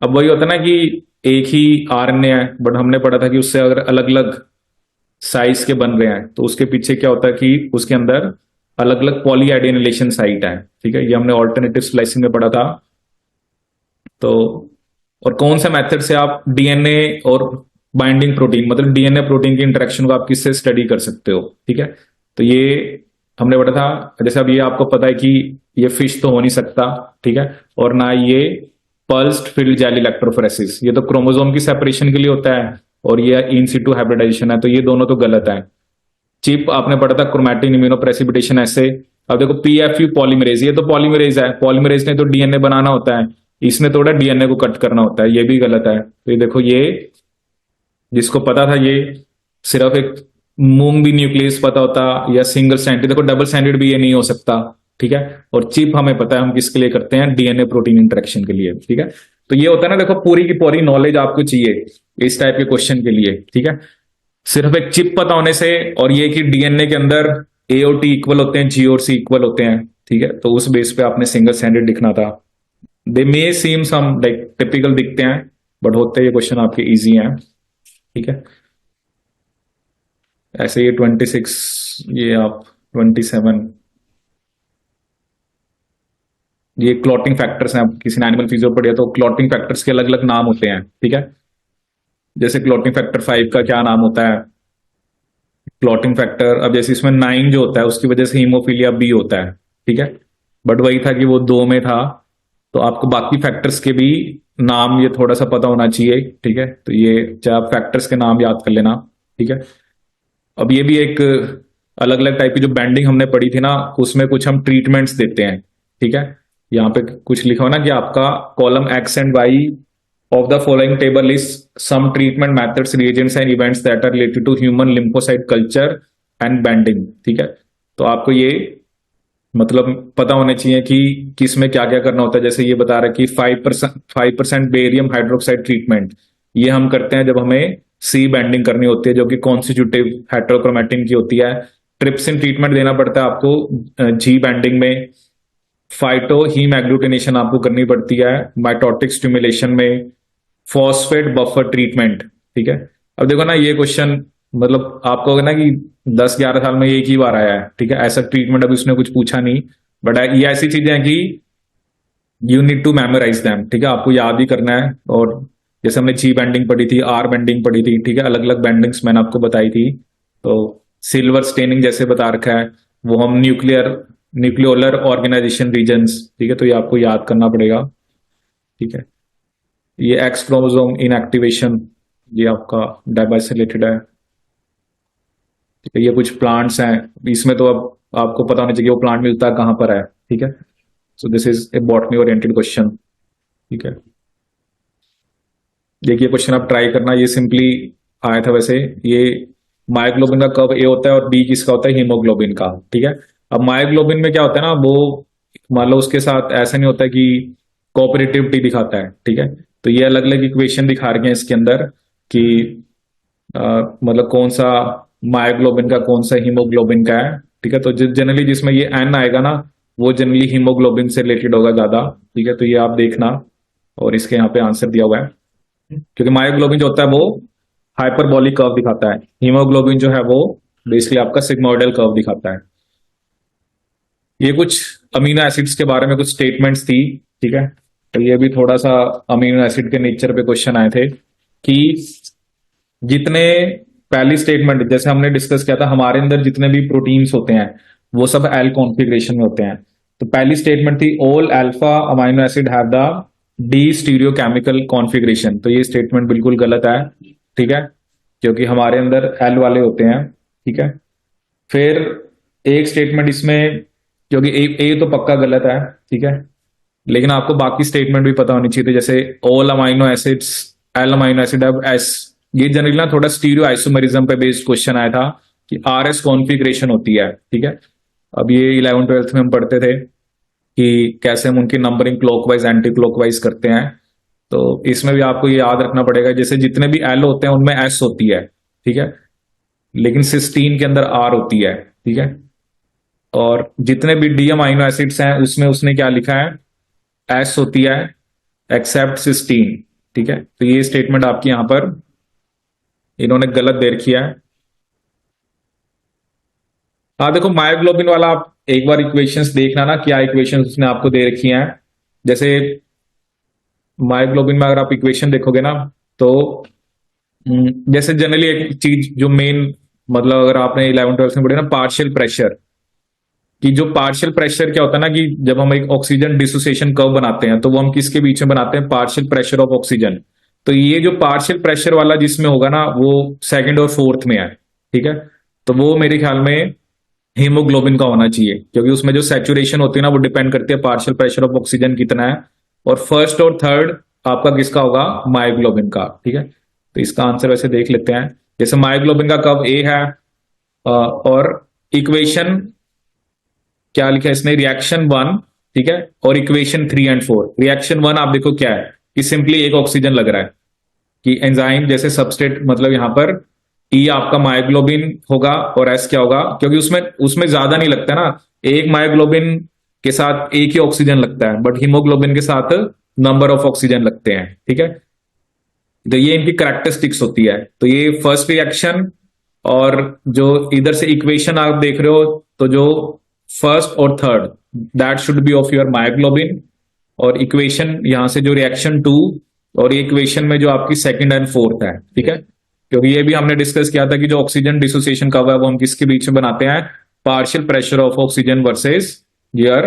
अब वही होता है ना कि एक ही RNA है, बट हमने पढ़ा था कि उससे अगर अलग अलग साइज के बन रहे हैं, तो उसके पीछे क्या होता है कि उसके अंदर अलग अलग पॉलीएडेनिलेशन साइट है, ठीक है। ये हमने ऑल्टरनेटिव स्लाइसिंग में पढ़ा था। तो और कौन सा मेथड से आप DNA और बाइंडिंग प्रोटीन, मतलब DNA प्रोटीन की इंटरेक्शन को आप किससे स्टडी कर सकते हो, ठीक है। तो ये हमने पढ़ा था। जैसे अब ये आपको पता है कि ये फिश तो हो नहीं सकता, ठीक है, और ना ये पल्स्ड फील्ड जेली इलेक्ट्रोफोरेसिस, ये तो क्रोमोसोम की सेपरेशन के लिए होता है, और ये इन सिटू हाइब्रिडाइजेशन है, तो ये दोनों तो गलत है। चिप आपने पढ़ा था, क्रोमैटिन इम्यूनोप्रेसिपिटेशन ऐसे। अब देखो PFU पॉलीमरेज, ये तो पॉलीमरेज है, पॉलीमरेज ने तो DNA बनाना होता है, इसने थोड़ा DNA को कट करना होता है, ये भी गलत है। तो ये देखो, ये जिसको पता था, ये सिर्फ एक मूंग भी न्यूक्लियस पता होता या सिंगल स्टैंडर्ड, देखो डबल स्टैंडर्ड भी ये नहीं हो सकता, ठीक है। और चिप हमें पता है हम किसके लिए करते हैं, DNA प्रोटीन इंटरेक्शन के लिए, ठीक है। तो ये होता है ना, देखो पूरी की पूरी नॉलेज आपको चाहिए इस टाइप के क्वेश्चन के लिए, ठीक है। सिर्फ एक चिप पता होने से, और ये कि DNA के अंदर A और T इक्वल होते हैं, G और C इक्वल होते हैं, ठीक है, तो उस बेस पे आपने सिंगल स्टैंडर्ड लिखना था। दे मे सीम सम लाइक टिपिकल दिखते हैं, बट होते ये क्वेश्चन आपके इजी हैं, ठीक है। ऐसे ये 26, ये आप 27, ये क्लॉटिंग फैक्टर्स हैं। आप किसी ने एनिमल फिजियो पढ़िया तो क्लॉटिंग फैक्टर्स के अलग अलग नाम होते हैं, ठीक है। जैसे क्लॉटिंग फैक्टर 5 का क्या नाम होता है, क्लॉटिंग फैक्टर, अब जैसे इसमें 9 जो होता है उसकी वजह से हीमोफीलिया बी होता है, ठीक है। बट वही था कि वो 2 में था, तो आपको बाकी फैक्टर्स के भी नाम ये थोड़ा सा पता होना चाहिए, ठीक है। तो ये चाहे आप फैक्टर्स के नाम याद कर लेना, ठीक है। अब ये भी एक अलग अलग टाइप की जो बैंडिंग हमने पढ़ी थी ना, उसमें कुछ हम ट्रीटमेंट्स देते हैं। ठीक है, यहाँ पे कुछ लिखा हो ना कि आपका column X and Y of the following table is some treatment methods reagents and events that are related to human lymphocyte culture and banding. ठीक है, तो आपको ये मतलब पता होने चाहिए कि किस में क्या क्या करना होता है। जैसे ये बता रहा है कि 5% बेरियम हाइड्रोक्साइड ट्रीटमेंट ये हम करते हैं जब हमें सी बैंडिंग करनी होती है, जो कि कॉन्स्टिट्यूटिव हेट्रोक्रोमैटिन की होती है। ट्रिप्सिन ट्रीटमेंट देना पड़ता है आपको जी बैंडिंग में। फाइटो हीम एग्लूटिनेशन आपको करनी पड़ती है माइटोटिक स्टिमुलेशन में। Phosphate buffer treatment. ठीक है, अब देखो ना ये क्वेश्चन मतलब आपको होगा ना कि 10-11 साल में एक ही बार आया है। ठीक है, ऐसा ट्रीटमेंट अभी उसने कुछ पूछा नहीं, बट ये ऐसी चीजें हैं कि you need to memorize them. ठीक है, आपको याद ही करना है। और जैसे हमने जी बैंडिंग पढ़ी थी, आर बैंडिंग पढ़ी थी, ठीक है, अलग अलग बैंडिंग्स मैंने आपको बताई थी। तो सिल्वर स्टेनिंग जैसे बता रखा है, वो हम न्यूक्लियोलर ऑर्गेनाइजेशन रीजन्स। ठीक है, तो ये आपको याद करना पड़ेगा। ठीक है, ये एक्स क्रोमोसोम इनएक्टिवेशन ये आपका डायबा से रिलेटेड है। ठीक है, ये कुछ प्लांट्स हैं, इसमें तो अब आपको पता होना चाहिए वो प्लांट मिलता है कहाँ पर है। ठीक है, so this is A botany oriented question. ठीक है, देखिए क्वेश्चन आप ट्राई करना, ये सिंपली आया था वैसे। ये मायोग्लोबिन का कब ए होता है और बी किसका होता है, हीमोग्लोबिन का। ठीक है, अब मायोग्लोबिन में क्या होता है ना, वो मान लो उसके साथ ऐसा नहीं होता कि कोऑपरेटिविटी दिखाता है। ठीक है, तो ये अलग अलग इक्वेशन दिखा रहे हैं इसके अंदर कि मतलब कौन सा मायोग्लोबिन का कौन सा हीमोग्लोबिन का है। ठीक है, तो जनरली जिसमें ये एन आएगा ना, वो जनरली हीमोग्लोबिन से रिलेटेड होगा ज्यादा। ठीक है, तो ये आप देखना, और इसके यहाँ पे आंसर दिया हुआ है। क्योंकि मायोग्लोबिन जो होता है वो हाइपरबॉलिक कर्व दिखाता है, हीमोग्लोबिन जो है वो बेसिकली आपका सिग्मोइडल कर्व दिखाता है। ये कुछ अमीनो एसिड्स के बारे में कुछ स्टेटमेंट्स थी। ठीक है, तो ये भी थोड़ा सा अमीनो एसिड के नेचर पे क्वेश्चन आए थे कि जितने पहली स्टेटमेंट जैसे हमने डिस्कस किया था, हमारे अंदर जितने भी प्रोटीन्स होते हैं वो सब एल कॉन्फ़िगरेशन में होते हैं। तो पहली स्टेटमेंट थी all alpha amino acid have the D stereochemical configuration. तो ये स्टेटमेंट बिल्कुल गलत है। ठीक है, क्योंकि हमारे अंदर एल वाले होते हैं। ठीक है, फिर एक स्टेटमेंट इसमें, क्योंकि ए तो पक्का गलत है। ठीक है, लेकिन आपको बाकी स्टेटमेंट भी पता होनी चाहिए थी, जैसे all amino acids L amino acid have S. ये जनरली ना थोड़ा स्टीरियो आइसोमेरिज्म पे बेस्ड क्वेश्चन आया था कि आर एस कॉन्फ़िगरेशन होती है। ठीक है, अब ये 11th-12th में हम पढ़ते थे कि कैसे हम उनकी नंबरिंग क्लॉकवाइज एंटी क्लॉकवाइज करते हैं। तो इसमें भी आपको ये याद रखना पड़ेगा, जैसे जितने भी एल होते हैं उनमें एस होती है। ठीक है, लेकिन सिस्टीन के अंदर आर होती है। ठीक है, और जितने भी डी अमाइनो एसिड्स हैं उसमें उसने क्या लिखा है, एस होती है एक्सेप्ट सिस्टीन। ठीक है, तो ये स्टेटमेंट आपकी यहां पर इन्होंने गलत दे रखी है। हाँ देखो, मायोग्लोबिन वाला आप एक बार इक्वेशंस देखना ना, क्या इक्वेशंस उसने आपको दे रखी हैं। जैसे मायोग्लोबिन में अगर आप इक्वेशन देखोगे ना, तो जैसे जनरली एक चीज जो मेन मतलब अगर आपने 11th-12th में पढ़े ना, पार्शियल प्रेशर, कि जो पार्शियल प्रेशर क्या होता है ना, कि जब हम एक ऑक्सीजन डिसोसिएशन कर्व बनाते हैं तो वो हम किसके बीच में बनाते हैं, पार्शियल प्रेशर ऑफ ऑक्सीजन। तो ये जो पार्शियल प्रेशर वाला जिसमें होगा ना, वो सेकंड और फोर्थ में है। ठीक है, तो वो मेरे ख्याल में हीमोग्लोबिन का होना चाहिए, क्योंकि उसमें जो सैचुरेशन होती है ना वो डिपेंड करती है पार्शियल प्रेशर ऑफ ऑक्सीजन कितना है। और फर्स्ट और थर्ड आपका किसका होगा, मायोग्लोबिन का। ठीक है, तो इसका आंसर वैसे देख लेते हैं। जैसे मायोग्लोबिन का कब ए है, और इक्वेशन क्या लिखा है इसने, रिएक्शन 1। ठीक है, और इक्वेशन 3 एंड 4। रिएक्शन 1 आप देखो क्या है कि सिंपली एक ऑक्सीजन लग रहा है कि एंजाइम जैसे सबस्ट्रेट, मतलब यहां पर ई आपका मायोग्लोबिन होगा और एस क्या होगा, क्योंकि उसमें उसमें ज्यादा नहीं लगता ना, एक मायोग्लोबिन के साथ एक ही ऑक्सीजन लगता है, बट हीमोग्लोबिन के साथ नंबर ऑफ ऑक्सीजन लगते हैं। ठीक है, तो ये इनकी करेक्टरिस्टिक्स होती है। तो ये फर्स्ट रिएक्शन, और जो इधर से इक्वेशन आप देख रहे हो, तो जो फर्स्ट और third that should be of your myoglobin, और इक्वेशन यहां से जो रिएक्शन 2, और इक्वेशन में जो आपकी सेकंड एंड फोर्थ है। ठीक है, क्योंकि ये भी हमने डिस्कस किया था कि जो ऑक्सीजन डिसोसिएशन कर्व है वो हम किसके बीच में बनाते हैं, partial pressure of oxygen versus यर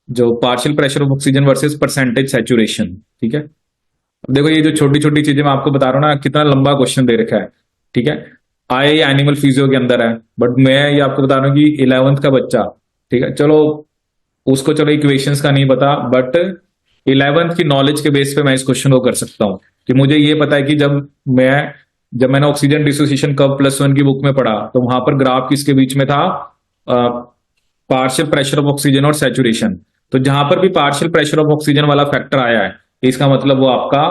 जो partial pressure of oxygen versus percentage saturation. ठीक है, अब देखो ये जो छोटी छोटी चीजें मैं आपको बता रहा हूं ना, कितना लंबा क्वेश्चन दे रखा है। ठीक है, आए एनिमल फिजियो के अंदर है, बट मैं ये आपको बता रहा हूँ कि 11th का बच्चा, ठीक है, चलो उसको चलो इक्वेशंस का नहीं पता, बट 11th की नॉलेज के बेस पे मैं इस क्वेश्चन को कर सकता हूँ कि मुझे ये पता है कि जब मैंने ऑक्सीजन डिसोसिएशन कर्व +1 की बुक में पढ़ा तो वहां पर ग्राफ किसके बीच में था, पार्शियल प्रेशर ऑफ ऑक्सीजन और सैचुरेशन। तो जहां पर भी पार्शियल प्रेशर ऑफ ऑक्सीजन वाला फैक्टर आया है, इसका मतलब वो आपका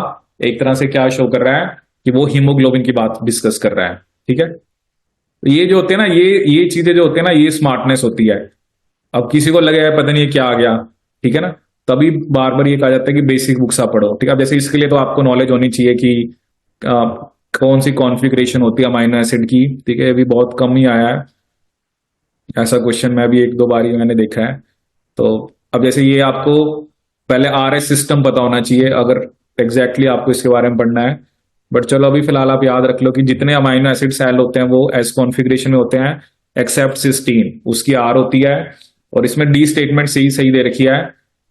एक तरह से क्या शो कर रहा है कि वो हीमोग्लोबिन की बात डिस्कस कर रहा है। ठीक है, तो ये जो होते हैं ना, ये चीजें जो होती है ना, ये स्मार्टनेस होती है। अब किसी को लगेगा पता नहीं ये क्या आ गया, ठीक है ना, तभी बार बार ये कहा जाता है कि बेसिक बुक्स आप पढ़ो। ठीक है, अब जैसे इसके लिए तो आपको नॉलेज होनी चाहिए कि आ, कौन सी कॉन्फ़िगरेशन होती है अमाइनो एसिड की। ठीक है, अभी बहुत कम ही आया है ऐसा क्वेश्चन, मैं भी एक दो बार ही मैंने देखा है। तो अब जैसे ये आपको पहले RS सिस्टम पता होना चाहिए अगर एग्जैक्टली आपको इसके बारे में पढ़ना है। बट चलो अभी फिलहाल आप याद रख लो कि जितने अमाइनो एसिड सेल होते हैं वो एस कॉन्फ़िगरेशन में होते हैं, एक्सेप्ट सिस्टीन, उसकी R होती है। और इसमें डी स्टेटमेंट सही सही दे रखी है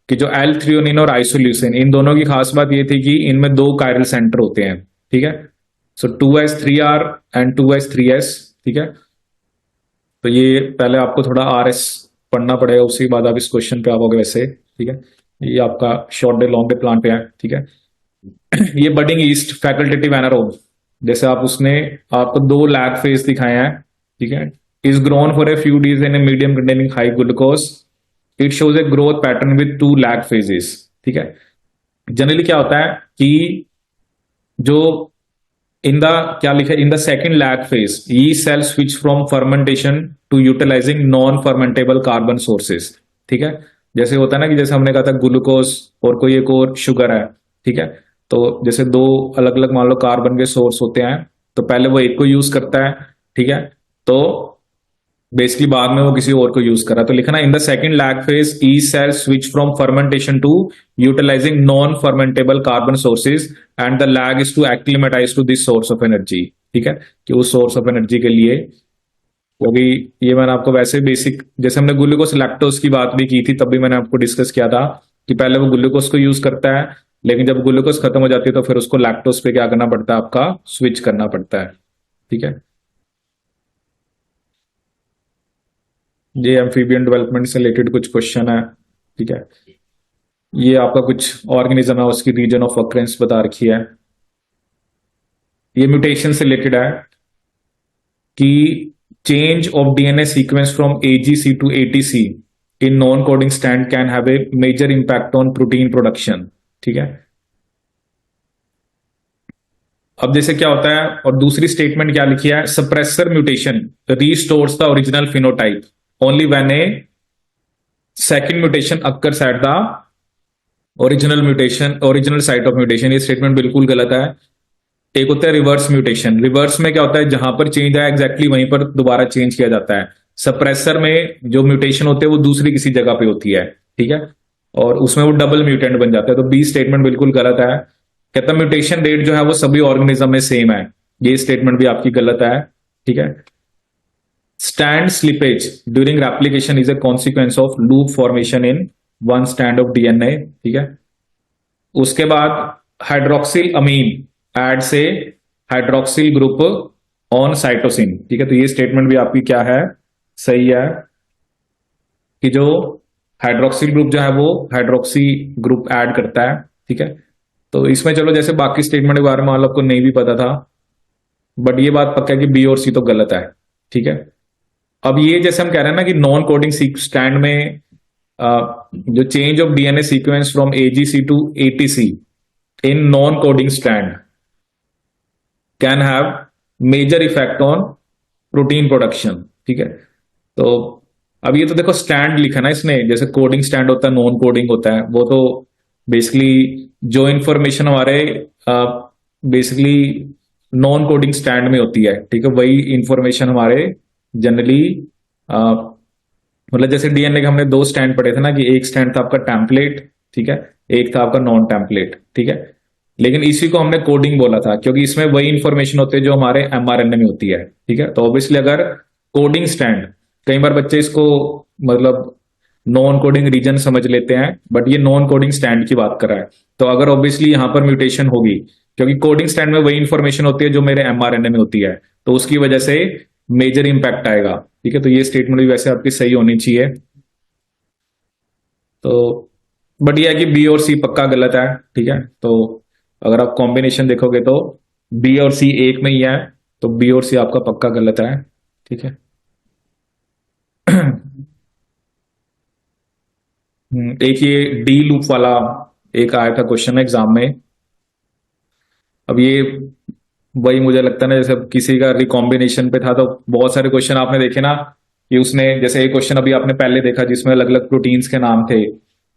कि जो एल थ्रियोनिन और आइसोल्यूसिन, इन दोनों की खास बात ये थी कि इनमें दो कायरल सेंटर होते हैं। ठीक है, सो 2s3r एंड 2s3s। ठीक है, तो ये पहले आपको थोड़ा RS पढ़ना पड़ेगा, उसके बाद आप इस क्वेश्चन पे आओगे वैसे। ठीक है, ये आपका short day long day plan पे है। ठीक है, ये बडिंग ईस्ट फैकल्टेटिव एनारोब, जैसे आप उसने आपको दो लैग फेज दिखाए हैं। ठीक है, is grown for a few days in a medium containing high glucose, it shows a growth pattern with 2 lag phases. ठीक है, जनरली क्या होता है कि जो इन द क्या लिखा है, in the second lag phase ये cell switch from fermentation to utilizing non fermentable carbon sources. ठीक है, जैसे होता है ना कि जैसे हमने कहा था ग्लूकोज और कोई एक और शुगर है। ठीक है, तो जैसे दो अलग अलग मान लो कार्बन के सोर्स होते हैं, तो पहले वो एक को यूज करता है। ठीक है, तो बेसिकली बाद में वो किसी और को यूज कर रहा है। तो लिखना in the second lag phase each cell switch from fermentation to utilizing non fermentable carbon sources and the lag is to acclimatize to this source of energy. ठीक है, कि उस सोर्स ऑफ एनर्जी के लिए, क्योंकि ये मैंने आपको वैसे बेसिक, जैसे हमने ग्लूकोज लैक्टोज की बात भी की थी तब भी मैंने आपको डिस्कस किया था कि पहले वो ग्लूकोज को यूज करता है, लेकिन जब ग्लूकोज खत्म हो जाती है तो फिर उसको लैक्टोज पे क्या करना पड़ता है, आपका स्विच करना पड़ता है। ठीक है, ये एम्फीबियन डेवलपमेंट से रिलेटेड कुछ क्वेश्चन है। ठीक है, ये आपका कुछ ऑर्गेनिज्म है उसकी रीजन ऑफ अक्रेंस बता रखी है। ये म्यूटेशन से रिलेटेड है कि change of DNA sequence from AGC to ATC in non coding strand can have a major impact on protein production. ठीक है, अब जैसे क्या होता है, और दूसरी स्टेटमेंट क्या लिखी है, suppressor mutation restores the original phenotype only when a second mutation occurs at the original site of mutation. ये स्टेटमेंट बिल्कुल गलत है। एक होता है रिवर्स म्यूटेशन, रिवर्स में क्या होता है, जहां पर चेंज आया एग्जैक्टली वहीं पर दोबारा चेंज किया जाता है। सप्रेसर में जो म्यूटेशन होते हैं वो दूसरी किसी जगह पे होती है। ठीक है, और उसमें वो डबल म्यूटेंट बन जाता है। तो बी स्टेटमेंट बिल्कुल गलत है। कहता म्यूटेशन रेट जो है वो सभी ऑर्गेनिज्म में सेम है, ये स्टेटमेंट भी आपकी गलत है। ठीक है, stand slippage during replication is a consequence of loop formation in one stand of DNA। ठीक है, उसके बाद हाइड्रोक्सिल अमीन एड से हाइड्रोक्सिल ग्रुप ऑन साइटोसिन। ठीक है, तो ये स्टेटमेंट भी आपकी क्या है, सही है, कि जो हाइड्रोक्सिल ग्रुप जो है वो हाइड्रोक्सी ग्रुप ऐड करता है। ठीक है, तो इसमें चलो जैसे बाकी स्टेटमेंट के बारे में मान लो आपको नहीं भी पता था, बट ये बात पक्का है कि बी और सी तो गलत है। ठीक है, अब ये जैसे हम कह रहे हैं ना कि नॉन कोडिंग स्टैंड में जो change of DNA sequence from AGC to ATC in non coding strand can have major effect on protein production. ठीक है, तो अब ये तो देखो स्टैंड लिखा ना इसने, जैसे कोडिंग स्टैंड होता है, नॉन कोडिंग होता है, वो तो बेसिकली जो इंफॉर्मेशन हमारे बेसिकली नॉन कोडिंग स्टैंड में होती है। ठीक है, वही इंफॉर्मेशन हमारे जनरली मतलब जैसे DNA के हमने दो स्टैंड पढ़े थे ना, कि एक स्टैंड था आपका टेम्पलेट, ठीक है, एक था आपका नॉन टेम्पलेट। ठीक है, लेकिन इसी को हमने कोडिंग बोला था क्योंकि इसमें वही इंफॉर्मेशन होती है जो हमारे mRNA में होती है। ठीक है, तो ऑब्वियसली अगर कोडिंग स्टैंड, कई बार बच्चे इसको मतलब नॉन कोडिंग रीजन समझ लेते हैं, बट ये नॉन कोडिंग स्टैंड की बात कर रहा है। तो अगर ऑब्वियसली यहां पर म्यूटेशन होगी, क्योंकि कोडिंग स्टैंड में वही इंफॉर्मेशन होती है जो मेरे mRNA में होती है, तो उसकी वजह से मेजर इंपैक्ट आएगा। ठीक है, तो ये स्टेटमेंट भी वैसे आपकी सही होनी चाहिए। तो बट ये है कि बी और सी पक्का गलत है। ठीक है, तो अगर आप कॉम्बिनेशन देखोगे तो बी और सी एक में ही है, तो बी और सी आपका पक्का गलत है। ठीक है। एक ये डी लूप वाला एक आया था क्वेश्चन एग्जाम में। अब ये वही मुझे लगता है ना, जैसे अब किसी का रिकॉम्बिनेशन पे था तो बहुत सारे क्वेश्चन आपने देखे ना कि उसने, जैसे एक क्वेश्चन अभी आपने पहले देखा जिसमें अलग अलग प्रोटीन्स के नाम थे,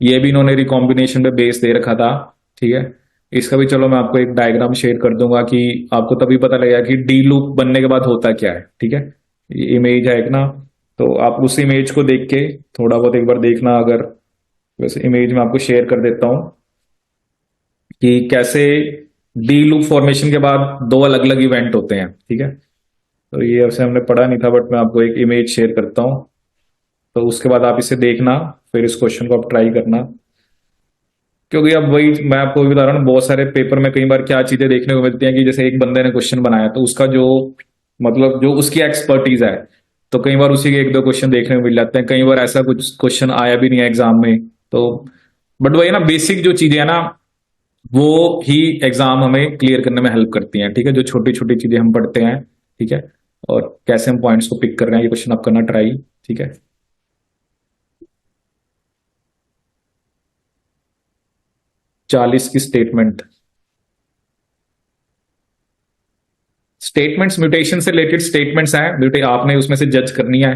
ये भी इन्होंने रिकॉम्बिनेशन पे बेस दे रखा था। ठीक है, इसका भी चलो मैं आपको एक डायग्राम शेयर कर दूंगा कि आपको तभी पता लगेगा कि डी लूप बनने के बाद होता क्या है। ठीक है, ये इमेज है एक ना, तो आप उस इमेज को देख के थोड़ा बहुत एक बार देखना। अगर वैसे इमेज में आपको शेयर कर देता हूं कि कैसे डी लूप फॉर्मेशन के बाद दो अलग अलग इवेंट होते हैं। ठीक है, तो ये वैसे हमने पढ़ा नहीं था बट मैं आपको एक इमेज शेयर करता हूँ, तो उसके बाद आप इसे देखना, फिर इस क्वेश्चन को आप ट्राई करना। क्योंकि अब वही मैं आपको भी बता रहा हूँ, बहुत सारे पेपर में कई बार क्या चीजें देखने को मिलती हैं कि जैसे एक बंदे ने क्वेश्चन बनाया तो उसका जो मतलब जो उसकी एक्सपर्टीज है, तो कई बार उसी के एक दो क्वेश्चन देखने को मिल जाते हैं, कई बार ऐसा कुछ क्वेश्चन आया भी नहीं है एग्जाम में। तो बट वही ना, बेसिक जो चीजें है ना वो ही एग्जाम हमें क्लियर करने में हेल्प करती हैं। ठीक है, जो छोटी छोटी चीजें हम पढ़ते हैं। ठीक है, और कैसे हम पॉइंट्स को पिक कर रहे हैं, ये क्वेश्चन आप करना ट्राई। ठीक है, 40 की स्टेटमेंट, स्टेटमेंट्स म्यूटेशन से रिलेटेड स्टेटमेंट्स हैं बेटे, आपने उसमें से जज करनी है।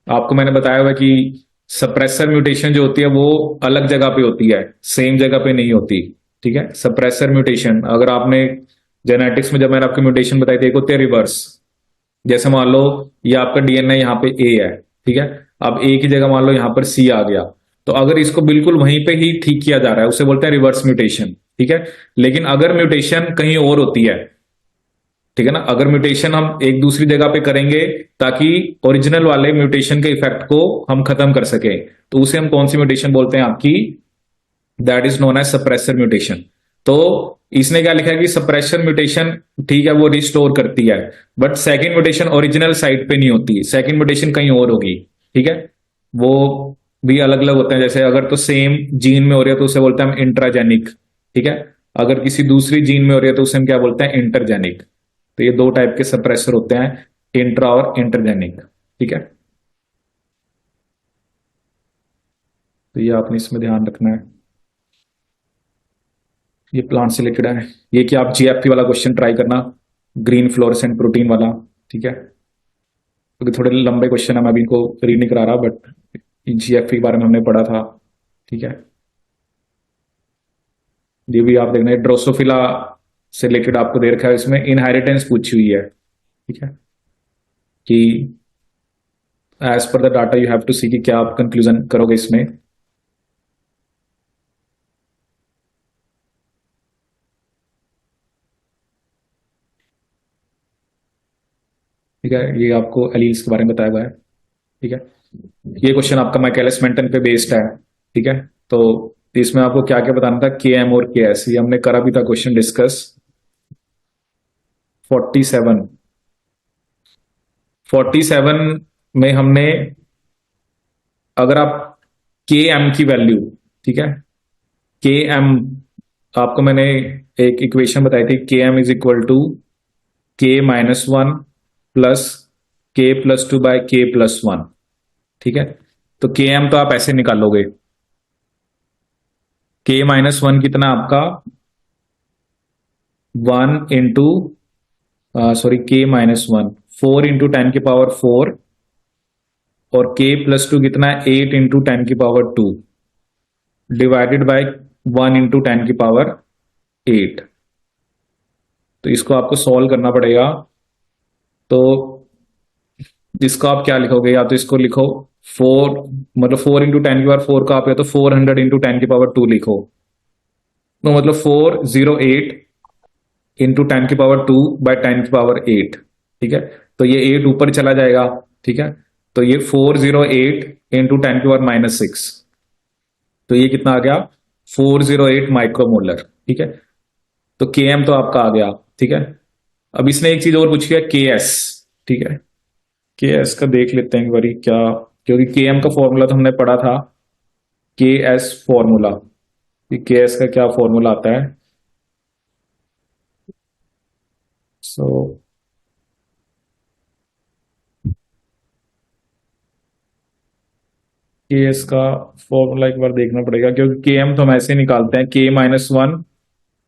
आपको मैंने बताया हुआ कि सप्रेसर म्यूटेशन जो होती है वो अलग जगह पे होती है, सेम जगह पे नहीं होती। ठीक है, सप्रेसर म्यूटेशन, अगर आपने जेनेटिक्स में जब मैंने आपको म्यूटेशन बताई थी, एक होती है रिवर्स। जैसे मान लो ये आपका डीएनए यहाँ पे ए है। ठीक है, अब ए की जगह मान लो यहाँ पर सी आ गया, तो अगर इसको बिल्कुल वहीं पे ही ठीक किया जा रहा है उसे बोलते हैं रिवर्स म्यूटेशन। ठीक है, लेकिन अगर म्यूटेशन कहीं और होती है, ठीक है ना, अगर म्यूटेशन हम एक दूसरी जगह पे करेंगे ताकि ओरिजिनल वाले म्यूटेशन के इफेक्ट को हम खत्म कर सके, तो उसे हम कौन सी म्यूटेशन बोलते हैं आपकी, that is known as suppressor mutation. तो इसने क्या लिखा है कि सप्रेशर म्यूटेशन, ठीक है, वो रिस्टोर करती है, but second mutation original site पे नहीं होती, सेकंड म्यूटेशन कहीं और होगी। ठीक है, वो भी अलग अलग होते हैं, जैसे अगर तो सेम जीन में हो रही है तो उसे बोलते हैं हम इंट्राजेनिक। ठीक है, अगर किसी दूसरी जीन में हो रही है तो उसे हम क्या बोलते हैं, इंटरजेनिक। तो ये दो टाइप के सप्रेसर होते हैं, इंट्रा और इंटरजेनिक। ठीक है, तो ये आपने इसमें ध्यान रखना है। ये प्लांट से रिलेटेड है, ये कि आप जीएफपी वाला क्वेश्चन ट्राई करना, ग्रीन फ्लोरेसेंट प्रोटीन वाला। ठीक है, क्योंकि थोड़े लंबे क्वेश्चन है, मैं अभी इनको रीड नहीं करा रहा, बट जीएफपी के बारे में हमने पढ़ा था। ठीक है, ये भी आप देखना, ड्रोसोफिला से रिलेटेड आपको दे रखा है, इसमें इनहेरिटेंस पूछी हुई है। ठीक है, कि एज पर the data you have to see कि क्या आप कंक्लूजन करोगे इसमें। ठीक है, ये आपको एलील्स के बारे में बताया हुआ है। ठीक है, ये क्वेश्चन आपका माइकलिस मेंटन पे बेस्ड है। ठीक है, तो इसमें आपको क्या क्या बताना था, के एम और के एस, ये हमने करा भी था क्वेश्चन डिस्कस। 47, 47 में हमने, अगर आप के एम की वैल्यू, ठीक है, के एम, आपको मैंने एक इक्वेशन बताई थी, K M is equal to k-1 plus k+2/k+1। ठीक है, तो के एम तो आप ऐसे निकालोगे, k-1 कितना आपका 1 इंटू, सॉरी, k-1 4 × 10⁴, और k+2 कितना है 8 × 10⁴, डिवाइडेड बाय 1 × 10⁸। तो इसको आपको सॉल्व करना पड़ेगा। तो इसको आप क्या लिखोगे, या तो इसको लिखो 4, मतलब 4 × 10⁴ का आप या तो 400 × 10⁴ लिखो, तो मतलब 408 × 10⁴ ठीक है, तो ये 8 ऊपर चला जाएगा। ठीक है, तो ये 408 × 10⁻⁶, तो ये कितना आ गया, 408 माइक्रोमोलर। ठीक है, तो के एम तो आपका आ गया। ठीक है, अब इसने एक चीज और पूछी है, के एस। ठीक है, के एस का देख लेते हैं एक बारी क्या, क्योंकि के एम का फॉर्मूला तो हमने पढ़ा था, के एस फॉर्मूला, के एस का क्या फॉर्मूला आता है। सो के एस का फॉर्मूला एक बार देखना पड़ेगा, क्योंकि के एम तो हम ऐसे निकालते हैं, के माइनस वन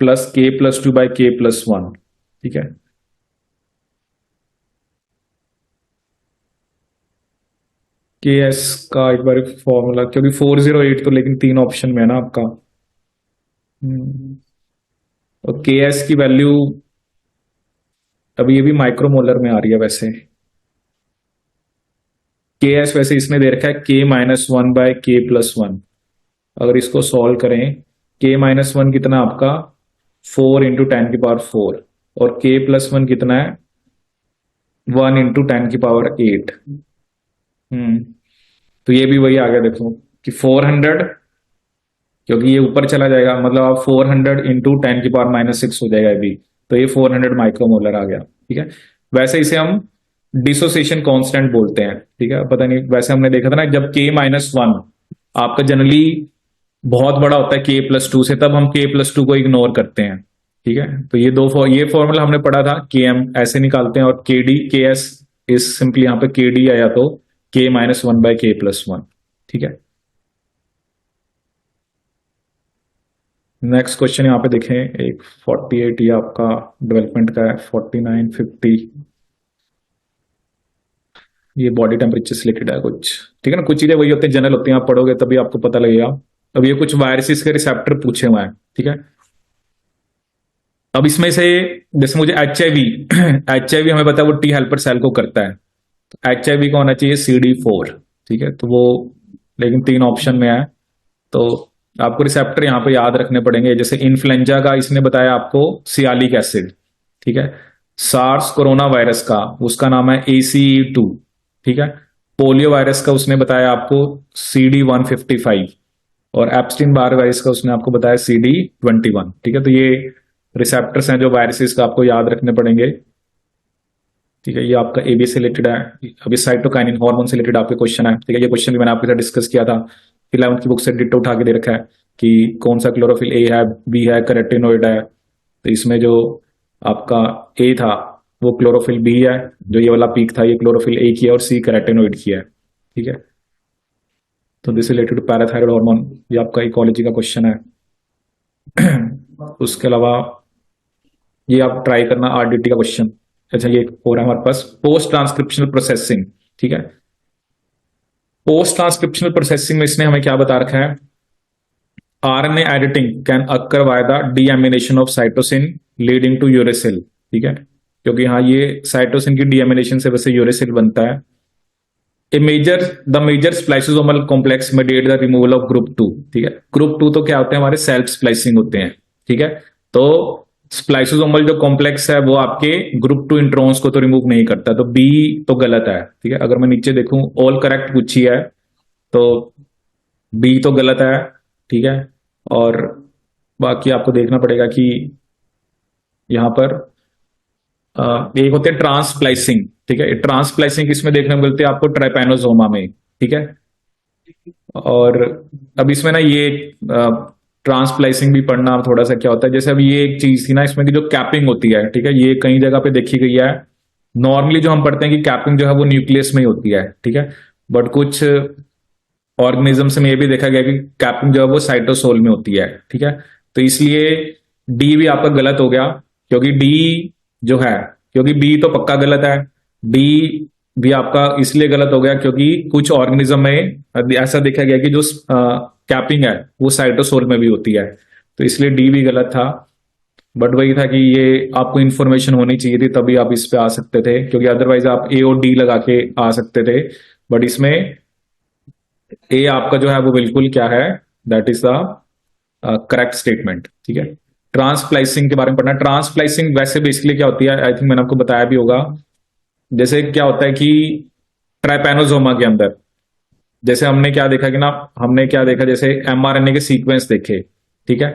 प्लस के प्लस टू बाई के प्लस वन। ठीक है, के एस का एक बार फॉर्मूला, क्योंकि 408 तो लेकिन तीन ऑप्शन में है ना आपका। और के एस की वैल्यू अभी ये भी माइक्रोमोलर में आ रही है वैसे। के एस वैसे इसने दे रखा है के माइनस वन बाय के प्लस वन। अगर इसको सॉल्व करें, के माइनस वन कितना आपका 4 × 10⁴, और के प्लस वन कितना है 1 × 10⁸। हम्म तो ये भी वही आ गया देखो कि 400, क्योंकि ये ऊपर चला जाएगा, मतलब आप 400 × 10⁻⁻6 हो जाएगा अभी, तो ये 400 माइक्रोमोलर आ गया। ठीक है, वैसे इसे हम डिसोसिएशन कांस्टेंट बोलते हैं। ठीक है, पता नहीं, वैसे हमने देखा था ना, जब के माइनस वन आपका जनरली बहुत बड़ा होता है के प्लस टू से, तब हम के प्लस टू को इग्नोर करते हैं। ठीक है, तो ये फॉर्मूला हमने पढ़ा था, के एम ऐसे निकालते हैं, और के डी के एस इज सिंपली यहाँ पे के डी आया तो के माइनस वन बाय के प्लस वन। ठीक है, नेक्स्ट क्वेश्चन यहाँ पे देखें, एक 48 ये आपका डेवलपमेंट का है, 49 50, ये बॉडी टेम्परेचर से रिलेटेड है कुछ। ठीक है ना, कुछ चीजें वही होती है, जनरल होती हैं, आप पढ़ोगे तभी आपको पता लगेगा। अब ये कुछ वायरसेस के रिसेप्टर पूछे हुए हैं। ठीक है, अब इसमें से जैसे मुझे H I V H I V हमें पता है वो टी हेल्पर सेल को करता है, तो एच आई वी का होना चाहिए CD4। ठीक है, तो वो लेकिन तीन ऑप्शन में है, तो आपको रिसेप्टर यहाँ पे याद रखने पड़ेंगे। जैसे इन्फ्लुएंजा का इसने बताया आपको सियालिक एसिड। ठीक है, सार्स कोरोना वायरस का उसका नाम है ACE2। ठीक है, पोलियो वायरस का उसने बताया आपको CD155, और एप्स्टीन बार वायरस का उसने आपको बताया CD21। ठीक है, तो ये रिसेप्टर्स हैं जो वायरसेस का आपको याद रखने पड़ेंगे। ठीक है, ये आपका एबी से रिलेटेड है। अभी साइटोकाइनिन हार्मोन से रिलेटेड आपके क्वेश्चन है। ठीक है, ये क्वेश्चन भी मैंने आपके साथ डिस्कस किया था, 11th की बुक से डिट्टो उठा के दे रखा है कि कौन सा क्लोरोफिल ए है, बी है, कैरोटीनॉइड है। तो इसमें जो आपका ए था वो क्लोरोफिल बी है, जो ये वाला पीक था ये क्लोरोफिल ए की है, और सी कैरोटीनॉइड की है। ठीक है, तो this related to parathyroid hormone, ये आपका इकोलॉजी का क्वेश्चन है। उसके अलावा ये आप ट्राई करना RDT का क्वेश्चन। अच्छा, ये हो रहा है हमारे पास पोस्ट ट्रांसक्रिप्शनल प्रोसेसिंग। ठीक है, पोस्ट ट्रांसक्रिप्शनल प्रोसेसिंग में इसने हमें क्या बता रखा है, RNA editing can occur by the deamination of cytosine leading to uracil. ठीक है, क्योंकि हाँ ये साइटोसिन की डीएमिनेशन से वैसे यूरेसिल बनता है। The major spliceosomal complex mediate the removal of group 2। ठीक है, ग्रुप 2 तो क्या होते हैं, हमारे सेल्फ स्प्लाइसिंग होते हैं। ठीक है, तो स्प्लाइसोसोमल जो कॉम्प्लेक्स है वो आपके ग्रुप 2 इंट्रॉन्स को तो रिमूव नहीं करता, तो बी तो गलत है। ठीक है, अगर मैं नीचे देखूं ऑल करेक्ट पूछी है तो बी तो गलत है। ठीक है, और बाकी आपको देखना पड़ेगा कि यहां पर एक होते हैं ट्रांसप्लाइसिंग। ठीक है, ट्रांसप्लाइसिंग किसमें देखने को मिलती है आपको, ट्राइपैनोसोमा में। ठीक है, और अब इसमें ना ये ट्रांसप्लाइसिंग भी पढ़ना थोड़ा सा क्या होता है, जैसे अब ये एक चीज थी ना इसमें की जो कैपिंग होती है। ठीक है, ये कई जगह पे देखी गई है। नॉर्मली जो हम पढ़ते हैं कि कैपिंग जो है वो न्यूक्लियस में ही होती है। ठीक है, बट कुछ ऑर्गेनिजम्स में ये भी देखा गया कि कैपिंग जो है वो साइटोसोल में होती है। ठीक है, तो इसलिए डी भी आपका गलत हो गया, क्योंकि डी जो है, क्योंकि बी तो पक्का गलत है, डी भी आपका इसलिए गलत हो गया क्योंकि कुछ ऑर्गेनिज्म में ऐसा देखा गया कि जो कैपिंग है वो साइटोसोल में भी होती है, तो इसलिए डी भी गलत था। बट वही था कि ये आपको इन्फॉर्मेशन होनी चाहिए थी, तभी आप इस पे आ सकते थे, क्योंकि अदरवाइज आप ए और डी लगा के आ सकते थे। बट इसमें ए आपका जो है वो बिल्कुल क्या है, that is the correct statement. ठीक है, ट्रांसप्लाइसिंग के बारे में पढ़ना। ट्रांसप्लाइसिंग वैसे बेसिकली क्या होती है, आई थिंक मैंने आपको बताया भी होगा। जैसे क्या होता है कि ट्राइपैनोसोमा के अंदर जैसे हमने क्या देखा कि ना, हमने क्या देखा, जैसे mRNA के सीक्वेंस देखे। ठीक है,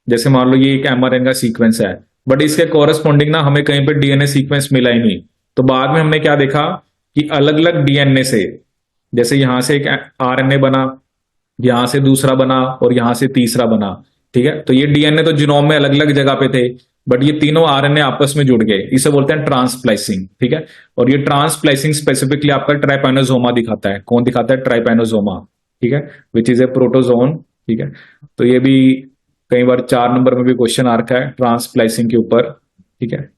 जैसे मान लो ये एक mRNA का सीक्वेंस है, बट इसके कॉरेस्पॉन्डिंग ना हमें कहीं पे डीएनए सीक्वेंस मिला ही नहीं। तो बाद में हमने क्या देखा कि अलग अलग डीएनए से, जैसे यहां से एक आरएनए बना, यहां से दूसरा बना और यहां से तीसरा बना, ठीक है। तो ये डीएनए तो जीनोम में अलग अलग जगह पे थे, बट ये तीनों आरएनए आपस में जुड़ गए, इसे बोलते हैं ट्रांसप्लाइसिंग, ठीक है। और ये ट्रांसप्लाइसिंग स्पेसिफिकली आपका ट्राइपैनोसोमा दिखाता है। कौन दिखाता है? ट्राइपैनोसोमा, ठीक है, विच इज ए प्रोटोजोन, ठीक है। तो ये भी कई बार 4 नंबर में भी क्वेश्चन आ रखा है ट्रांसप्लाइसिंग के ऊपर, ठीक है।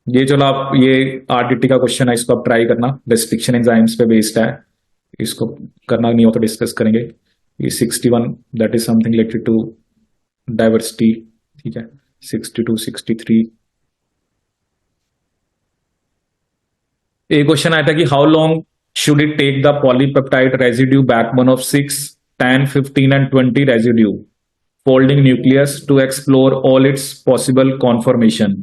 ये चलो आप, ये आरटीटी का क्वेश्चन है, इसको आप ट्राई करना, रेस्ट्रिक्शन एंजाइम्स पे बेस्ड है, इसको करना नहीं हो तो डिस्कस करेंगे। ये 61, that is something related to diversity, ठीक है। 62, 63, एक क्वेश्चन आया था कि how long should it take the polypeptide residue backbone of 6, 10, 15 and 20 residue folding nucleus to explore all its possible conformation,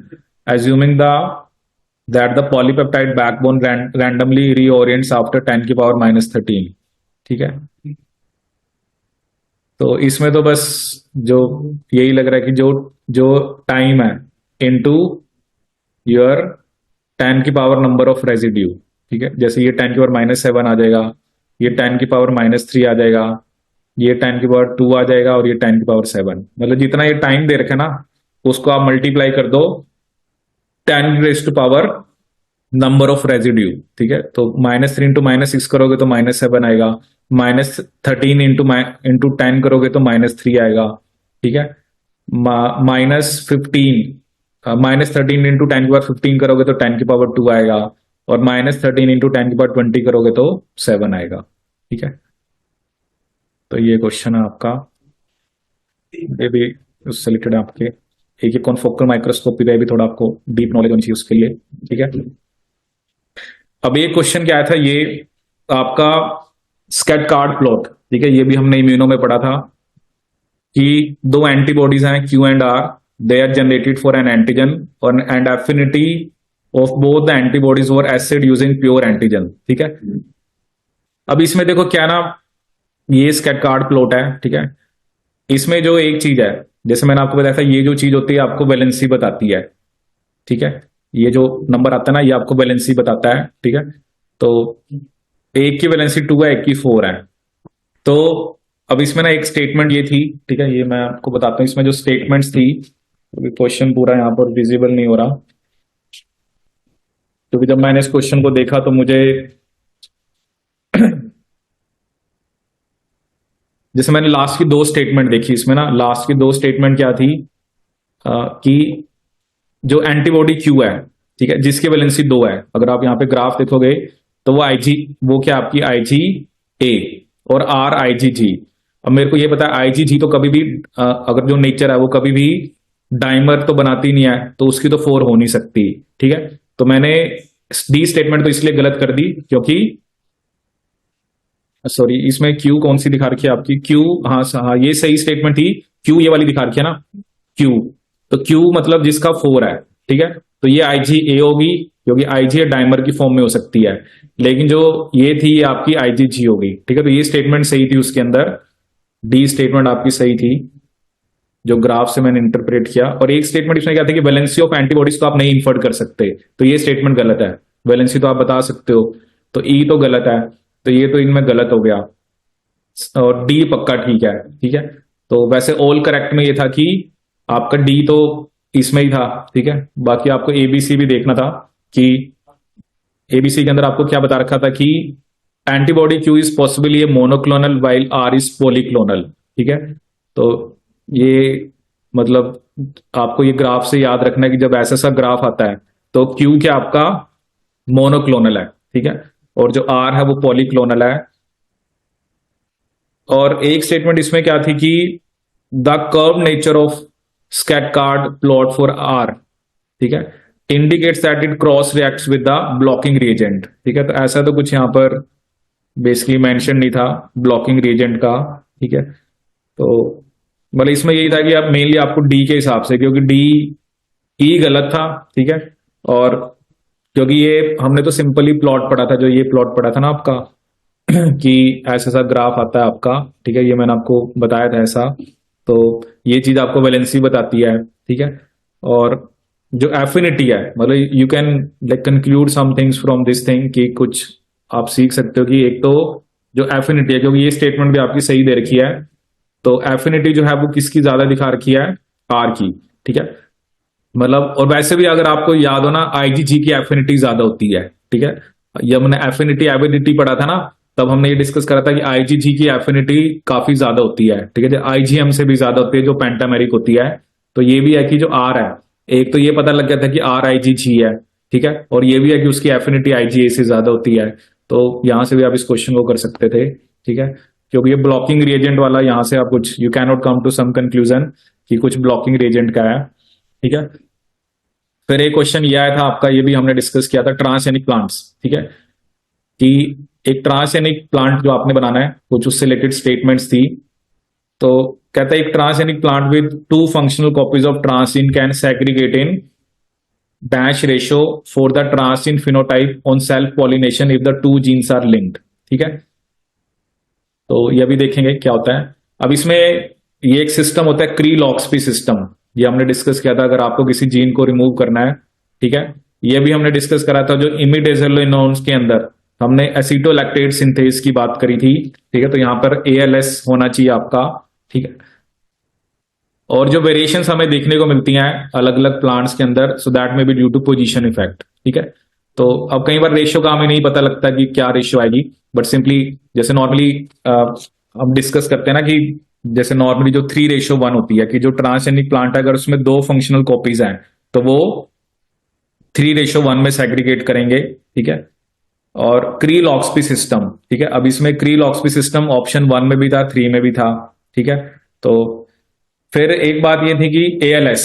assuming that the polypeptide backbone randomly reorients after 10 की power -13, ठीक है। तो इसमें तो बस जो यही लग रहा है कि जो जो टाइम है इनटू योर 10 की पावर नंबर ऑफ रेजिड्यू, ठीक है। जैसे ये 10 की पावर -7 आ जाएगा, ये 10 की पावर -3 आ जाएगा, ये 10 की पावर 2 आ जाएगा और ये 10 की पावर 7, मतलब जितना ये टाइम दे रखे ना उसको आप मल्टीप्लाई कर दो 10 raise to power number of residue, ठीक है। तो -3 इंटू -6 करोगे तो -7 आएगा, -13 इंटू 10 करोगे तो -3 आएगा, ठीक है। -13 इंटू 10 की पावर 15 करोगे तो 10 की पावर 2 आएगा, और -13 इंटू 10 की पावर 20 करोगे तो 7 आएगा, ठीक है। तो ये क्वेश्चन है आपका, ये भी उससे रिलेटेड आपके एक ही कॉन्फोकल माइक्रोस्कोपी पे भी थोड़ा आपको डीप नॉलेज होनी चाहिए उसके लिए, ठीक है। अब ये क्वेश्चन क्या आया था, ये आपका स्कैट कार्ड प्लॉट, ठीक है, ये भी हमने इम्यूनो में पढ़ा था कि दो एंटीबॉडीज हैं Q and R, they are generated for an antigen और and affinity of both the antibodies और एसिड यूजिंग प्योर एंटीजन, ठीक है। अब इसमें देखो क्या ना, ये स्कैट कार्ड प्लॉट है, ठीक है। इसमें जो एक चीज है, जैसे मैंने आपको बताया था, ये जो चीज होती है आपको वैलेंसी बताती है, ठीक है। ये जो नंबर आता है ना ये आपको वैलेंसी बताता है, ठीक है। तो एक की वैलेंसी 2 है, एक की 4 है। तो अब इसमें ना एक स्टेटमेंट ये थी, ठीक है, ये मैं आपको बताता हूँ। इसमें जो स्टेटमेंट्स थी, अभी क्वेश्चन पूरा यहाँ पर विजिबल नहीं हो रहा, क्योंकि जब मैंने इस क्वेश्चन को देखा तो मुझे जैसे मैंने लास्ट की 2 स्टेटमेंट देखी, इसमें ना लास्ट की 2 स्टेटमेंट क्या थी, कि जो एंटीबॉडी क्यू है, ठीक है, जिसकी वैलेंसी 2 है, अगर आप यहाँ पे ग्राफ देखोगे तो वो आईजी, वो क्या आपकी आईजी ए और आर आईजी जी। अब मेरे को ये पता है आईजी जी तो कभी भी अगर जो नेचर है वो कभी भी डाइमर तो बनाती नहीं है, तो उसकी तो 4 हो नहीं सकती, ठीक है। तो मैंने डी स्टेटमेंट तो इसलिए गलत कर दी क्योंकि, सॉरी, इसमें क्यू कौन सी दिखा रखी है आपकी, क्यू, हाँ हाँ ये सही स्टेटमेंट थी, क्यू ये वाली दिखा रखी है ना, क्यू, तो क्यू मतलब जिसका 4 है, ठीक है। तो ये आईजी ए होगी क्योंकि आईजी डाइमर की फॉर्म में हो सकती है, लेकिन जो ये थी ये आपकी आईजी जी होगी, ठीक है। तो ये स्टेटमेंट सही थी उसके अंदर, डी स्टेटमेंट आपकी सही थी जो ग्राफ से मैंने इंटरप्रेट किया। और एक स्टेटमेंट इसमें क्या था कि वैलेंसी ऑफ एंटीबॉडीज को आप नहीं इन्फर्ट कर सकते, तो ये स्टेटमेंट गलत है। वैलेंसी तो आप बता सकते हो, तो ई तो गलत है, तो ये तो इनमें गलत हो गया, और डी पक्का ठीक है, ठीक है। तो वैसे ऑल करेक्ट में ये था कि आपका डी तो इसमें ही था, ठीक है। बाकी आपको एबीसी भी देखना था कि एबीसी के अंदर आपको क्या बता रखा था कि antibody Q is possibly a monoclonal while R is polyclonal, ठीक है। तो ये मतलब आपको ये ग्राफ से याद रखना है कि जब ऐसा सा ग्राफ आता है तो क्यू क्या आपका मोनोक्लोनल है, ठीक है, और जो आर है वो पॉलीक्लोनल है। और एक स्टेटमेंट इसमें क्या थी कि the curve nature of Scatchard plot for R, ठीक है, indicates that it cross reacts with the blocking reagent, ठीक है। तो ऐसा तो कुछ यहां पर बेसिकली मेंशन नहीं था ब्लॉकिंग रिएजेंट का, ठीक है। तो मतलब इसमें यही था कि आप मेनली आपको डी के हिसाब से, क्योंकि डी ई गलत था, ठीक है। और क्योंकि ये हमने तो सिंपली प्लॉट पढ़ा था, जो ये प्लॉट पढ़ा था ना आपका कि ऐसा सा ग्राफ आता है आपका, ठीक है, ये मैंने आपको बताया था ऐसा। तो ये चीज आपको वैलेंसी बताती है, ठीक है। और जो एफिनिटी है, मतलब you can like conclude some things from this thing, कि कुछ आप सीख सकते हो कि एक तो जो एफिनिटी है, क्योंकि ये स्टेटमेंट भी आपकी सही दे रखी है, तो एफिनिटी जो है वो किसकी ज्यादा दिखा रखी है, आर की, ठीक है। मतलब और वैसे भी अगर आपको याद हो ना, आईजीजी की एफिनिटी ज्यादा होती है, ठीक है। ये हमने एफिनिटी एबिलिटी पढ़ा था ना, तब हमने ये डिस्कस करा था कि आईजीजी की एफिनिटी काफी ज्यादा होती है, ठीक है, जो आईजीएम से भी ज्यादा होती है, जो पेंटामेरिक होती है। तो ये भी है कि जो आर है, एक तो ये पता लग गया था कि आर आईजीजी है, ठीक है, और ये भी है कि उसकी एफिनिटी आईजीए से ज्यादा होती है। तो यहां से भी आप इस क्वेश्चन को कर सकते थे, ठीक है, क्योंकि ये ब्लॉकिंग रिएजेंट वाला, यहां से आप कुछ you can not come to some conclusion कि कुछ ब्लॉकिंग रिएजेंट का है, ठीक है। फिर एक क्वेश्चन ये आया था आपका, ये भी हमने डिस्कस किया था, ट्रांसजेनिक प्लांट्स, ठीक है, कि एक ट्रांसजेनिक प्लांट जो आपने बनाना है, कुछ उससे रिलेटेड स्टेटमेंट्स थी। तो कहता है एक transgenic plant with two functional copies of transgene can segregate in dash ratio for the transgene phenotype on self pollination if the two genes are linked, ठीक है। तो ये भी देखेंगे क्या होता है। अब इसमें ये एक सिस्टम होता है क्री लॉक्सपी सिस्टम, ये हमने डिस्कस किया था, अगर आपको किसी जीन को रिमूव करना है, ठीक है। ये भी हमने डिस्कस करा था जो इमिडेजोलिनोन्स के अंदर हमने एसिटोलैक्टेट सिंथेस की बात करी थी, ठीक है। तो यहां पर एएलएस होना चाहिए आपका, ठीक है। और जो वेरिएशन हमें देखने को मिलती हैं अलग अलग प्लांट्स के अंदर, so that may be due to position effect, ठीक है। तो अब कई बार रेशियो का हमें नहीं पता लगता कि क्या रेशियो आएगी, बट सिंपली जैसे नॉर्मली हम डिस्कस करते हैं ना, कि जैसे नॉर्मली जो 3:1 होती है, कि जो ट्रांसजेनिक प्लांट है अगर उसमें दो फंक्शनल कॉपीज हैं तो वो 3:1 में सेग्रीगेट करेंगे, ठीक है। और क्री लॉक्सपी सिस्टम, ठीक है, अब इसमें क्री लॉक्सपी सिस्टम ऑप्शन 1 में भी था, 3 में भी था, ठीक है। तो फिर एक बात ये थी कि एएलएस,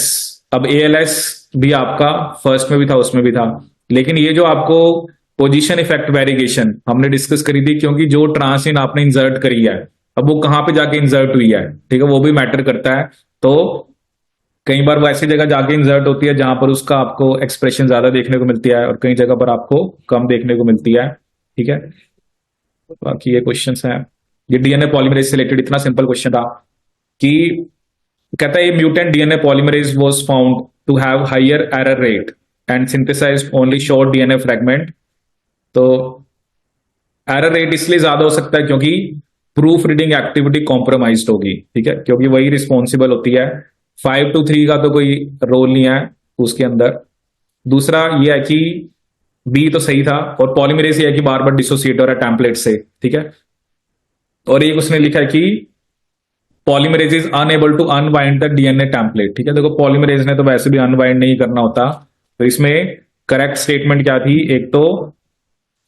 अब एएलएस भी आपका फर्स्ट में भी था, उसमें भी था, लेकिन ये जो आपको पोजीशन इफेक्ट वेरिएशन हमने डिस्कस करी थी, क्योंकि जो ट्रांसजीन आपने इंसर्ट करी है, अब वो कहां पे जाके इंसर्ट हुई है, ठीक है, वो भी मैटर करता है। तो कई बार वो ऐसी जगह जाके इंसर्ट होती है जहां पर उसका आपको एक्सप्रेशन ज्यादा देखने को मिलती है, और कई जगह पर आपको कम देखने को मिलती है, ठीक है। बाकी ये क्वेश्चन है, ये डीएनए पॉलीमरेज से रिलेटेड इतना सिंपल क्वेश्चन था कि कहता है mutant DNA polymerase was found to have higher error rate and synthesized only short DNA fragment. तो एरर रेट इसलिए ज्यादा हो सकता है क्योंकि प्रूफ रीडिंग एक्टिविटी कॉम्प्रोमाइज होगी, ठीक है, क्योंकि वही रिस्पॉन्सिबल होती है। 5 to 3 का तो कोई रोल नहीं है उसके अंदर। दूसरा ये है कि बी तो सही था, और पॉलीमरेज ये है कि बार बार डिसोसिएट हो रहा है टेम्पलेट से, ठीक है। और एक उसने लिखा है कि polymerase is unable to unbind the DNA template, ठीक है। देखो पॉलीमरेज ने तो वैसे भी अनबाइंड नहीं करना होता, तो इसमें करेक्ट स्टेटमेंट क्या थी, एक तो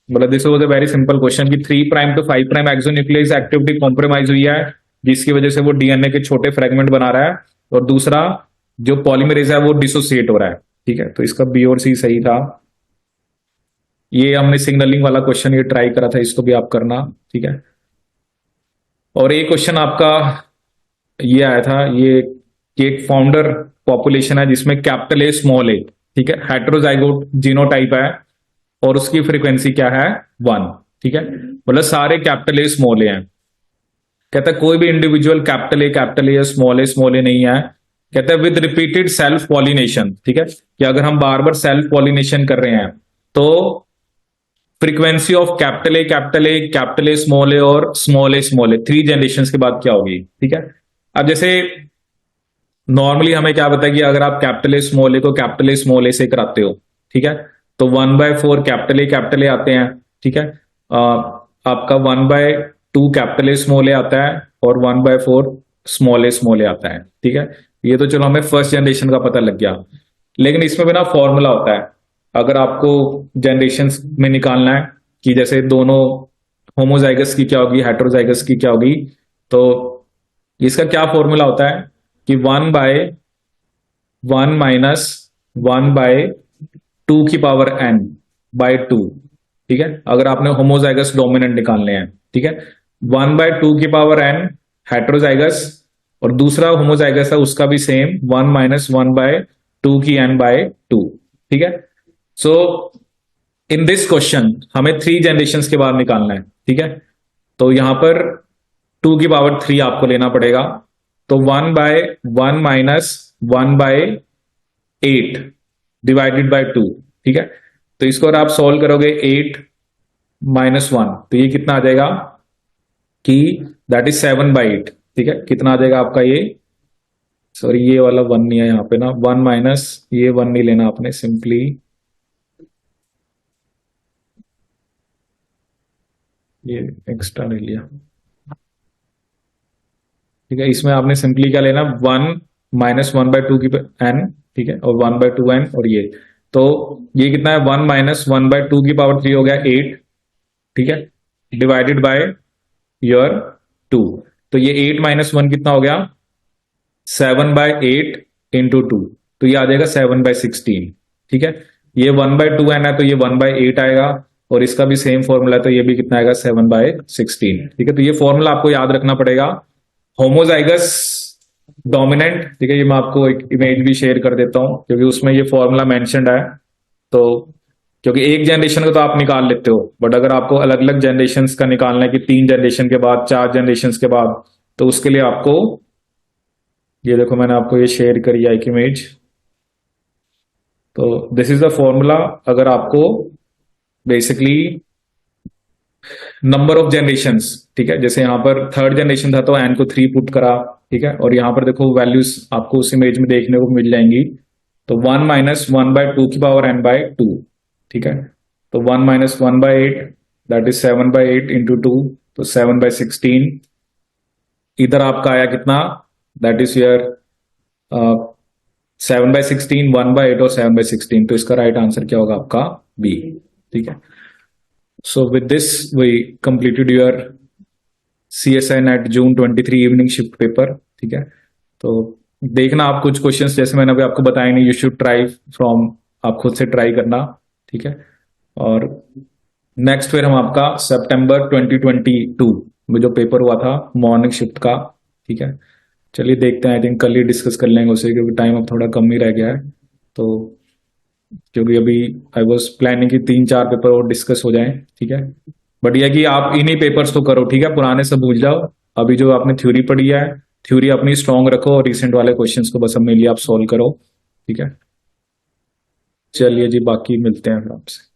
मतलब this was a very simple question कि 3' to 5' एक्सोन्यूक्लियस एक्टिविटी कॉम्प्रोमाइज हुई है, जिसकी वजह से वो डीएनए के छोटे फ्रेगमेंट बना रहा है, और दूसरा जो पॉलीमरेज है वो डिसोसिएट हो रहा है, ठीक है। तो इसका बी और सी सही था। ये हमने सिग्नलिंग वाला क्वेश्चन ये ट्राई करा था, इसको भी आप करना, ठीक है। और एक क्वेश्चन आपका ये आया था, ये कि एक फाउंडर पॉपुलेशन है जिसमें कैपिटल ए स्मॉल ए, ठीक है, हेटेरोजाइगोट जीनोटाइप है, और उसकी फ्रीक्वेंसी क्या है, 1, ठीक है, मतलब सारे कैपिटल ए स्मॉल ए हैं। कहता है कोई भी इंडिविजुअल कैपिटल ए या स्मॉल ए नहीं है। कहता है विद रिपीटेड सेल्फ पॉलिनेशन, ठीक है, कि अगर हम बार बार सेल्फ पॉलिनेशन कर रहे हैं तो फ्रीक्वेंसी ऑफ कैपिटल ए और स्मॉल ए 3 जनरेशन के बाद क्या होगी, ठीक है। अब जैसे नॉर्मली हमें क्या पता है कि अगर आप कैपिटल ए को कैपिटल ए से कराते हो, ठीक है, तो 1/4 कैपिटल ए आते हैं, ठीक है। आपका 1/2 कैपिटल ए आता है, और 1/4 स्मॉल ए आता है, ठीक है। ये तो चलो हमें फर्स्ट जनरेशन का पता लग गया, लेकिन इसमें भी ना फॉर्मूला होता है, अगर आपको जनरेशन में निकालना है कि जैसे दोनों होमोजाइगस की क्या होगी, हेटेरोजाइगस की क्या होगी, तो इसका क्या फॉर्मूला होता है कि 1/1 माइनस 1/2 की पावर n/2, ठीक है, अगर आपने होमोजाइगस डोमिनेंट निकालने हैं, ठीक है। 1/2 की पावर n हेटेरोजाइगस, और दूसरा होमोजाइगस है उसका भी सेम 1 माइनस 1/2 की n/2, ठीक है। सो इन दिस क्वेश्चन हमें 3 जनरेशन के बाद निकालना है, ठीक है। तो यहां पर 2 की पावर 3 आपको लेना पड़ेगा, तो 1/1 माइनस 1/8 8 डिवाइडेड बाय 2, ठीक है। तो इसको अगर आप सॉल्व करोगे 8 माइनस 1, तो ये कितना आ जाएगा कि दैट इज 7/8, ठीक है। कितना आ जाएगा आपका ये, सॉरी ये वाला 1 नहीं है यहाँ पे ना, 1 माइनस ये 1 नहीं लेना आपने, सिंपली ये एक्स्ट्रा ले लिया, ठीक है। इसमें आपने सिंपली क्या लेना, 1 माइनस 1/2 की एन, ठीक है, और 1/2 एन, और ये तो ये कितना है, 1 माइनस 1/2 की पावर 3 हो गया 8, ठीक है, डिवाइडेड बाय योर 2। तो ये 8 माइनस 1 कितना हो गया, 7/8 इंटू 2, तो ये आ जाएगा 7/16, ठीक है। ये 1/2 एन है तो ये 1/8 आएगा, और इसका भी सेम फॉर्मूला है तो ये भी कितना आएगा, 7/16, ठीक है। तो ये फॉर्मूला आपको याद रखना पड़ेगा। होमोजाइगस डोमिनेंट, ठीक है, ये मैं आपको एक इमेज भी शेयर कर देता हूं क्योंकि उसमें ये फॉर्मूला मेंशन्ड है। तो क्योंकि एक जनरेशन का तो आप निकाल लेते हो, बट अगर आपको अलग अलग जनरेशन का निकालना है कि 3 जनरेशन के बाद, 4 जनरेशन के बाद, तो उसके लिए आपको ये देखो मैंने आपको ये शेयर करी है एक इमेज। तो दिस इज द फॉर्मूला। अगर आपको बेसिकली नंबर ऑफ जनरेशन, ठीक है, जैसे यहां पर 3rd जनरेशन था तो एन को 3 पुट करा, ठीक है, और यहां पर देखो वैल्यूज आपको उस इमेज में देखने को मिल जाएंगी। तो 1 माइनस 1/2 की पावर n/2, ठीक है। तो 1 माइनस 1/8 दैट इज 7/8 इंटू 2, तो 7/16। इधर आपका आया कितना, दैट इज योर 7/16, 1/8 और 7/16, तो इसका राइट आंसर क्या होगा आपका, बी, ठीक है। So with this we completed your CSN at June 23 evening shift paper, ठीक है। तो देखना आप कुछ क्वेश्चंस जैसे मैंने अभी आपको बताया नहीं, यू शुड ट्राई फ्रॉम, आप खुद से ट्राई करना, ठीक है। और नेक्स्ट फिर हम आपका सितंबर 2022 में जो पेपर हुआ था मॉर्निंग शिफ्ट का, ठीक है। चलिए देखते हैं, आई थिंक कल ही डिस्कस कर लेंगे उसे क्योंकि टाइम अब थोड़ा कम ही रह गया है। तो क्योंकि अभी आई वॉज प्लानिंग कि 3-4 पेपर और डिस्कस हो जाएं, ठीक है। बट यह कि आप इन्हीं पेपर्स तो करो, ठीक है, पुराने सब भूल जाओ। अभी जो आपने थ्योरी पढ़ी है, थ्योरी अपनी स्ट्रांग रखो और रिसेंट वाले क्वेश्चंस को बस अपने लिए आप सॉल्व करो, ठीक है। चलिए जी, बाकी मिलते हैं फिर आपसे।